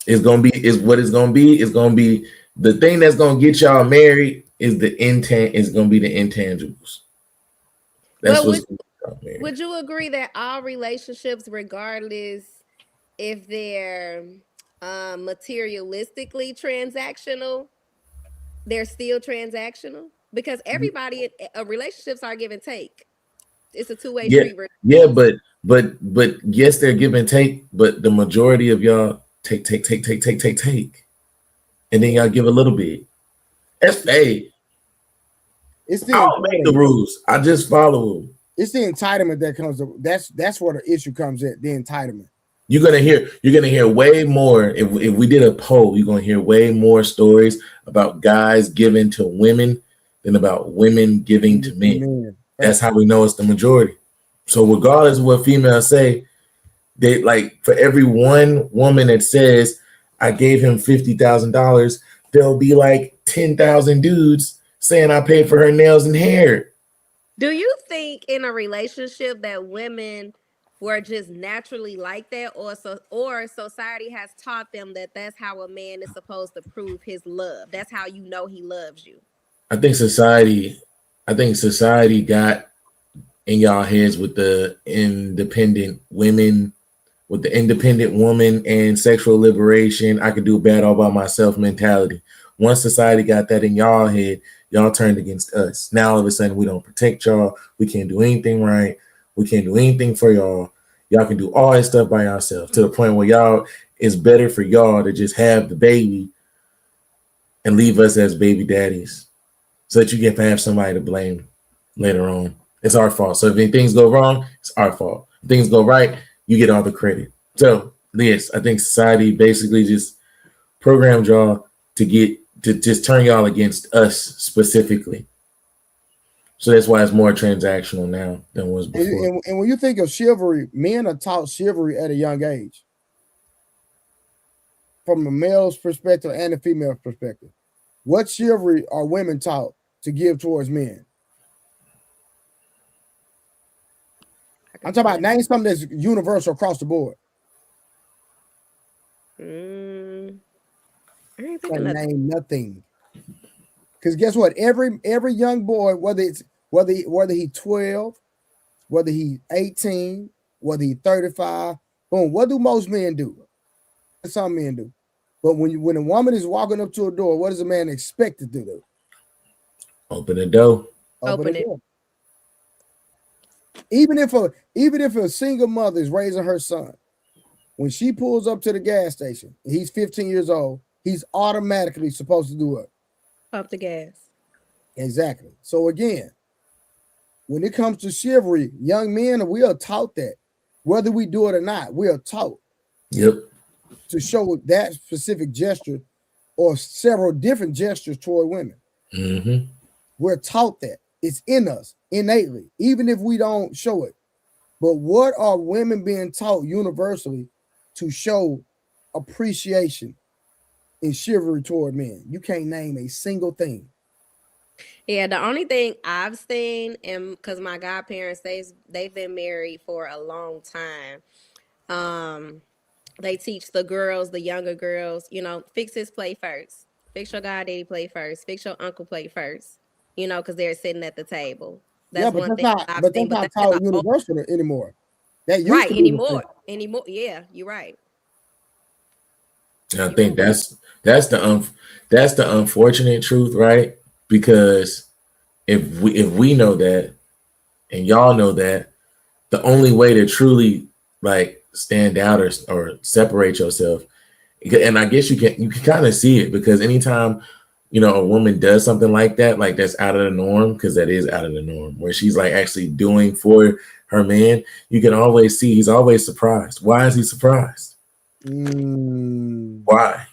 It's gonna be what it's gonna be. It's gonna be the thing that's gonna get y'all married is the intent. Is gonna be the intangibles. That's what's gonna get y'all married. Would you agree that all relationships, regardless if they're materialistically transactional, they're still transactional? Because everybody, relationships are give and take. It's a two-way street. Yeah, but yes, they're give and take, but the majority of y'all take, and then y'all give a little bit. It's the I don't make the rules. I just follow them. It's the entitlement that comes up. That's where the issue comes at. The entitlement. You're gonna hear way more. If we did a poll, you're gonna hear way more stories about guys giving to women than about women giving to men. That's how we know it's the majority. So regardless of what females say, they like for every one woman that says I gave him $50,000, there'll be like 10,000 dudes saying I paid for her nails and hair. Do you think in a relationship that women were just naturally like that, or society has taught them that that's how a man is supposed to prove his love? That's how you know he loves you. I think society got in y'all heads with the independent women, with the independent woman and sexual liberation. I could do bad all by myself mentality. Once society got that in y'all head, y'all turned against us. Now all of a sudden we don't protect y'all. We can't do anything right. We can't do anything for y'all. Y'all can do all that stuff by yourself, to the point where y'all, it's better for y'all to just have the baby and leave us as baby daddies so that you can have somebody to blame later on. It's our fault. So if things go wrong, it's our fault. If things go right, you get all the credit. So yes, I think society basically just programmed y'all to just turn y'all against us specifically. So that's why it's more transactional now than it was before. And when you think of chivalry, men are taught chivalry at a young age, from a male's perspective and a female's perspective. What chivalry are women taught to give towards men? I'm talking about name something that's universal across the board. I ain't Can't name nothing. Because guess what? Every young boy, whether he 12, whether he 18, whether he 35, boom. What do most men do? Some men do. But when a woman is walking up to a door, what is a man expected to do? Open the door. Open it. Door. Even if a single mother is raising her son, when she pulls up to the gas station, he's 15 years old, he's automatically supposed to do what? Pump the gas. Exactly. So again, when it comes to chivalry, young men, we are taught that. Whether we do it or not, we are taught. Yep. To show that specific gesture or several different gestures toward women. Mm-hmm. We're taught that. It's in us innately, even if we don't show it. But what are women being taught universally to show appreciation and chivalry toward men? You can't name a single thing. Yeah, the only thing I've seen, and because my godparents, they've been married for a long time. They teach the girls, the younger girls, fix his plate first. Fix your goddaddy plate first. Fix your uncle plate first. Because they're sitting at the table. That's one thing I've seen. But that's not taught universal anymore. That used right to be anymore. Yeah, you're right. And I think that's the unfortunate truth, right? Because if we know that, and y'all know that, the only way to truly stand out or separate yourself, and I guess you can kind of see it, because anytime a woman does something like that, that's out of the norm, because that is out of the norm, where she's actually doing for her man, you can always see he's always surprised. Why is he surprised? Why?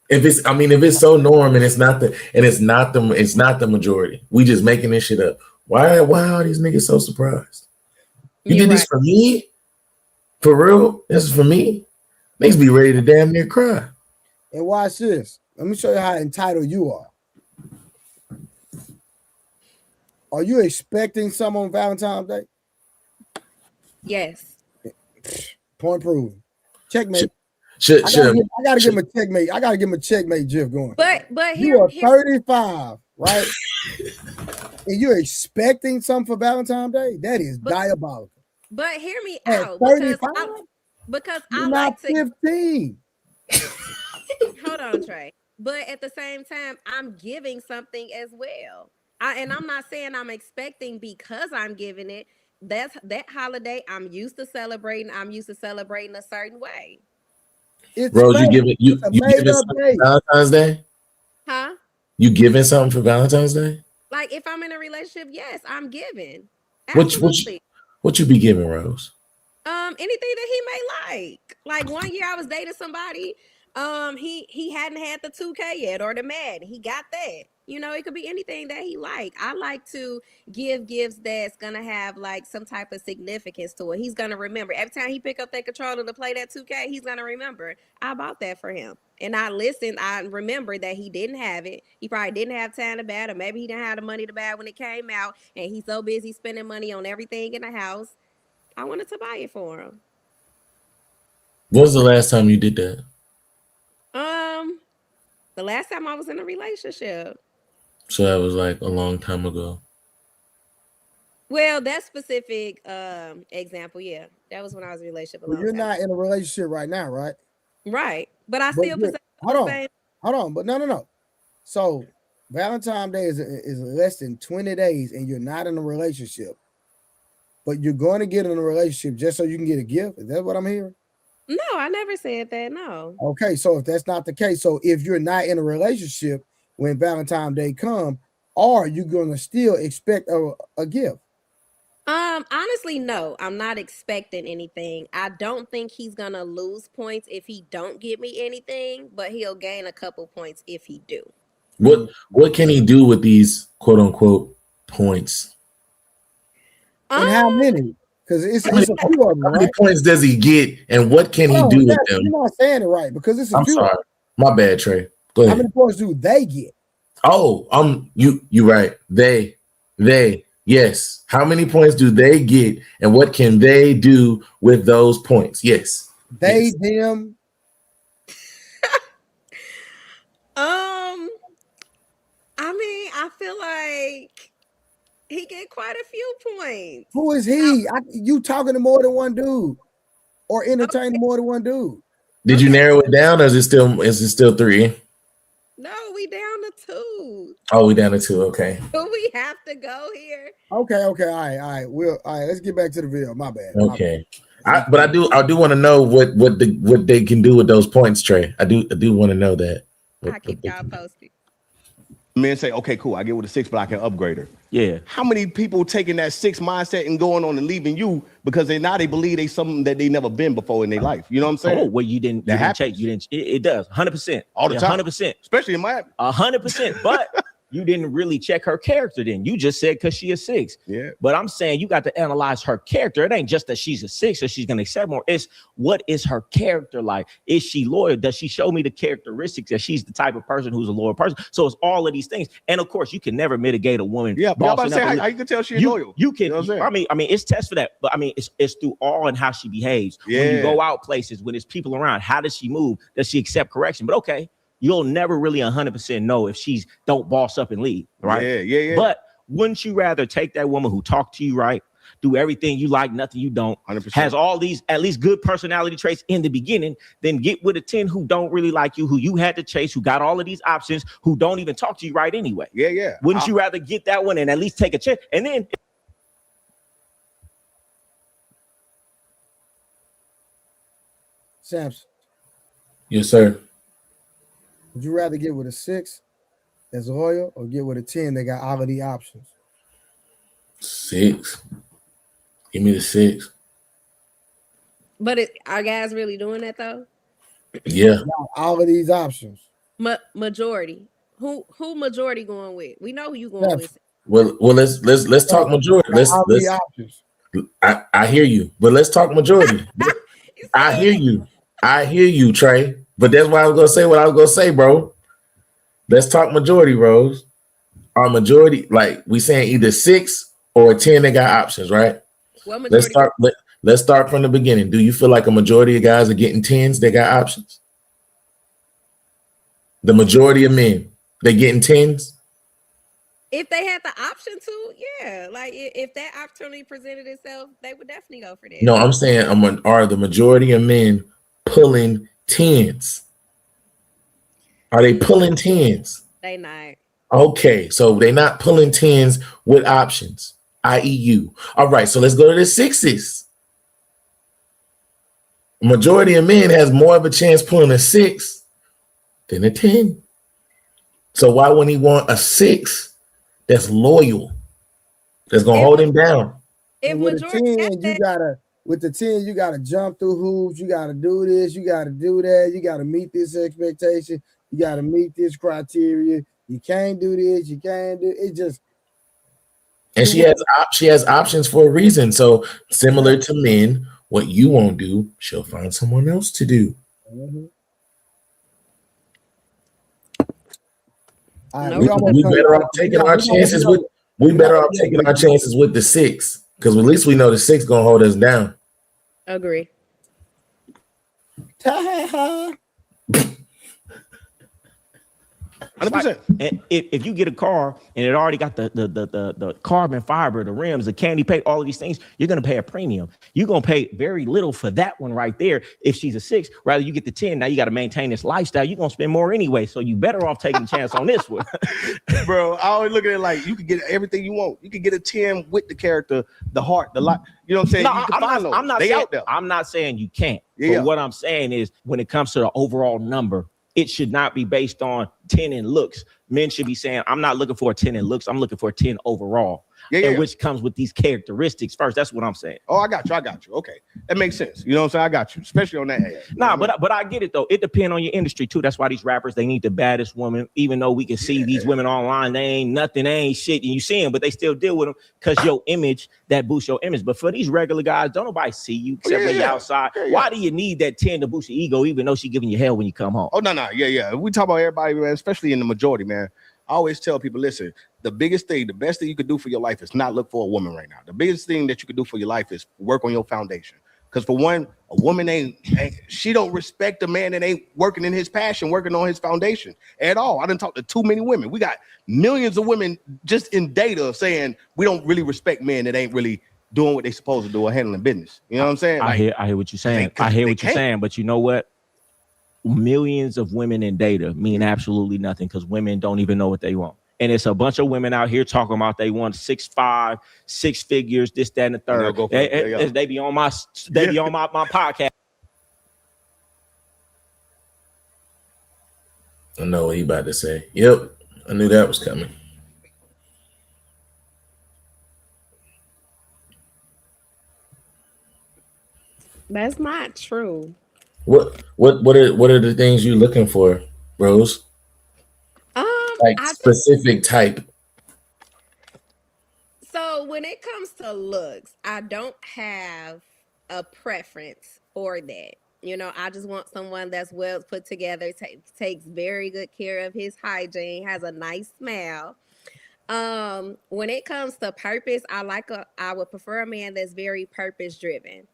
If it's so norm and it's not the majority, we just making this shit up. Why are these niggas so surprised? You did this for me? For real? This is for me? Niggas be ready to damn near cry. And watch this. Let me show you how entitled you are. Are you expecting some on Valentine's Day? Yes. Point proven. Checkmate. I gotta give him a checkmate. I gotta give him a checkmate GIF going. But you are 35, right? And you're expecting something for Valentine's Day? That is diabolical. But hear me out. 35? Because you're I like to 15. Hold on, Trey. But at the same time, I'm giving something as well. And I'm not saying I'm expecting because I'm giving it. That holiday I'm used to celebrating. I'm used to celebrating a certain way. Rose, you giving something for Valentine's Day? Huh? You giving something for Valentine's Day? Like if I'm in a relationship, yes, I'm giving. What you be giving, Rose? Anything that he may like. Like one year I was dating somebody. He hadn't had the 2K yet or the Madden. He got that. It could be anything that he like. I like to give gifts that's gonna have some type of significance to it. He's gonna remember every time he pick up that controller to play that 2K. He's gonna remember I bought that for him. And I listened. I remember that he didn't have it. He probably didn't have time to buy it, or maybe he didn't have the money to buy it when it came out. And he's so busy spending money on everything in the house. I wanted to buy it for him. When was the last time you did that? The last time I was in a relationship. So that was a long time ago. Well, that specific example, yeah, that was when I was in a relationship. You're not in a relationship right now, right? Right, but I still possess. Hold on, but no. So Valentine's Day is less than 20 days, and you're not in a relationship, but you're going to get in a relationship just so you can get a gift. Is that what I'm hearing? No, I never said that. No. Okay, so if that's not the case, so if you're not in a relationship when Valentine's Day come, or are you gonna still expect a gift? Honestly, no, I'm not expecting anything. I don't think he's gonna lose points if he don't give me anything, but he'll gain a couple points if he do. What can he do with these quote unquote points? And how many? Because it's a few of them, how right? many points does he get, and what can he do with them? You're not saying it right because it's a few. I'm sorry, my bad, Trey. Go ahead. How many points do they get? Oh, you right. They, yes. How many points do they get, and what can they do with those points? Yes. They, them. I mean, I feel like he get quite a few points. Who is he? You talking to more than one dude, or entertaining more than one dude? Did you narrow it down, or is it still 3? No, we down to 2. Oh, we down to 2. Okay. Do we have to go here? Okay. All right. All right. Let's get back to the video. My bad. Okay. But I do want to know what they can do with those points, Trey. I do want to know that. I keep y'all posted. Men say, okay, cool, I get with a 6, but I can upgrade her. Yeah. How many people taking that 6 mindset and going on and leaving you because they believe they something that they never been before in their life? You know what I'm saying? Oh, well, you didn't check. It does 100% all the time, 100%, especially in Miami, 100%. But you didn't really check her character. Then you just said because she a 6. Yeah. But I'm saying you got to analyze her character. It ain't just that she's a 6 or she's gonna accept more. It's what is her character like? Is she loyal? Does she show me the characteristics that she's the type of person who's a loyal person? So it's all of these things. And of course, you can never mitigate a woman. Yeah, but I'm about to say how you can tell she's loyal. You can. You know what I'm saying? I mean, it's tests for that. But I mean, it's through all and how she behaves. Yeah. When you go out places, when there's people around, how does she move? Does she accept correction? But okay. You'll never really 100% know if she's don't boss up and leave, right? Yeah. But wouldn't you rather take that woman who talk to you right, do everything you like, nothing you don't, 100%. has all these at least good personality traits in the beginning, then get with a 10 who don't really like you, who you had to chase, who got all of these options, who don't even talk to you right anyway? Yeah. Wouldn't you rather get that one and at least take a chance? And then Samson. Yes, sir. Would you rather get with a 6 that's loyal or get with a 10 that got all of the options? 6. Give me the 6. But are guys really doing that though? Yeah. All of these options. Majority. Who majority going with? We know who you going with. Well, let's talk majority. Let's options. I hear you, but let's talk majority. I hear you, Trey. But that's why I was gonna say what I was gonna say, bro. Let's talk majority, Rose. Our majority, like we saying either 6 or 10 that got options, right? What majority? Let's start from the beginning. Do you feel like a majority of guys are getting 10s that got options? The majority of men, they getting 10s? If they had the option to, yeah. Like if that opportunity presented itself, they would definitely go for that. No, I'm saying are the majority of men pulling 10s? Are they pulling 10s? They not. Okay, so they're not pulling 10s with options, i.e. you. All right, so let's go to the 6s. Majority of men has more of a chance pulling a 6 than a 10. So why wouldn't he want a 6 that's loyal, that's gonna hold him down? With the 10, you gotta jump through hoops, you gotta do this, you gotta do that, you gotta meet this expectation, you gotta meet this criteria. You can't do this, you can't do it. Just and she has options for a reason. So similar to men, what you won't do, she'll find someone else to do. Mm-hmm. We better off taking our chances with. We better off taking our chances with the 6 because at least we know the 6 gonna hold us down. Agree. 100%. And if you get a car and it already got the carbon fiber, the rims, the candy paint, all of these things, you're gonna pay a premium. You're gonna pay very little for that one right there. If she's a 6, rather you get the 10. Now you got to maintain this lifestyle. You're gonna spend more anyway, so you better off taking a chance on this one. Bro, I always look at it like you can get everything you want. You can get a 10 with the character, the heart, the life. You know what I'm saying? No, I'm not they saying, out there. I'm not saying you can't. Yeah. But what I'm saying is when it comes to the overall number, it should not be based on 10 in looks. Men should be saying, I'm not looking for a 10 in looks. I'm looking for a 10 overall. And which comes with these characteristics first. That's what I'm saying. Oh, I got you. Okay. That makes sense. You know what I'm saying? I got you, especially on that end. Nah, but I get it though. It depends on your industry too. That's why these rappers, they need the baddest woman. Even though we can see these women online, they ain't nothing, they ain't shit, and you see them, but they still deal with them because your image, that boosts your image. But for these regular guys, don't nobody see you except when you're outside. Why do you need that 10 to boost your ego, even though she giving you hell when you come home? Oh, no. Yeah. We talk about everybody, man, especially in the majority, man. I always tell people, listen, the best thing you could do for your life is not look for a woman right now. The biggest thing that you could do for your life is work on your foundation. Because for one, a woman she don't respect a man that ain't working in his passion, working on his foundation at all. I done talked to too many women. We got millions of women just in data saying we don't really respect men that ain't really doing what they supposed to do or handling business. You know what I'm saying? I hear what you're saying. I hear what you're saying, but you know what? Millions of women in data mean absolutely nothing because women don't even know what they want. And it's a bunch of women out here talking about they want 6'5", 6 figures, this, that, and the third. They be on my podcast. I know what he about to say. Yep, I knew that was coming. That's not true. What are the things you're looking for, Rose? Like specific type. So when it comes to looks, I don't have a preference for that. You know, I just want someone that's well put together, takes very good care of his hygiene, has a nice smile. When it comes to purpose, I would prefer a man that's very purpose driven.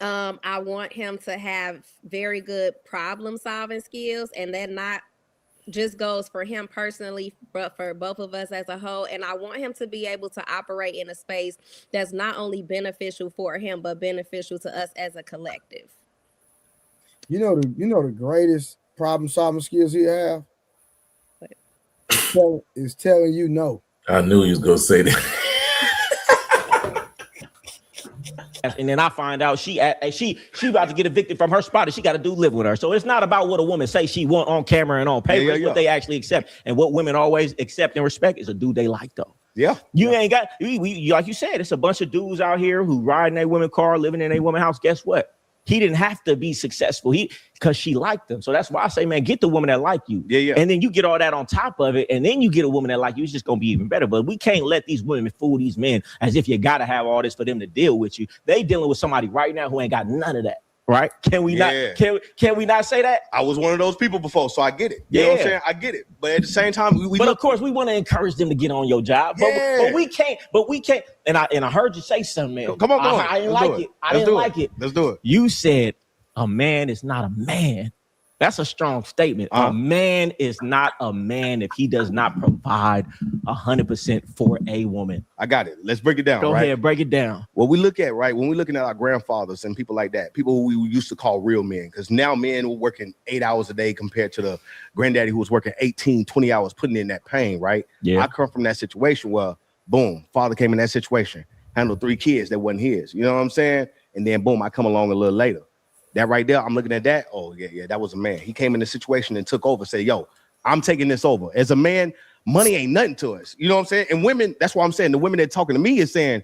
I want him to have very good problem solving skills, and that not just goes for him personally, but for both of us as a whole. And I want him to be able to operate in a space that's not only beneficial for him, but beneficial to us as a collective. You know the greatest problem solving skills he have is telling you no. I knew he was gonna say that. And then I find out she about to get evicted from her spot and she got a dude live with her. So it's not about what a woman say she want on camera and on paper. It's what they actually accept. And what women always accept and respect is a dude they like though. Yeah. You ain't got, like you said, it's a bunch of dudes out here who ride in a woman car, living in a woman house. Guess what? He didn't have to be successful. Because she liked them. So that's why I say, man, get the woman that like you. Yeah. And then you get all that on top of it. And then you get a woman that like you. It's just going to be even better. But we can't let these women fool these men as if you got to have all this for them to deal with you. They dealing with somebody right now who ain't got none of that. Right? Can we not? Can we not say that? I was one of those people before, so I get it. You know what I'm saying? I get it. But at the same time, of course, we want to encourage them to get on your job. But we can't. And I heard you say something, man. Come on, I didn't like it. I didn't like it. Let's do it. You said a man is not a man. That's a strong statement. A man is not a man if he does not provide 100% for a woman. I got it. Let's break it down. Go ahead, break it down. What we look at, right? When we're looking at our grandfathers and people like that, people who we used to call real men, because now men were working 8 hours a day compared to the granddaddy who was working 18, 20 hours putting in that pain, right? Yeah. I come from that situation where, boom, father came in that situation, handled 3 kids that wasn't his. You know what I'm saying? And then, boom, I come along a little later. That right there, I'm looking at that. Oh, yeah, that was a man. He came in the situation and took over, say, yo, I'm taking this over. As a man, money ain't nothing to us. You know what I'm saying? And women, that's why I'm saying the women that talking to me is saying,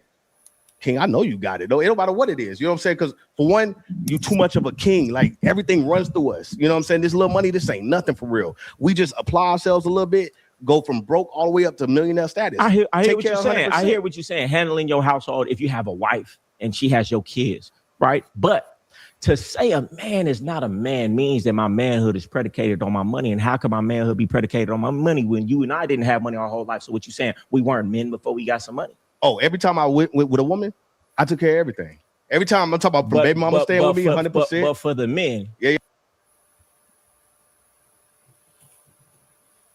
King, I know you got it, though. It don't matter what it is. You know what I'm saying? Because for one, you too much of a king. Like everything runs through us. You know what I'm saying? This little money, this ain't nothing for real. We just apply ourselves a little bit, go from broke all the way up to millionaire status. I hear what you're saying. I hear what you're saying. Handling your household if you have a wife and she has your kids, right? But to say a man is not a man means that my manhood is predicated on my money. And how can my manhood be predicated on my money when you and I didn't have money our whole life? So what you saying? We weren't men before we got some money. Oh, every time I went with a woman, I took care of everything. Every time I'm talking about baby mama staying with me 100%. But for the men. Yeah.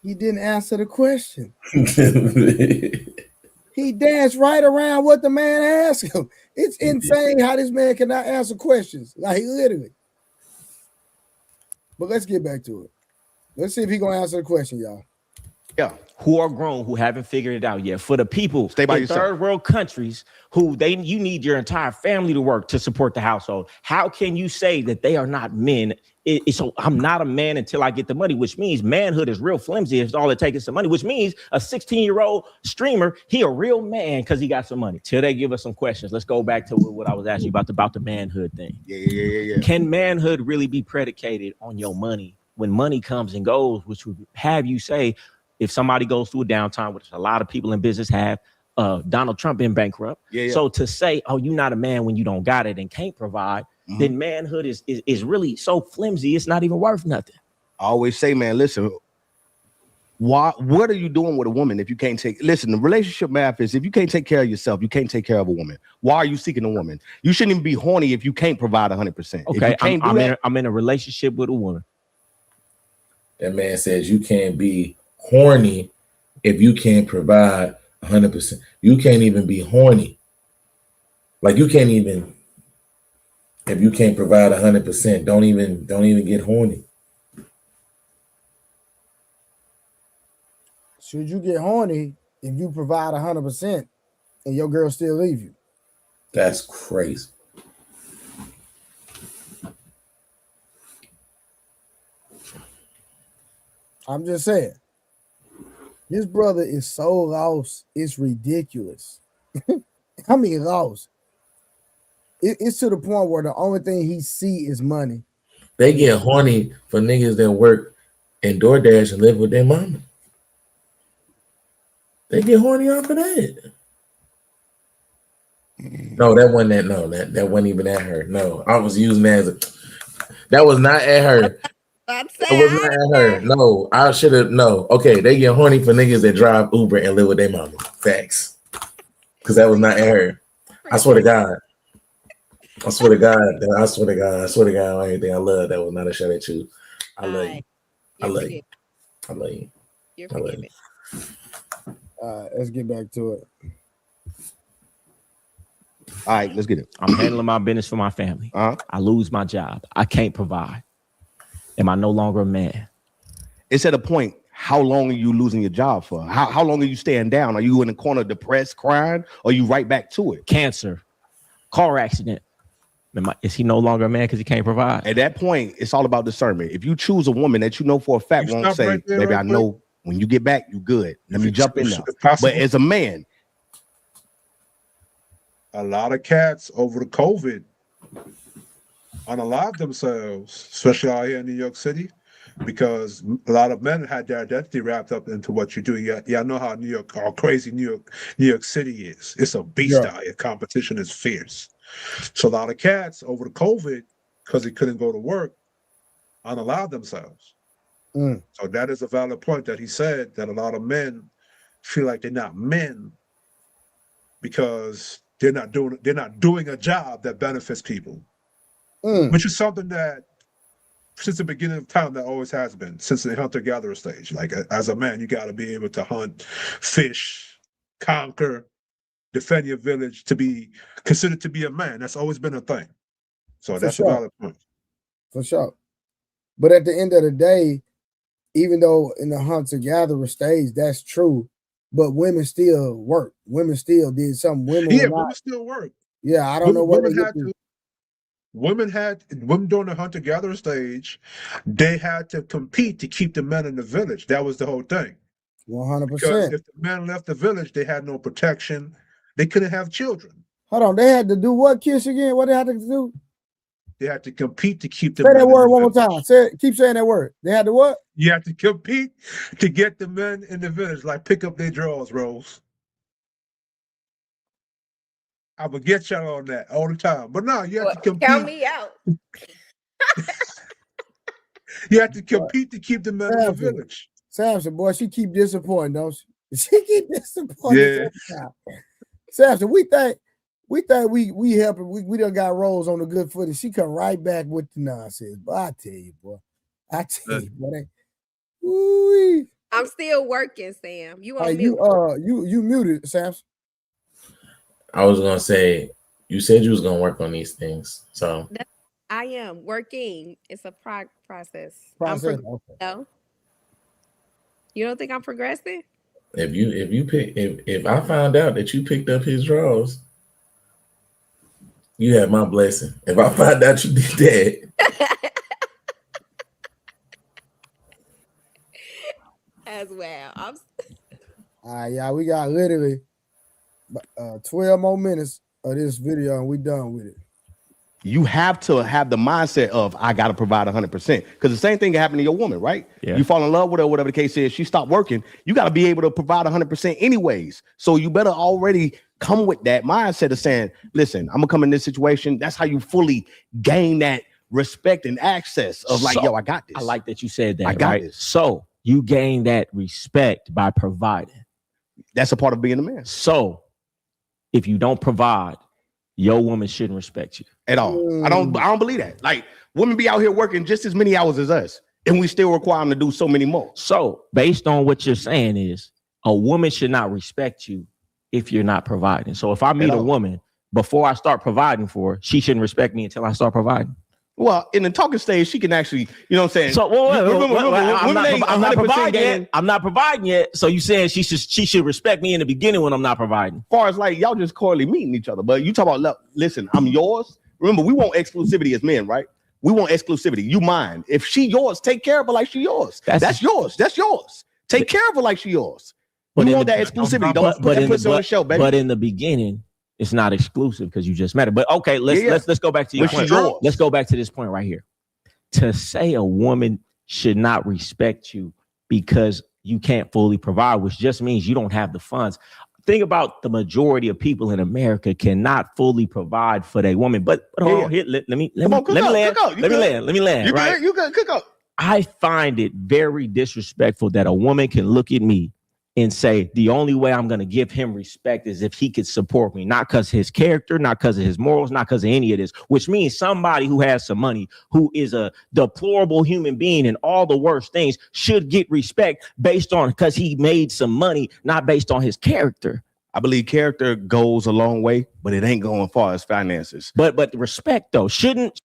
He didn't answer the question. He danced right around what the man asked him. It's insane how this man cannot answer questions. Like literally. But let's get back to it. Let's see if he's gonna answer the question, y'all. Yeah. Who are grown, who haven't figured it out yet. For the people Stay by in yourself. third world countries who you need your entire family to work to support the household. How can you say that they are not men so I'm not a man until I get the money, which means manhood is real flimsy. It's all it takes is some money, which means a 16-year-old streamer, he a real man because he got some money. Till they give us some questions. Let's go back to what I was asking you about the manhood thing. Yeah. Can manhood really be predicated on your money when money comes and goes, which would have you say, if somebody goes through a downtime, which a lot of people in business have, Donald Trump been bankrupt. So to say, oh, you're not a man when you don't got it and can't provide, then manhood is really so flimsy, it's not even worth nothing. I always say, man, listen, what are you doing with a woman if you can't the relationship math is if you can't take care of yourself, you can't take care of a woman. Why are you seeking a woman? You shouldn't even be horny if you can't provide 100%. Okay, I'm in a relationship with a woman. That man says you can't be horny if you can't provide 100%. You can't even be horny. Like you can't even, if you can't provide 100%, don't even get horny. Should you get horny if you provide 100% and your girl still leave you? That's crazy. I'm just saying. This brother is so lost, it's ridiculous. I mean, lost. It's to the point where the only thing he see is money. They get horny for niggas that work in DoorDash and live with their mama. They get horny off of that. No, that wasn't that. No, that wasn't even at her. No, I was using that as that was not at her. That was not at her. No, I should have. No, okay. They get horny for niggas that drive Uber and live with their mama. Facts. Because that was not at her. I swear to God. I swear to God. I swear to God. I swear to God on everything I love. That was not a shot at you. I love you. I love you. I love you. You're forgiven. Let's get back to it. All right, let's get it. I'm handling my business for my family. I lose my job. I can't provide. Am I no longer a man? It's at a point. How long are you losing your job for? How long are you staying down? Are you in the corner depressed, crying, or are you right back to it? Cancer, car accident. Is he no longer a man because he can't provide? At that point, it's all about discernment. If you choose a woman that you know for a fact won't say, right there, baby, I know when you get back, you good. Let me jump in there. But as a man, a lot of cats over the COVID unalived themselves, especially out here in New York City, because a lot of men had their identity wrapped up into what you do. Yeah, know how New York, how crazy New York City is. It's a beast out here. Competition is fierce. So a lot of cats over the COVID, because they couldn't go to work, unalived themselves. So that is a valid point that he said, that a lot of men feel like they're not men because they're not doing a job that benefits people, which is something that since the beginning of time that always has been, since the hunter-gatherer stage. Like as a man, you got to be able to hunt, fish, conquer, defend your village, to be considered to be a man. That's always been a thing. So that's a valid point. For sure. But at the end of the day, even though in the hunter-gatherer stage, that's true, but women still work. Women still did something. Women still work. Yeah, I don't know what women had to. Women during the hunter-gatherer stage, they had to compete to keep the men in the village. That was the whole thing. 100%. Because if the men left the village, they had no protection. They couldn't have children. Hold on, they had to do what, Kiss, again? What they had to do? They had to compete to keep the men. Say that word one more time. Keep saying that word. They had to what? You have to compete to get the men in the village, like pick up their drawers, Rose. I would get y'all on that all the time. But no, you have to compete. Count me out. You have to compete to keep the men in the village. Samson, boy, she keep disappointing, don't she? She keep disappointing. Yeah. Samson, we think we helping. We done got Rose on the good foot, and she come right back with the nonsense. But I tell you, boy. I'm still working, Sam. You on mute? You muted, Samson. I was gonna say, you said you was gonna work on these things, so I am working. It's a process. Okay. No, you don't think I'm progressing? If I found out that you picked up his drawers, you had my blessing. If I find out you did that, That's wild. All right, y'all. We got literally 12 more minutes of this video, and we done with it. You have to have the mindset of I got to provide 100%, because the same thing can happen to your woman, right? Yeah. You fall in love with her, whatever the case is. She stopped working. You got to be able to provide 100% anyways. So you better already come with that mindset of saying, "Listen, I'm gonna come in this situation." That's how you fully gain that respect and access of like, "Yo, I got this." I like that you said that. I got right? this. So you gain that respect by providing. That's a part of being a man. So if you don't provide, your woman shouldn't respect you at all. I don't believe that. Like, women be out here working just as many hours as us, and we still require them to do so many more. So based on what you're saying is a woman should not respect you if you're not providing. So if I meet a woman before I start providing for her, she shouldn't respect me until I start providing. Well, in the talking stage, she can actually, you know what I'm saying? So I'm not providing yet. So you saying she should respect me in the beginning when I'm not providing? As far as like y'all just correlating meeting each other, but you talk about, listen, I'm yours. Remember, we want exclusivity as men, right? We want exclusivity. You mine. If she yours, take care of her like she yours. That's yours. That's yours. Take care of her like she yours. But we want that exclusivity. Don't put it on the show, baby. But in the beginning, it's not exclusive because you just met her. But okay, let's go back to your point. Let's go back to this point right here. To say a woman should not respect you because you can't fully provide, which just means you don't have the funds. Think about the majority of people in America cannot fully provide for their woman. But hold on, here, let me land. Right? You good? Cook up. I find it very disrespectful that a woman can look at me and say, the only way I'm going to give him respect is if he could support me, not because his character, not because of his morals, not because of any of this, which means somebody who has some money, who is a deplorable human being and all the worst things, should get respect based on because he made some money, not based on his character. I believe character goes a long way, but it ain't going far as finances. But respect, though, shouldn't.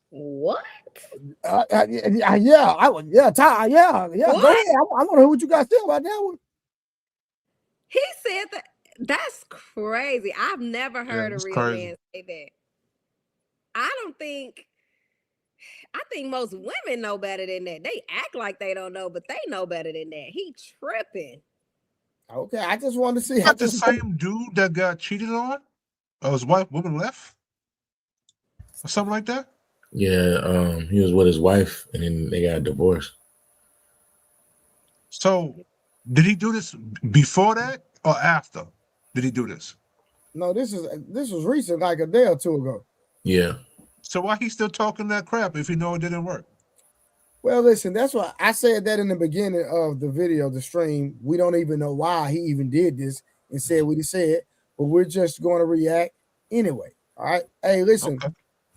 What? Go ahead. I want to hear what you guys feel about that one. He said that. That's crazy. I've never heard a real man say that. I think most women know better than that. They act like they don't know, but they know better than that. He tripping. Okay, I just wanted to see. Not the same dude that got cheated on, or his woman left, or something like that. Yeah, he was with his wife, and then they got divorced. So, did he do this before that or after? Did he do this? No, this was recent, like a day or two ago. Yeah. So why he still talking that crap if he know it didn't work? Well, listen, that's why I said that in the beginning of the video, the stream. We don't even know why he even did this and said what he said, but we're just going to react anyway. All right. Hey, listen. Okay.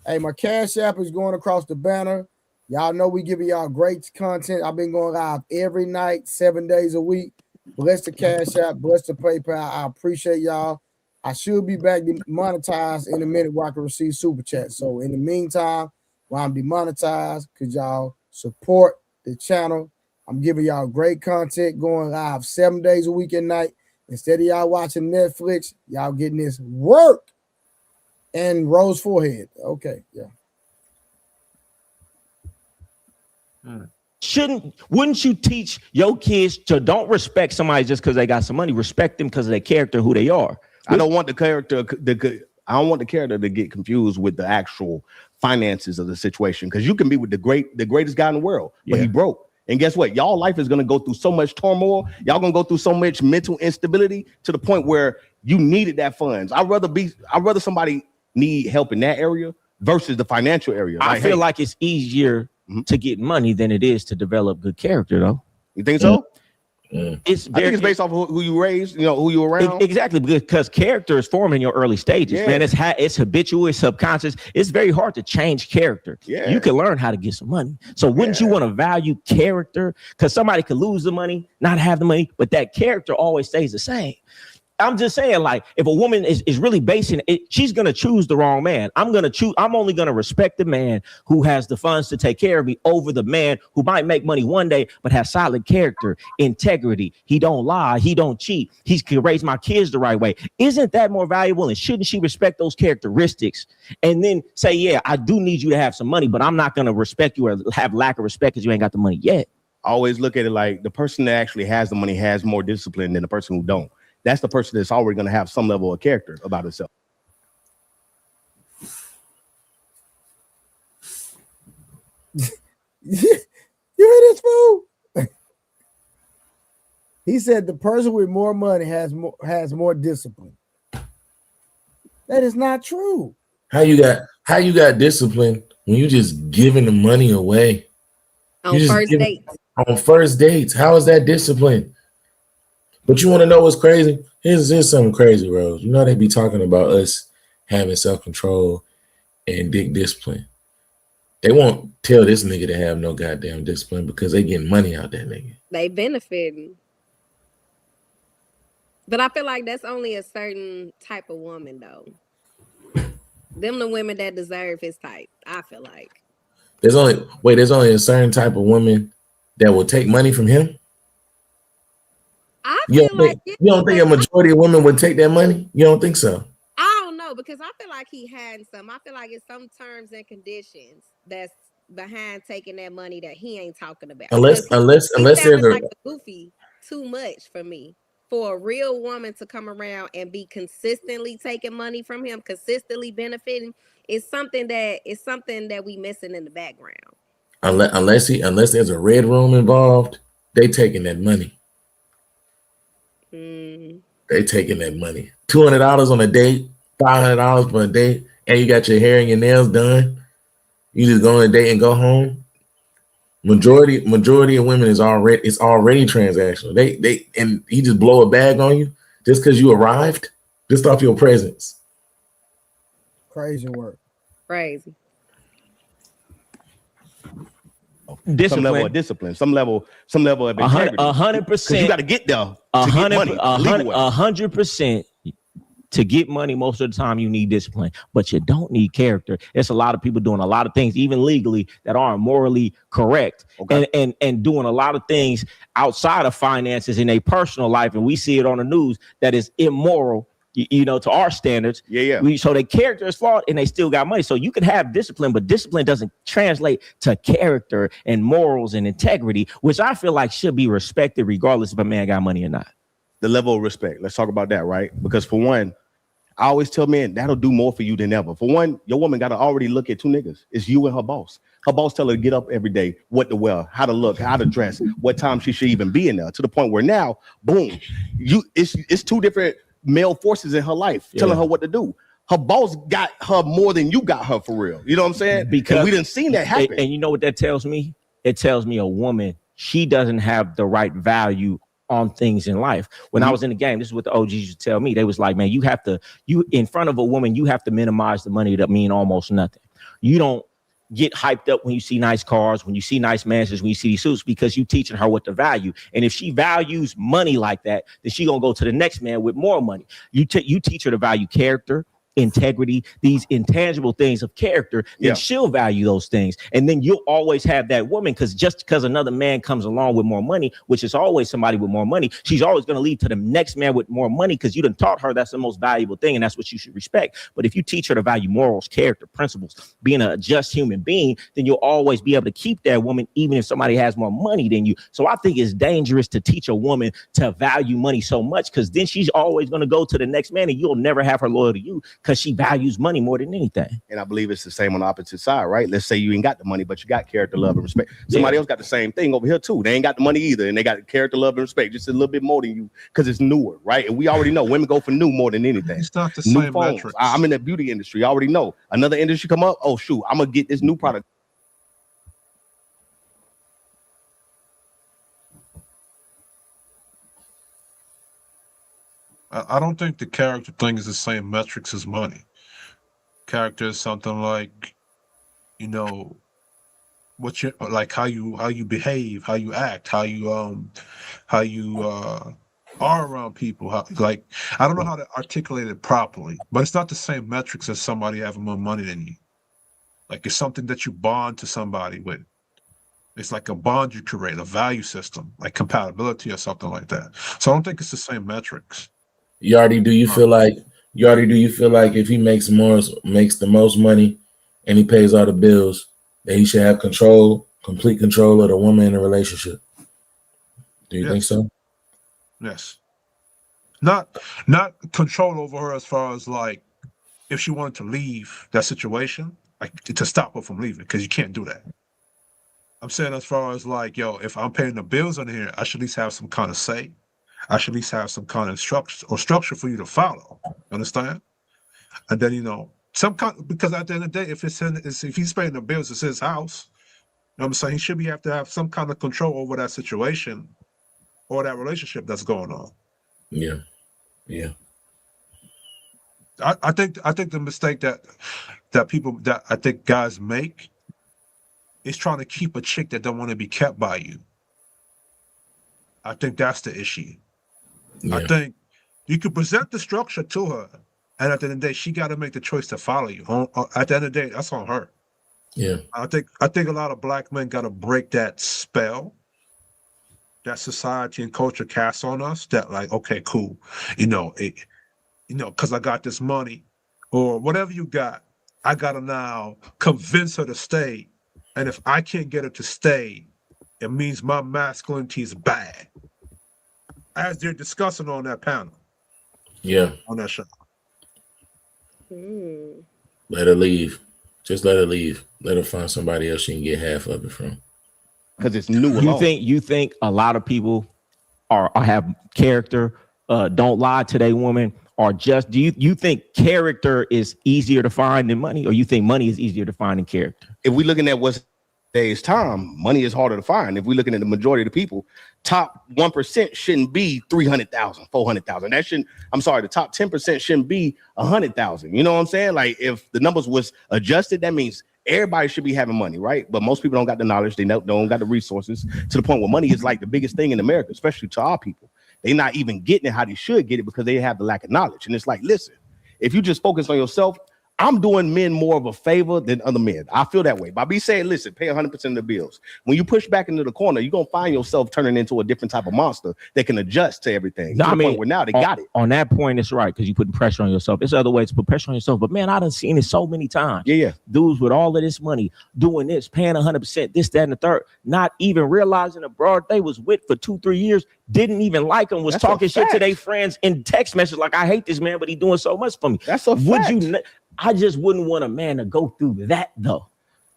Hey, my Cash App is going across the banner. Y'all know we giving y'all great content. I've been going live every night, 7 days a week. Bless the Cash App, bless the PayPal. I appreciate y'all. I should be back demonetized in a minute where I can receive super chats. So in the meantime, while I'm demonetized, could y'all support the channel? I'm giving y'all great content, going live 7 days a week at night. Instead of y'all watching Netflix, y'all getting this work. And rose forehead. Okay, yeah. Wouldn't you teach your kids to don't respect somebody just because they got some money? Respect them because of their character, who they are. I don't want the character. I don't want the character to get confused with the actual finances of the situation, because you can be with the greatest guy in the world, but he broke. And guess what? Y'all life is gonna go through so much turmoil. Y'all gonna go through so much mental instability to the point where you needed that funds. I'd rather somebody need help in that area versus the financial area. I feel like it's easier to get money than it is to develop good character, though. You think so? I think it's based off of who you raised, who you around. Exactly, because character is formed in your early stages, man. It's habitual, it's subconscious. It's very hard to change character. Yeah. You can learn how to get some money. So wouldn't you want to value character? Because somebody could lose the money, not have the money, but that character always stays the same. I'm just saying, like, if a woman is really basing it, she's gonna choose the wrong man. I'm only gonna respect the man who has the funds to take care of me over the man who might make money one day but has solid character, integrity. He don't lie, he don't cheat, he can raise my kids the right way. Isn't that more valuable? And shouldn't she respect those characteristics and then say, yeah, I do need you to have some money, but I'm not gonna respect you or have lack of respect because you ain't got the money yet? I always look at it like the person that actually has the money has more discipline than the person who don't. That's the person that's already going to have some level of character about himself. You hear this fool? He said the person with more money has more discipline. That is not true. How you got discipline when you just giving the money away on first dates? On first dates, how is that discipline? But you want to know what's crazy? Here's something crazy, Rose. You know they be talking about us having self-control and dick discipline. They won't tell this nigga to have no goddamn discipline because they getting money out that nigga. They benefiting. But I feel like that's only a certain type of woman, though. Them the women that deserve his type, I feel like. There's only a certain type of woman that will take money from him? You don't think a majority of women would take that money? You don't think so? I don't know, because I feel like he had some. I feel like it's some terms and conditions that's behind taking that money that he ain't talking about. Unless there's like a goofy too much for me. For a real woman to come around and be consistently taking money from him, consistently benefiting, is something that we missing in the background. Unless there's a red room involved, they taking that money. They taking that money. $200 on a date, $500 for a date, and you got your hair and your nails done. You just go on a date and go home. Majority of women is already transactional. They and he just blow a bag on you just because you arrived, just off your presence. Crazy work. Crazy. Discipline. Some level of discipline, some level of integrity. 100%. You got to get there. 100%. To get money, most of the time you need discipline, but you don't need character. There's a lot of people doing a lot of things, even legally, that aren't morally correct, and doing a lot of things outside of finances in a personal life, and we see it on the news that is immoral. To our standards. So their character is flawed and they still got money. So you can have discipline, but discipline doesn't translate to character and morals and integrity, which I feel like should be respected regardless if a man got money or not. The level of respect. Let's talk about that, right? Because for one, I always tell men that'll do more for you than ever. For one, your woman got to already look at two niggas. It's you and her boss. Her boss tell her to get up every day, what to wear, how to look, how to dress, what time she should even be in there, to the point where now, boom, it's two different male forces in her life telling her what to do. Her boss got her more than you got her, for real. You know what I'm saying? Because we didn't see that happen. And you know what that tells me? It tells me a woman, she doesn't have the right value on things in life. When I was in the game, this is what the OGs used to tell me. They was like, man, you in front of a woman, you have to minimize the money that mean almost nothing. You don't get hyped up when you see nice cars, when you see nice mansions, when you see these suits, because you teaching her what to value. And if she values money like that, then she gonna go to the next man with more money. You teach her to value character, integrity, these intangible things of character, then she'll value those things. And then you'll always have that woman, because just because another man comes along with more money, which is always somebody with more money, she's always going to lead to the next man with more money, because you done taught her that's the most valuable thing and that's what you should respect. But if you teach her to value morals, character, principles, being a just human being, then you'll always be able to keep that woman even if somebody has more money than you. So I think it's dangerous to teach a woman to value money so much, because then she's always going to go to the next man and you'll never have her loyal to you, because she values money more than anything. And I believe it's the same on the opposite side, right? Let's say you ain't got the money, but you got character, love, and respect. Somebody else got the same thing over here too. They ain't got the money either, and they got character, love, and respect, just a little bit more than you, because it's newer, right? And we already know women go for new more than anything. It's not the new same phones. metrics. I'm in the beauty industry. I already know. Another industry come up, oh shoot, I'm gonna get this new product. I don't think the character thing is the same metrics as money. Character is something like, what you like, how you behave, how you act, how you are around people. Like, I don't know how to articulate it properly, but it's not the same metrics as somebody having more money than you. Like, it's something that you bond to somebody with. It's like a bond you create, a value system, like compatibility or something like that. So I don't think it's the same metrics. Yardy, do you feel like if he makes the most money and he pays all the bills, that he should have complete control of the woman in the relationship? Do you think so? Yes. Not control over her as far as like if she wanted to leave that situation, like to stop her from leaving, because you can't do that. I'm saying as far as like, yo, if I'm paying the bills on here, I should at least have some kind of say. I should at least have some kind of structure for you to follow. Understand? And then because at the end of the day, if if he's paying the bills, it's his house. You know what I'm saying? He should have to have some kind of control over that situation or that relationship that's going on. Yeah. I think the mistake that I think guys make is trying to keep a chick that don't want to be kept by you. I think that's the issue. Yeah. I think you could present the structure to her, and at the end of the day, she got to make the choice to follow you. At the end of the day, that's on her. Yeah. I think a lot of black men got to break that spell that society and culture casts on us. That like, okay, cool, because I got this money or whatever you got, I got to now convince her to stay. And if I can't get her to stay, it means my masculinity is bad. As they're discussing on that panel. Yeah. On that show. Let her leave. Just let her leave. Let her find somebody else she can get half of it from. Because it's new. You think a lot of people are have character, don't lie to their woman, or just do you think character is easier to find than money, or you think money is easier to find than character? If we're looking at what's today's time, money is harder to find. If we're looking at the majority of the people, top 1% shouldn't be 300,000, 400,000. The top 10% shouldn't be 100,000. You know what I'm saying? Like if the numbers was adjusted, that means everybody should be having money, right? But most people don't got the knowledge. They don't got the resources to the point where money is like the biggest thing in America, especially to our people. They're not even getting it how they should get it because they have the lack of knowledge. And it's like, listen, if you just focus on yourself, I'm doing men more of a favor than other men. I feel that way. By me saying, listen, pay 100% of the bills. When you push back into the corner, you're going to find yourself turning into a different type of monster that can adjust to everything. No, to the point where now they got it. On that point, it's right because you're putting pressure on yourself. There's other ways to put pressure on yourself. But man, I done seen it so many times. Yeah. Dudes with all of this money doing this, paying 100%, this, that, and the third, not even realizing the broad they was with for 2-3 years, didn't even like him, was talking shit to their friends in text message like, I hate this man, but he doing so much for me. That's a fact. I just wouldn't want a man to go through that though.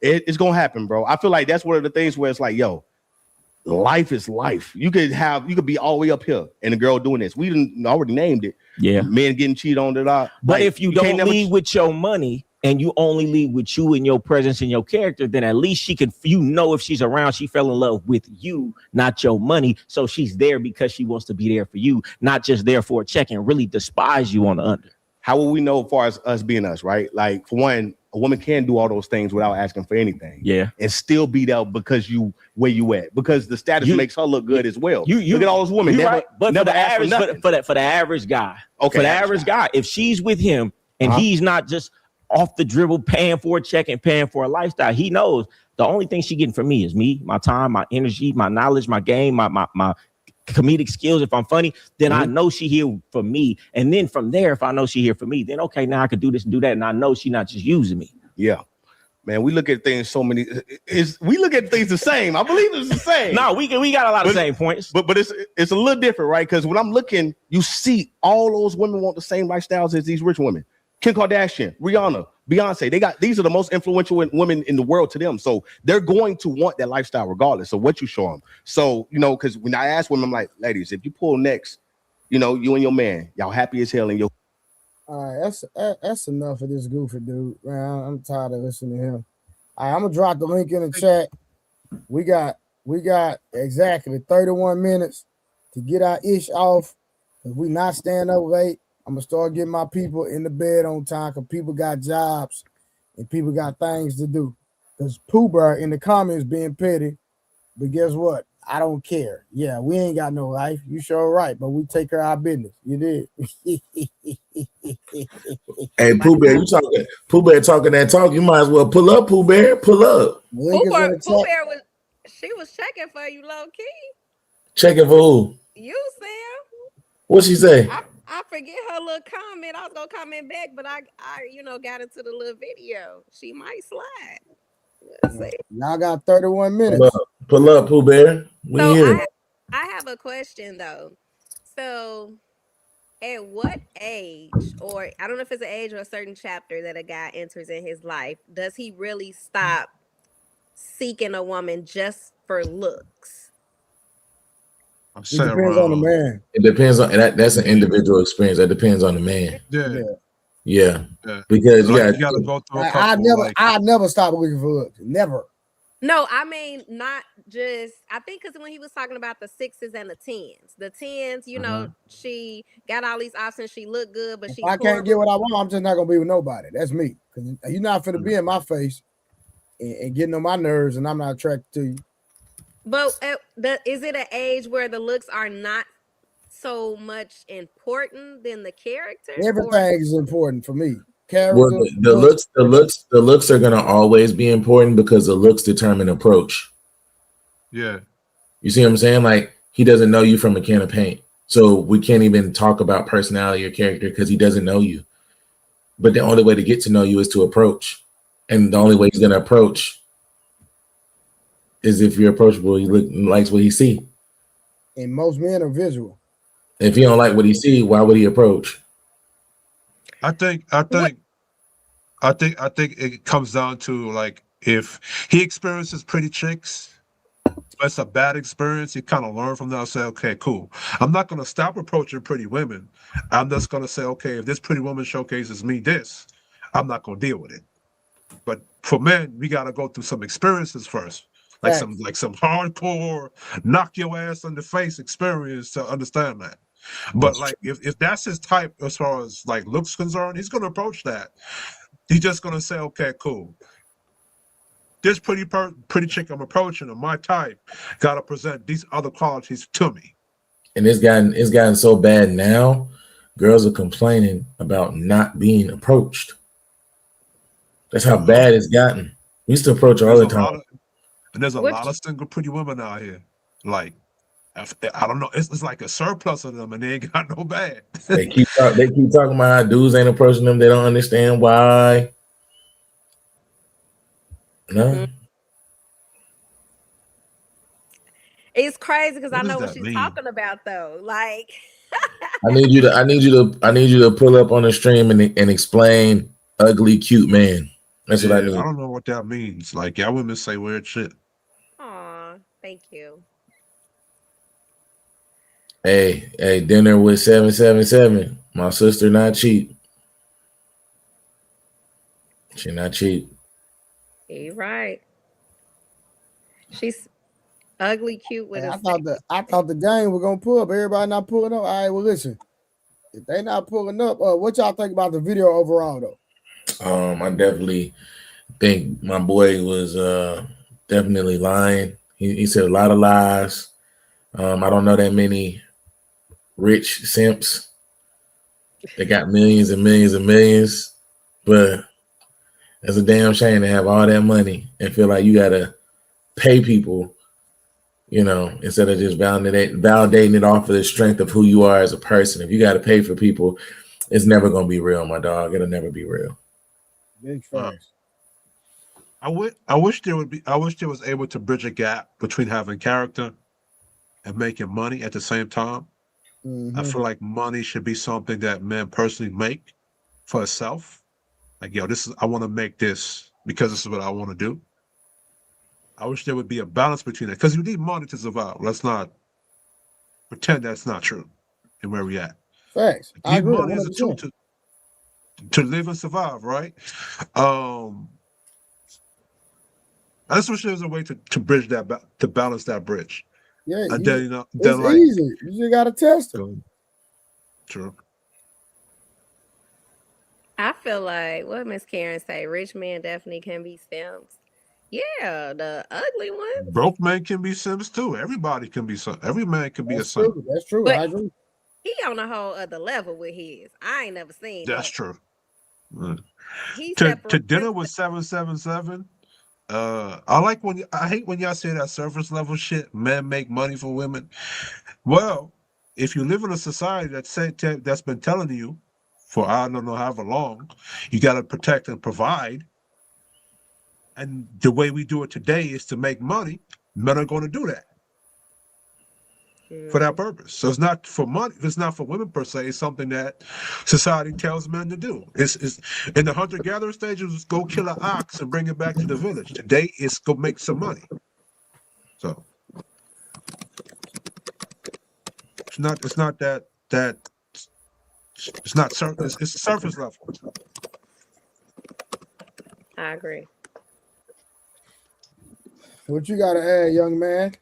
It's gonna happen, bro. I feel like that's one of the things where it's like, yo, life is life. You could be all the way up here and the girl doing this. We didn't already named it. Yeah, men getting cheated on. But like, if you don't lead with your money and you only lead with you and your presence and your character, then at least she can, if she's around, she fell in love with you, not your money. So she's there because she wants to be there for you, not just there for a check and really despise you on the under. How will we know as far as us being us, right? Like, for one, a woman can do all those things without asking for anything. Yeah. And still be there because where you at. Because the status makes her look good as well. You look at all those women. Never, right. But never for the average guy. Okay. For the average guy, if she's with him and he's not just off the dribble paying for a check and paying for a lifestyle, he knows the only thing she getting from me is me, my time, my energy, my knowledge, my game, my comedic skills. If I'm funny, then I know she here for me. And then from there, if I know she here for me, then okay, now I could do this and do that. And I know she not just using me. Yeah. Man, we look at things we look at things the same. I believe it's the same. No, we got a lot of same points. But it's a little different, right? Because when I'm looking, you see all those women want the same lifestyles as these rich women. Kim Kardashian, Rihanna, Beyonce, these are the most influential women in the world to them. So they're going to want that lifestyle regardless of what you show them. So, because when I ask women, I'm like, ladies, if you pull next, you and your man, y'all happy as hell in your. All right, that's enough of this goofy dude, man. I'm tired of listening to him. All right, I'm gonna drop the link in the chat. We got exactly 31 minutes to get our ish off because we not staying up late. I'm gonna start getting my people in the bed on time because people got jobs and people got things to do. Because Pooh Bear in the comments being petty, but guess what? I don't care. Yeah, we ain't got no life. You sure right, but we take care of our business. You did. Hey, Pooh Bear, you talking? Pooh Bear talking that talk. You might as well pull up, Pooh Bear. Pull up. Link is in the Pooh chat. Bear was checking for you, low key. Checking for who? You, Sam. What she say? I forget her little comment. I was gonna comment back, but I got into the little video. She might slide. Let's see. Y'all got 31 minutes. Pull up, Pooh Bear. We So here. I have a question though. So at what age, or I don't know if it's an age or a certain chapter that a guy enters in his life, does he really stop seeking a woman just for looks? It depends on the man. It depends on that's an individual experience. That depends on the man. Yeah. Because you gotta go through a couple. I never stop looking for looks. Never. No, I mean not just. I think because when he was talking about the 6s and the 10s, you know, she got all these options. She looked good, but I can't get what I want. I'm just not gonna be with nobody. That's me. Because you're not finna be in my face and getting on my nerves, and I'm not attracted to you. But is it an age where the looks are not so much important than the character? Everything is important for me. Character, well, the looks are gonna always be important because the looks determine approach. Yeah. You see what I'm saying? Like, he doesn't know you from a can of paint. So we can't even talk about personality or character because he doesn't know you. But the only way to get to know you is to approach. And the only way he's gonna approach is if you're approachable. He likes what he see. And most men are visual. If he don't like what he see, why would he approach? I think it comes down to, like, if he experiences pretty chicks, but it's a bad experience, he kind of learn from that and say, okay, cool. I'm not gonna stop approaching pretty women. I'm just gonna say, okay, if this pretty woman showcases me this, I'm not gonna deal with it. But for men, we gotta go through some experiences first. Like some hardcore knock your ass in the face experience to understand that. But like if that's his type as far as like looks concerned, he's gonna approach that. He's just gonna say, okay, cool. This pretty chick I'm approaching, or my type, gotta present these other qualities to me. And it's gotten so bad now, girls are complaining about not being approached. That's how bad it's gotten. We used to approach all the time. And there's a lot of single pretty women out here. Like, I don't know, it's like a surplus of them, and they ain't got no bad. They keep talking about how dudes ain't approaching them. They don't understand why. No. It's crazy because I know what she's talking about though. Like, I need you to pull up on the stream and explain ugly cute man. That's what I need. I don't know what that means. Like, y'all women say weird shit. Aw, thank you. Hey, dinner with 777. My sister not cheap. She not cheap. You're right. She's ugly, cute with I thought the game was gonna pull up. Everybody not pulling up. All right, well, listen. If they not pulling up, what y'all think about the video overall though? I definitely think my boy was definitely lying. He said a lot of lies. I don't know that many rich simps that got millions and millions and millions, but it's a damn shame to have all that money and feel like you gotta pay people, you know, instead of just validating it off of the strength of who you are as a person. If you gotta pay for people, it's never gonna be real, my dog. It'll never be real. Big facts. I wish there was able to bridge a gap between having character and making money at the same time. I feel like money should be something that men personally make for itself. Like, yo, I want to make this because this is what I want to do. I wish there would be a balance between that, because you need money to survive. Let's not pretend that's not true and where we at. Facts. You need money as a tool to live and survive, right? I just wish there was a way to bridge that, to balance that bridge. Yeah, and it's like, easy. You just gotta test it. True. I feel like what Miss Karen say, rich men definitely can be simps. Yeah, the ugly one. Broke men can be simps too. Everybody can be some. Every man can be a That's simp. true. That's true. But I agree. he on a whole other level with his. I ain't never seen That's that. true. He To separates dinner himself. with 777. I like when I hate when y'all say that surface level shit. Men make money for women. Well, if you live in a society that's been telling you for I don't know however long, you got to protect and provide, and the way we do it today is to make money. Men are going to do that for that purpose. So it's not for money. It's not for women per se. It's something that society tells men to do. It's in the hunter-gatherer stages. It's go kill an ox and bring it back to the village. Today, it's go make some money. So it's not. It's not that. It's not. It's surface level. I agree. What you got to add, young man?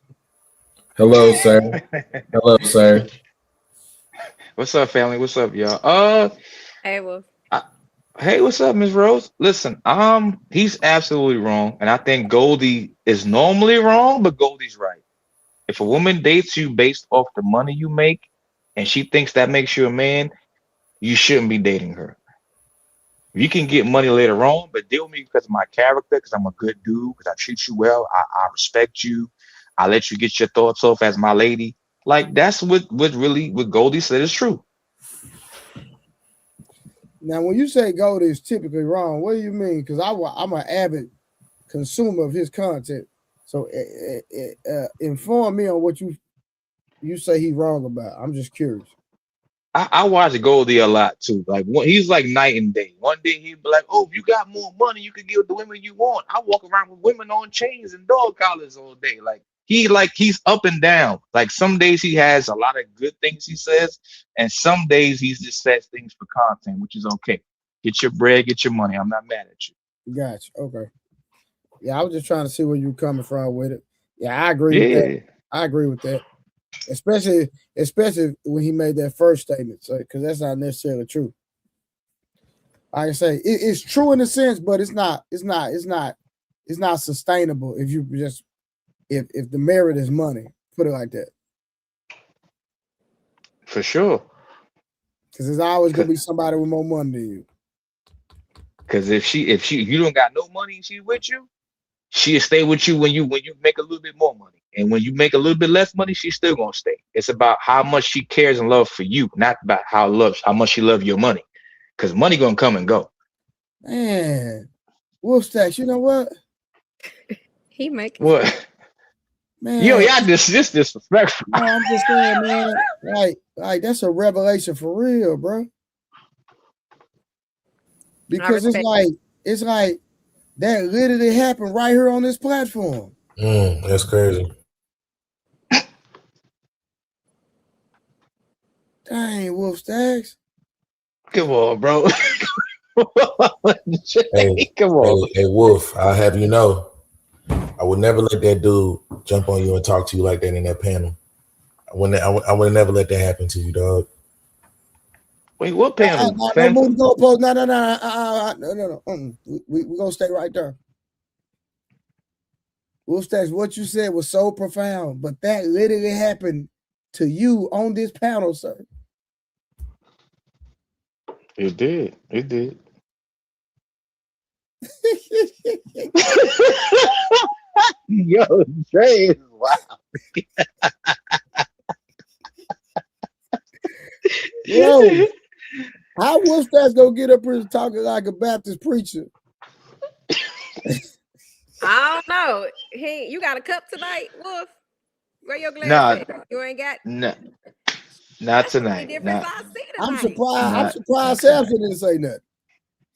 Hello, sir. Hello, sir. What's up, family? What's up, y'all? Hey, well, Hey, what's up, Miss Rose? Listen, he's absolutely wrong, and I think Goldie is normally wrong, but Goldie's right. If a woman dates you based off the money you make, and she thinks that makes you a man, you shouldn't be dating her. You can get money later on, but deal with me because of my character, because I'm a good dude, because I treat you well, I respect you, I let you get your thoughts off as my lady. Like that's what Goldie said is true. Now, when you say gold is typically wrong, what do you mean? Because I'm an avid consumer of his content. So inform me on what you say he's wrong about. I'm just curious. I watch Goldie a lot too. Like he's like night and day. One day he'd be like, "Oh, if you got more money, you could give the women you want." I walk around with women on chains and dog collars all day. He's up and down. Like some days he has a lot of good things he says, and some days he just says things for content, which is okay. Get your bread, get your money. I'm not mad at you. Gotcha. Okay. Yeah, I was just trying to see where you're coming from with it. Yeah, I agree with that. Yeah, I agree with that. Especially when he made that first statement, so because that's not necessarily true. Like I say, it's true in a sense, but it's not sustainable if you just if the merit is money. Put it like that. for sure. Because there's always gonna be somebody with more money than you. Because if you don't got no money and she's with you, she'll stay with you when you make a little bit more money. And when you make a little bit less money, she's still gonna stay. It's about how much she cares and love for you, not about how much she love your money. Because money gonna come and go. Man, Wolf Stacks, you know what? he making What? Man, Y'all disrespectful. no, I'm just saying, man. Like that's a revelation for real, bro. Because it's like that literally happened right here on this platform. That's crazy. Dang, Wolf Stacks. Come on, bro. Hey, come on. Hey, Wolf, I'll have you know, I would never let that dude jump on you and talk to you like that in that panel. I would never let that happen to you, dog. Wait, what panel? No move the goalpost. No. We're gonna stay right there. Wolf Stacks, what you said was so profound, but that literally happened to you on this panel, sir. It did. It did. Yo, Jay is wild. Yo, how Wolf Stacks gonna get up here talking like a Baptist preacher? I don't know. You got a cup tonight, Wolf? Where your glass at? You ain't got. No, not tonight. I'm surprised Samson didn't say nothing.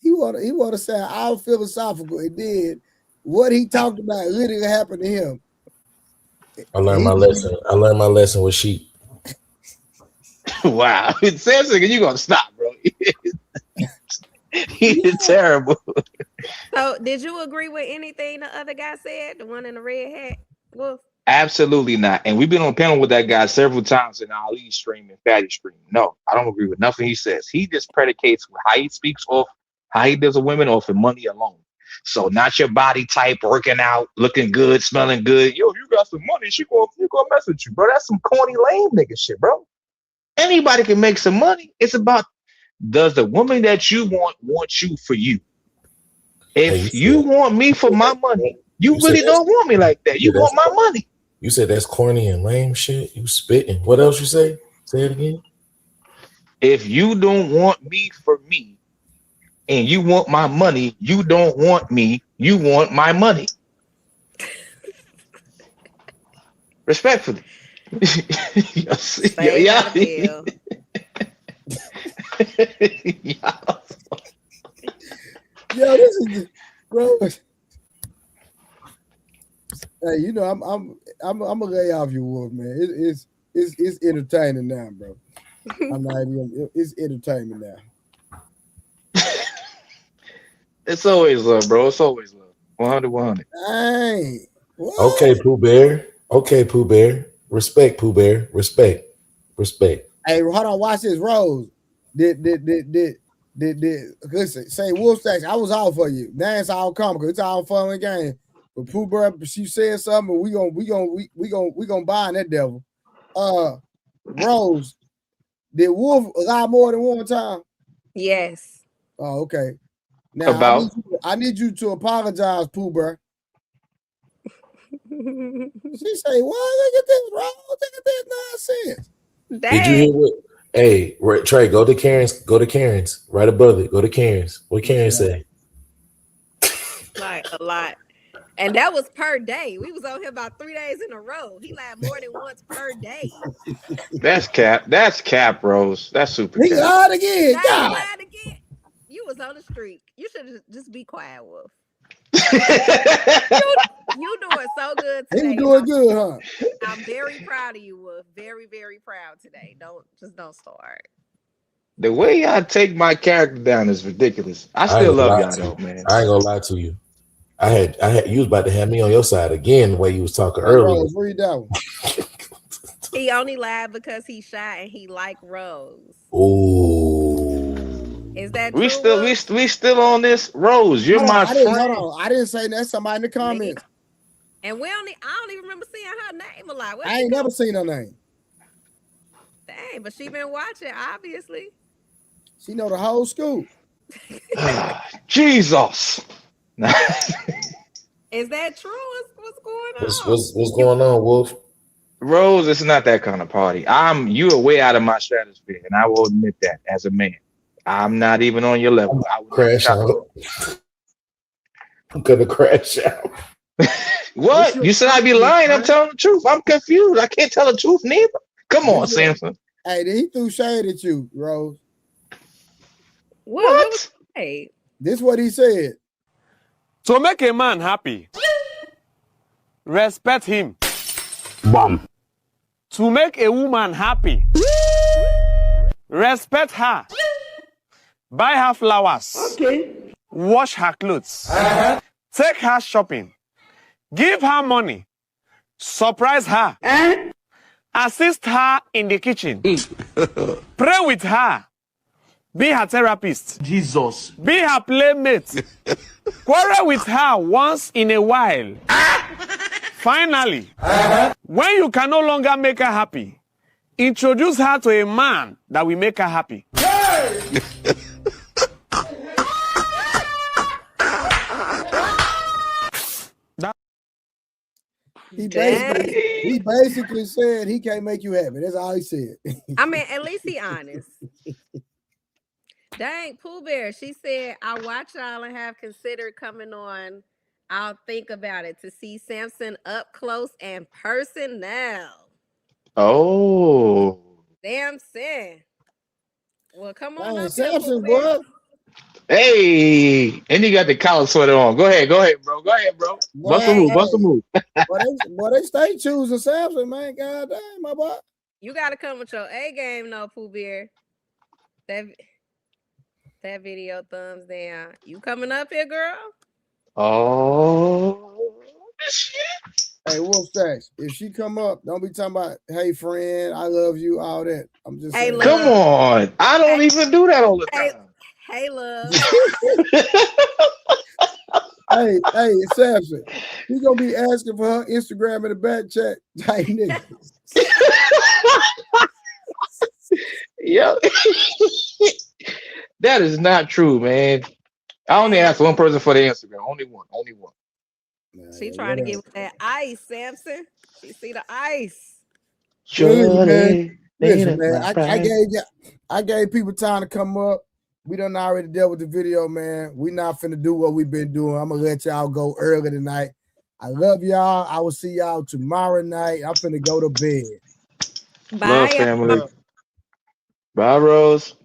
He want to sound all philosophical, and then what he talked about literally happened to him. I learned my lesson. I learned my lesson with sheep. Wow, Samson, you gonna stop, bro? He's terrible. So, did you agree with anything the other guy said? The one in the red hat, Wolf? Absolutely not. And we've been on panel with that guy several times in Ali stream and Fatty stream. No, I don't agree with nothing he says. He just predicates how he speaks off, how he deals with women off of money alone. So not your body type, working out, looking good, smelling good. Yo, you got some money. She gonna mess with you, bro. That's some corny, lame nigga shit, bro. Anybody can make some money. It's about, does the woman that you want you for you? If you want me for my money, you really don't want me like that. You want my money. You said that's corny and lame shit. You spitting. What else you say? Say it again. If you don't want me for me and you want my money, you don't want me, you want my money. Respectfully. Yeah, this is bro. Hey, you know, I'm gonna lay off you, Wolf, man. It's entertaining now, bro. I'm not even. It's entertainment now. It's always love, bro. It's always love. 100. Dang. Okay, Pooh Bear. Okay, Pooh Bear. Respect, Pooh Bear. Respect. Hey, hold on. Watch this, Rose. Did listen? Say Wolf Stacks. I was all for you. Now it's all comical. It's all fun and game. But Pooh Bear, she said something. We gonna bind that devil. Rose. Did Wolf lie more than one time? Yes. Oh, okay. Now I need you to apologize, Pooh Bear. She say, "What? Look at this, Rose. Look at this nonsense." Dang. Did you hear what? Hey, Trey, go to Karen's. Right above it. Go to Karen's. What Karen say? Like a lot. And that was per day. We was on here about 3 days in a row. He lied more than once per day. That's cap, Rose. That's super. He lied again. God. Lied again. You was on the streak. You should just be quiet, Wolf. you doing so good today. He doing good, huh? I'm very proud of you, Wolf. Very, very proud today. Don't start. The way y'all take my character down is ridiculous. I still love y'all though, man. I ain't gonna lie to you. I had you was about to have me on your side again the way you was talking earlier. Rose, read that one. He only lied because he's shy and he like Rose. Ooh. Is that we true? We still on this? Rose, you're my friend. Hold on. I didn't say that. Somebody in the comments. And I don't even remember seeing her name a lot. I ain't never seen her name. Dang, but she been watching, obviously. She know the whole school. Jesus. Is that true? What's going on? What's going on, Wolf? Rose, it's not that kind of party. You are way out of my stratosphere, and I will admit that as a man. I'm not even on your level. I would crash out. I'm gonna crash out. What? You said I'd be lying. I'm telling the truth. I'm confused. I can't tell the truth neither. Come on, Samson. Hey, he threw shade at you, Rose. What? Hey, this is what he said. To make a man happy, respect him. Bam. To make a woman happy, respect her. Buy her flowers. Okay. Wash her clothes. Take her shopping. Give her money. Surprise her. Assist her in the kitchen. Pray with her. Be her therapist. Jesus. Be her playmate. Quarrel with her once in a while. Finally, when you can no longer make her happy, introduce her to a man that will make her happy. He basically said he can't make you happy. That's all he said. I mean, at least he honest. Dang, Pooh Bear. She said, I watch y'all and have considered coming on. I'll think about it to see Samson up close and personal. Oh. Samson. Well, come on up, Samson, boy. Hey, and you got the collar sweater on. Go ahead, bro. Bust a move. Boy, they stay choosing Samson, man. God damn, my boy. You got to come with your A game, though, Pooh Bear. That video thumbs down. You coming up here, girl? Oh, shit. Hey, Wolf Stacks, if she come up, don't be talking about, hey, friend, I love you, all that. I'm just saying. Come on. I don't even do that all the time. Hey, love. Hey, Samson, he gonna be asking for her Instagram in the back chat. Hey, nigga. Yo, that is not true, man. I only asked one person for the Instagram. Only one. She trying to give that ice, Samson. She see the ice. Listen, man. I gave people time to come up. We done already dealt with the video, man. We not finna do what we've been doing. I'm gonna let y'all go early tonight. I love y'all. I will see y'all tomorrow night. I'm finna go to bed. Bye, Love family. Bye, Rose.